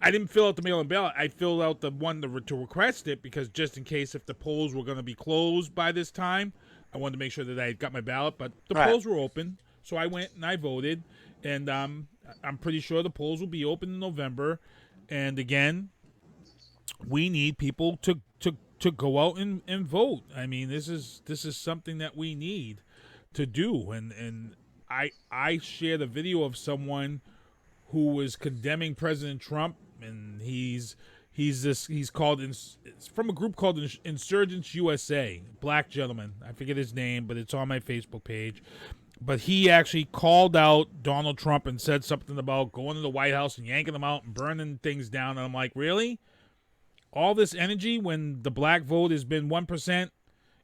I didn't fill out the mail-in ballot. I filled out the one to request it because just in case if the polls were going to be closed by this time, I wanted to make sure that I got my ballot. But the polls were open, so I went and I voted. And I'm pretty sure the polls will be open in November. And again, we need people to go out and vote. I mean, this is something that we need to do. And I shared a video of someone who was condemning President Trump, and he's called it's from a group called Insurgents USA, black gentleman. I forget his name, but it's on my Facebook page. But he actually called out Donald Trump and said something about going to the White House and yanking them out and burning things down. And I'm like, really? All this energy when the black vote has been 1%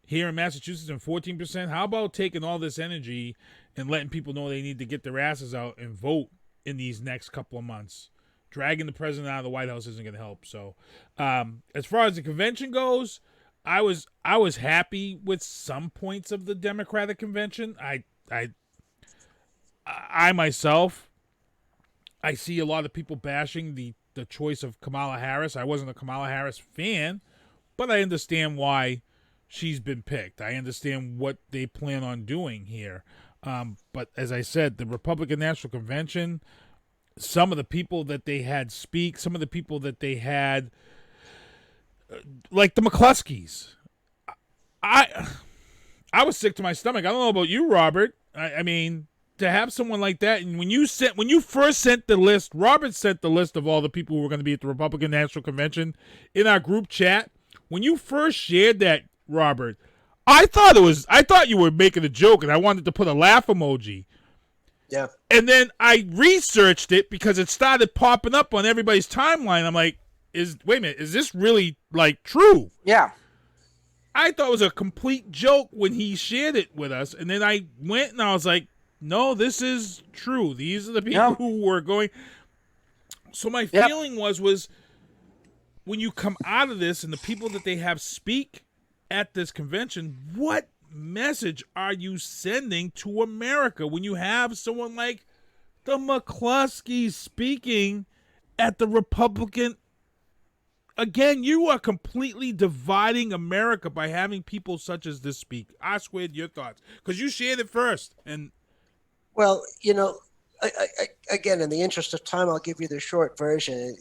here in Massachusetts and 14%? How about taking all this energy and letting people know they need to get their asses out and vote in these next couple of months? Dragging the president out of the White House isn't going to help. So as far as the convention goes, I was happy with some points of the Democratic convention. I myself, I see a lot of people bashing the choice of Kamala Harris. I wasn't a Kamala Harris fan, but I understand why she's been picked. I understand what they plan on doing here. But as I said, the Republican National Convention, some of the people that they had speak, some of the people that they had, like the McCluskeys, I was sick to my stomach. I don't know about you, Robert. I mean, to have someone like that, and when you first sent the list, Robert sent the list of all the people who were going to be at the Republican National Convention in our group chat. When you first shared that, Robert, I thought you were making a joke, and I wanted to put a laugh emoji. Yeah. And then I researched it because it started popping up on everybody's timeline. I'm like, wait a minute, is this really like true? Yeah. I thought it was a complete joke when he shared it with us, and then I went and I was like, no, this is true. These are the people who were going. So my feeling was when you come out of this and the people that they have speak at this convention, what message are you sending to America when you have someone like the McCluskeys speaking at the Republican again, you are completely dividing America by having people such as this speak. I swear, your thoughts, because you shared it first. And Well, again, in the interest of time, I'll give you the short version.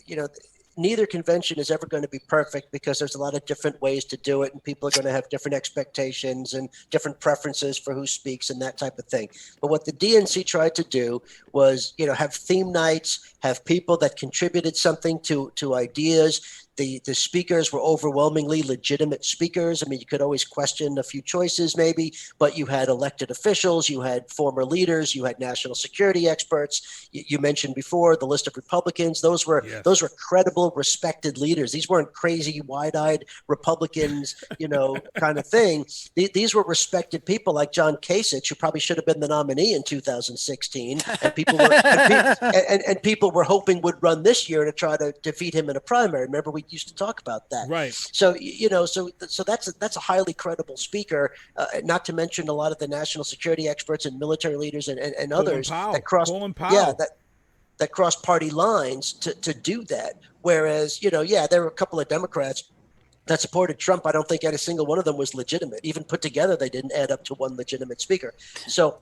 Neither convention is ever going to be perfect because there's a lot of different ways to do it, and people are going to have different expectations and different preferences for who speaks and that type of thing. But what the DNC tried to do was, have theme nights, have people that contributed something to ideas. The speakers were overwhelmingly legitimate speakers. I mean, you could always question a few choices maybe, but you had elected officials, you had former leaders, you had national security experts. You mentioned before the list of Republicans. Those were credible, respected leaders. These weren't crazy, wide-eyed Republicans, kind of thing. These were respected people like John Kasich, who probably should have been the nominee in 2016, and people were and people were hoping would run this year to try to defeat him in a primary. Remember, we used to talk about that. Right. So, so that's a highly credible speaker, not to mention a lot of the national security experts and military leaders and others that crossed, that crossed party lines to do that. Whereas, there were a couple of Democrats that supported Trump. I don't think any single one of them was legitimate. Even put together, they didn't add up to one legitimate speaker. So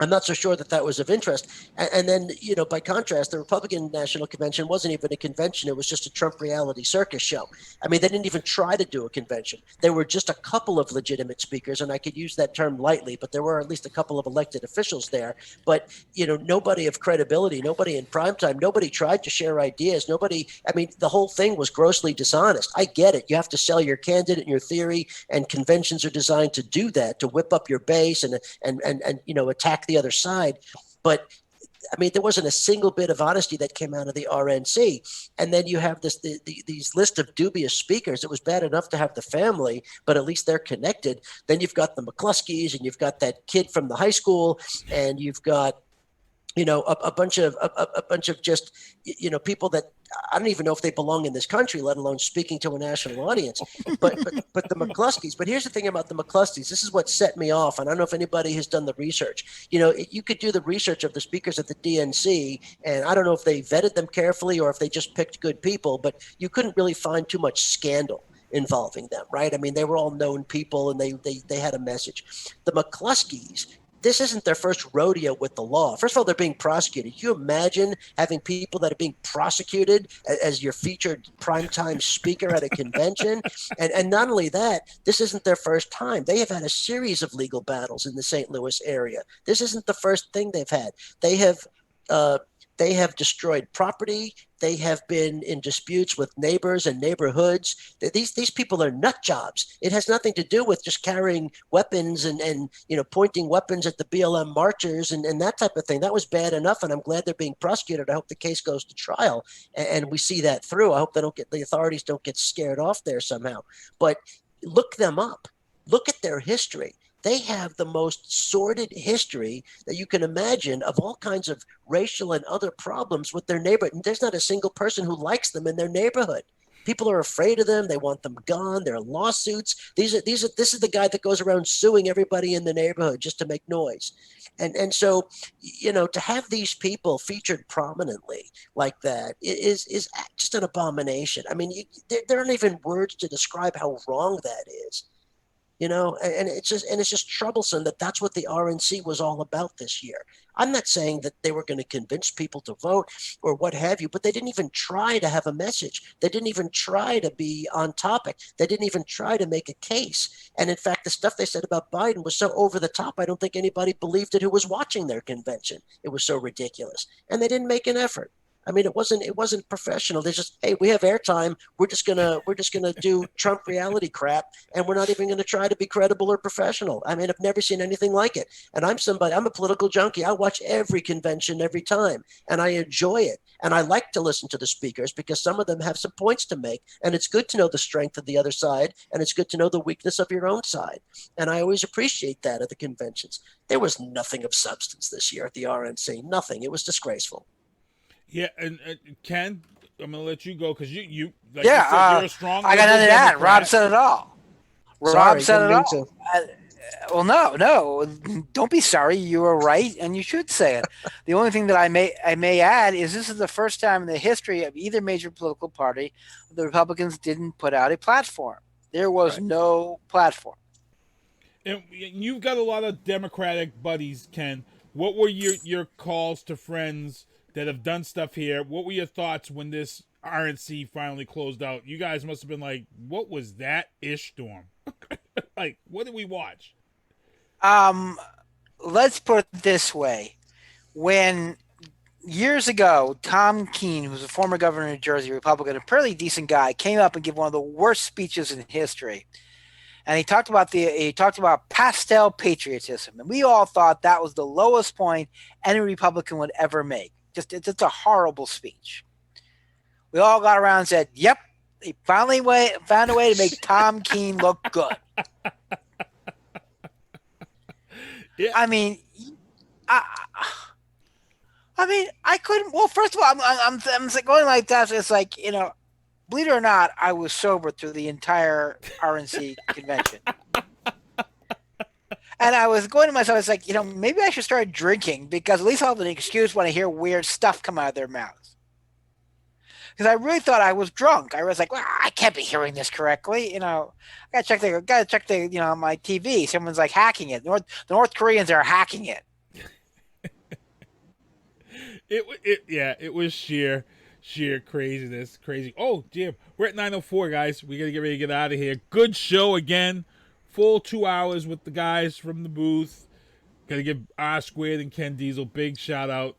I'm not so sure that was of interest. And then, by contrast, the Republican National Convention wasn't even a convention. It was just a Trump reality circus show. I mean, they didn't even try to do a convention. There were just a couple of legitimate speakers, and I could use that term lightly, but there were at least a couple of elected officials there. But, nobody of credibility, nobody in primetime, nobody tried to share ideas. The whole thing was grossly dishonest. I get it. You have to sell your candidate and your theory, and conventions are designed to do that, to whip up your base and attack the other side. But there wasn't a single bit of honesty that came out of the RNC. And then you have these list of dubious speakers. It was bad enough to have the family, but at least they're connected. Then you've got the McCluskeys, and you've got that kid from the high school, and you've got a bunch of just people that I don't even know if they belong in this country, let alone speaking to a national audience. But the McCluskeys. But here's the thing about the McCluskeys. This is what set me off. And I don't know if anybody has done the research. You could do the research of the speakers at the DNC, and I don't know if they vetted them carefully or if they just picked good people, but you couldn't really find too much scandal involving them, right? I mean, they were all known people, and they had a message. The McCluskeys, this isn't their first rodeo with the law. First of all, they're being prosecuted. Can you imagine having people that are being prosecuted as your featured primetime speaker at a convention? And not only that, this isn't their first time. They have had a series of legal battles in the St. Louis area. This isn't the first thing they've had. They have destroyed property. They have been in disputes with neighbors and neighborhoods. These people are nut jobs. It has nothing to do with just carrying weapons and pointing weapons at the BLM marchers and that type of thing. That was bad enough, and I'm glad they're being prosecuted. I hope the case goes to trial and we see that through. I hope the authorities don't get scared off there somehow. But look them up. Look at their history. They have the most sordid history that you can imagine of all kinds of racial and other problems with their neighborhood. And there's not a single person who likes them in their neighborhood. People are afraid of them. They want them gone. There are lawsuits. This is the guy that goes around suing everybody in the neighborhood just to make noise. And so, to have these people featured prominently like that is just an abomination. I mean, there aren't even words to describe how wrong that is. And it's just troublesome that that's what the RNC was all about this year. I'm not saying that they were going to convince people to vote or what have you, but they didn't even try to have a message. They didn't even try to be on topic. They didn't even try to make a case. And in fact, the stuff they said about Biden was so over the top, I don't think anybody believed it who was watching their convention. It was so ridiculous. And they didn't make an effort. I mean, it wasn't professional. They just, hey, we have airtime. We're just gonna do Trump reality crap, and we're not even gonna try to be credible or professional. I mean, I've never seen anything like it. And I'm a political junkie. I watch every convention every time, and I enjoy it. And I like to listen to the speakers because some of them have some points to make, and it's good to know the strength of the other side, and it's good to know the weakness of your own side. And I always appreciate that at the conventions. There was nothing of substance this year at the RNC. Nothing. It was disgraceful. Yeah, and Ken, I'm gonna let you go because you like yeah, you said, you're a strong. I got nothing to add. Rob said it all. Rob said it all. Well, no, don't be sorry. You were right, and you should say it. The only thing that I may add is this is the first time in the history of either major political party the Republicans didn't put out a platform. There was no platform. And you've got a lot of Democratic buddies, Ken. What were your calls to friends that have done stuff here? What were your thoughts when this RNC finally closed out? You guys must have been like, what was that ish storm? Like, what did we watch? Let's put it this way. When years ago, Tom Keene, who was a former governor of New Jersey, Republican, a pretty decent guy, came up and gave one of the worst speeches in history. And he talked about pastel patriotism. And we all thought that was the lowest point any Republican would ever make. It's a horrible speech. We all got around and said, yep, they finally found a way to make Tom Keene look good. Yeah. I mean, I couldn't. Well, first of all, I'm going like that. It's like, believe it or not, I was sober through the entire RNC convention. And I was going to myself, it's like, maybe I should start drinking because at least I'll have an excuse when I hear weird stuff come out of their mouths. Because I really thought I was drunk. I was like, well, I can't be hearing this correctly. I gotta check my TV. Someone's like hacking it. The North Koreans are hacking it. It was sheer craziness. Crazy. Oh, damn. We're at 9:04, guys. We got to get ready to get out of here. Good show again. Full 2 hours with the guys from the booth. Got to give R Squared and Ken Diesel big shout out.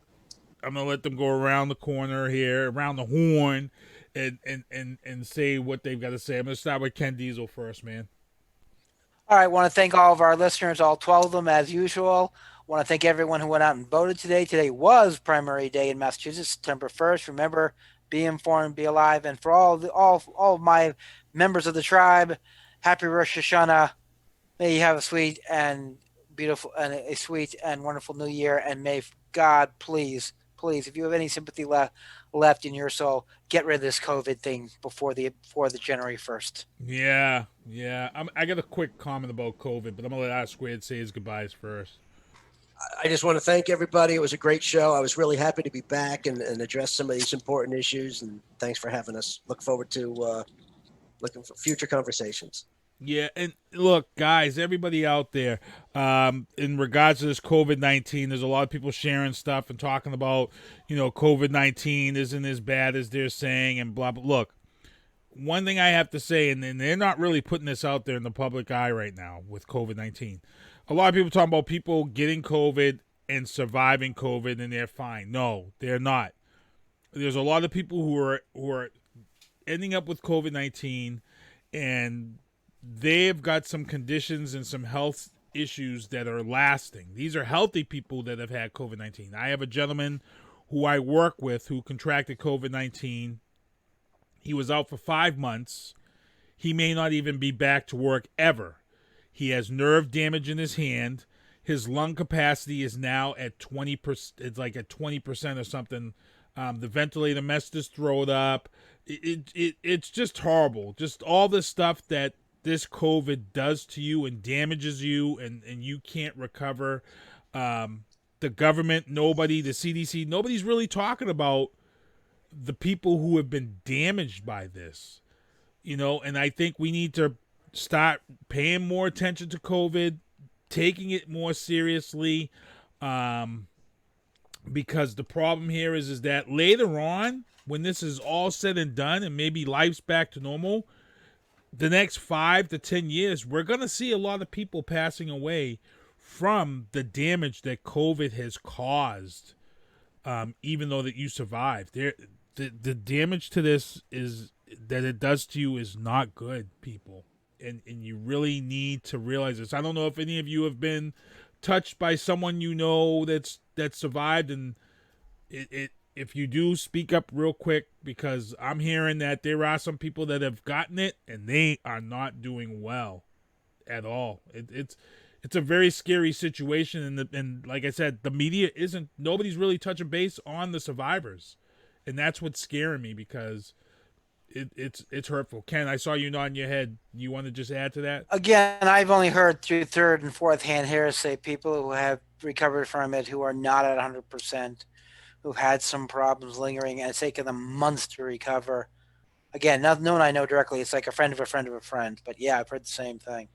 I'm going to let them go around the corner here, around the horn, and say what they've got to say. I'm going to start with Ken Diesel first, man. All right. I want to thank all of our listeners, all 12 of them, as usual. I want to thank everyone who went out and voted today. Today was primary day in Massachusetts, September 1st. Remember, be informed, be alive. And for all of my members of the tribe, happy Rosh Hashanah. May you have a sweet and beautiful and a sweet and wonderful new year. And may God, please, if you have any sympathy left in your soul, get rid of this COVID thing before the January 1st. Yeah. I got a quick comment about COVID, but I'm going to let R Squared say his goodbyes first. I just want to thank everybody. It was a great show. I was really happy to be back and address some of these important issues. And thanks for having us. Look forward to looking for future conversations. Yeah, and look, guys, everybody out there, in regards to this COVID-19, there's a lot of people sharing stuff and talking about, COVID-19 isn't as bad as they're saying and blah, blah. Look, one thing I have to say, and they're not really putting this out there in the public eye right now with COVID-19. A lot of people talking about people getting COVID and surviving COVID and they're fine. No, they're not. There's a lot of people who are ending up with COVID-19 and they've got some conditions and some health issues that are lasting. These are healthy people that have had COVID-19. I have a gentleman who I work with who contracted COVID-19. He was out for 5 months. He may not even be back to work ever. He has nerve damage in his hand. His lung capacity is now at 20%. It's like at 20% or something. The ventilator messed his throat up. It's just horrible. Just all the stuff that this COVID does to you and damages you and you can't recover. The government, nobody, the CDC, nobody's really talking about the people who have been damaged by this. And I think we need to start paying more attention to COVID, taking it more seriously, because the problem here is that later on, when this is all said and done and maybe life's back to normal, the next 5 to 10 years, we're going to see a lot of people passing away from the damage that COVID has caused, even though that you survived. The damage to this is that it does to you is not good, people. And you really need to realize this. I don't know if any of you have been touched by someone that survived, and if you do, speak up real quick, because I'm hearing that there are some people that have gotten it and they are not doing well at all. It's a very scary situation, and like I said, the media nobody's really touching base on the survivors, and that's what's scaring me, because it's hurtful. Ken, I saw you nodding your head. You want to just add to that? Again, I've only heard through third and fourth hand hearsay people who have recovered from it who are not at 100%, who've had some problems lingering, and it's taken them months to recover. Again, no one I know directly. It's like a friend of a friend of a friend. But yeah, I've heard the same thing.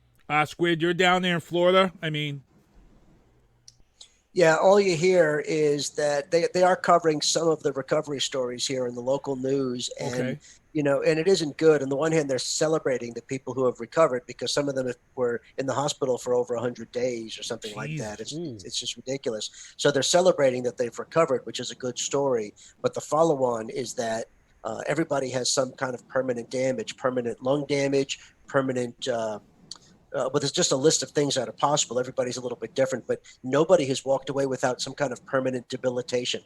Squid, you're down there in Florida. I mean, yeah, all you hear is that they are covering some of the recovery stories here in the local news, and and it isn't good. On the one hand, they're celebrating the people who have recovered because some of them were in the hospital for over 100 days or something like that. It's just ridiculous. So they're celebrating that they've recovered, which is a good story. But the follow-on is that everybody has some kind of permanent damage, permanent lung damage, permanent. But there's just a list of things that are possible. Everybody's a little bit different, but nobody has walked away without some kind of permanent debilitation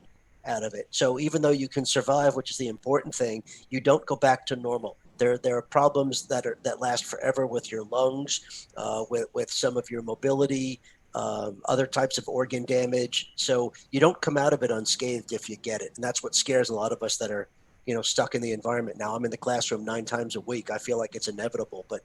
out of it. So even though you can survive, which is the important thing, you don't go back to normal. There are problems that last forever with your lungs, with some of your mobility, other types of organ damage. So you don't come out of it unscathed if you get it, and that's what scares a lot of us that are stuck in the environment now. I'm in the classroom 9 times a week. I feel like it's inevitable, but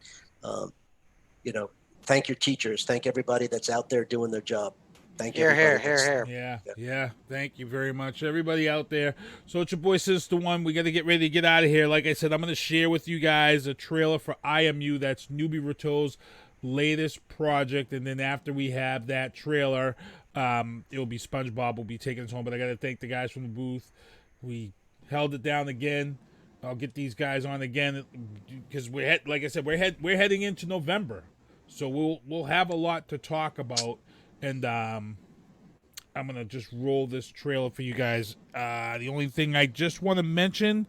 thank your teachers. Thank everybody that's out there doing their job. Thank you. Here. Yeah. Thank you very much, everybody out there. So it's your boy Sinister One. We got to get ready to get out of here. Like I said, I'm going to share with you guys a trailer for IMU. That's Newbie Rateau's latest project. And then after we have that trailer, it'll be SpongeBob will be taking us home. But I got to thank the guys from the booth. We held it down again. I'll get these guys on again because like I said, we're heading into November. So we'll have a lot to talk about, and I'm gonna just roll this trailer for you guys. The only thing I just want to mention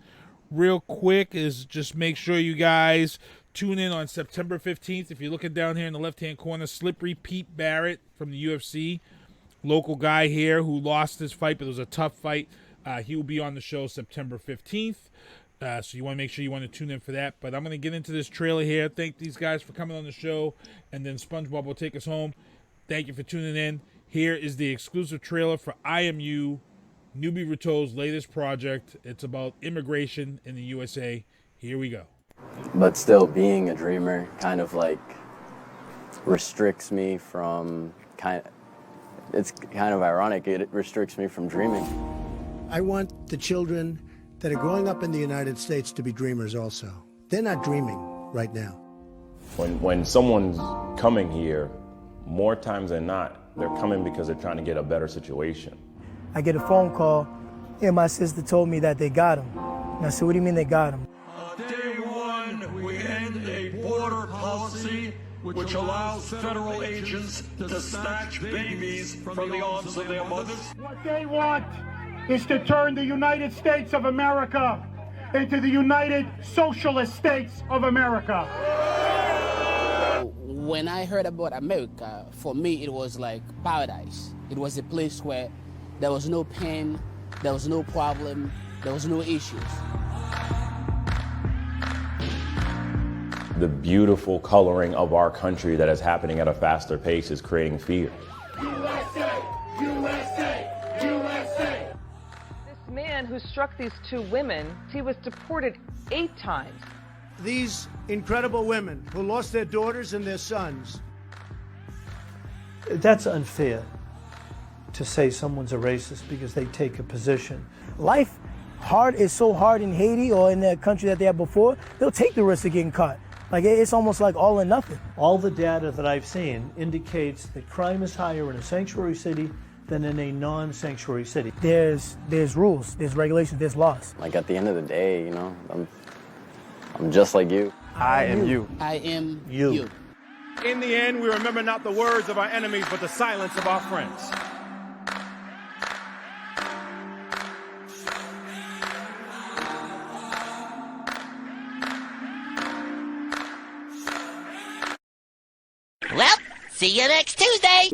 real quick is just make sure you guys tune in on September 15th. If you're looking down here in the left-hand corner, Slippery Pete Barrett from the UFC, local guy here who lost his fight, but it was a tough fight. He will be on the show September 15th. So you want to make sure you want to tune in for that. But I'm going to get into this trailer here. Thank these guys for coming on the show. And then SpongeBob will take us home. Thank you for tuning in. Here is the exclusive trailer for IMU, Newbie Rateau's latest project. It's about immigration in the USA. Here we go. But still, being a dreamer kind of like restricts me from it's kind of ironic. It restricts me from dreaming. I want the children that are growing up in the United States to be dreamers also. They're not dreaming right now. When someone's coming here, more times than not, they're coming because they're trying to get a better situation. I get a phone call, and my sister told me that they got him. And I said, what do you mean they got him? Day one, we end a border policy which allows federal agents to snatch babies from the arms of their mothers. What they want is to turn the United States of America into the United Socialist States of America. When I heard about America, for me it was like paradise. It was a place where there was no pain, there was no problem, there was no issues. The beautiful coloring of our country that is happening at a faster pace is creating fear. USA! USA! USA! Man who struck these 2 women, he was deported 8 times. These incredible women who lost their daughters and their sons. That's unfair to say someone's a racist because they take a position. Life is so hard in Haiti or in the country that they had before, they'll take the risk of getting caught. Like it's almost like all or nothing. All the data that I've seen indicates that crime is higher in a sanctuary city than in a non-sanctuary city. There's rules, there's regulations, there's laws. Like at the end of the day, I'm just like you. I am you. I am you. In the end, we remember not the words of our enemies, but the silence of our friends. Well, see you next Tuesday.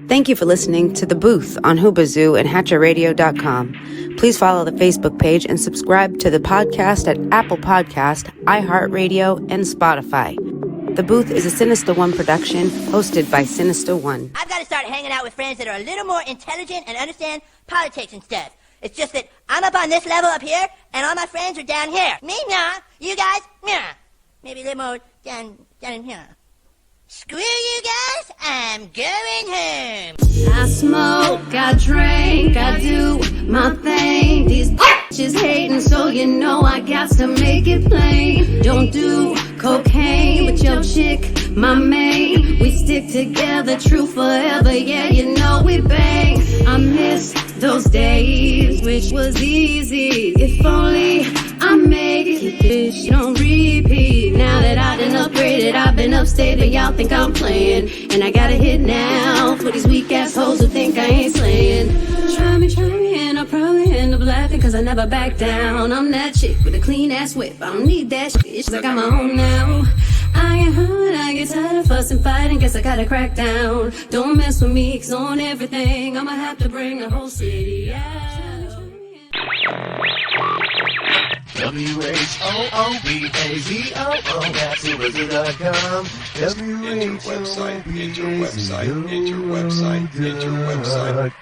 Thank you for listening to The Booth on Hoobazoo and HatcherRadio.com. Please follow the Facebook page and subscribe to the podcast at Apple Podcast, iHeartRadio, and Spotify. The Booth is a Sinister One production hosted by Sinister One. I've got to start hanging out with friends that are a little more intelligent and understand politics and stuff. It's just that I'm up on this level up here, and all my friends are down here. Me, nah. You guys, nah. Maybe they're more down in here. Screw you guys, I'm going home. I smoke, I drink, I do my thing. These bitches hating, so you know I got to make it plain. Don't do cocaine with your chick, my main. We stick together, true forever, yeah, you know we bang. I miss those days, which was easy. If only I make it, bitch, don't repeat. Now that I done upgraded, I've been upstate, but y'all think I'm playing. And I got a hit now for these weak ass hoes who think I ain't slaying. Try me, and I'll probably end up laughing, cause I never back down. I'm that chick with a clean ass whip, I don't need that shit, I got my own now. I get hard, I get tired of fussing, fighting, guess I gotta crack down. Don't mess with me, cause on everything, I'ma have to bring the whole city out. WHOOBAZOO, that's whoobazoo.com. Enter website.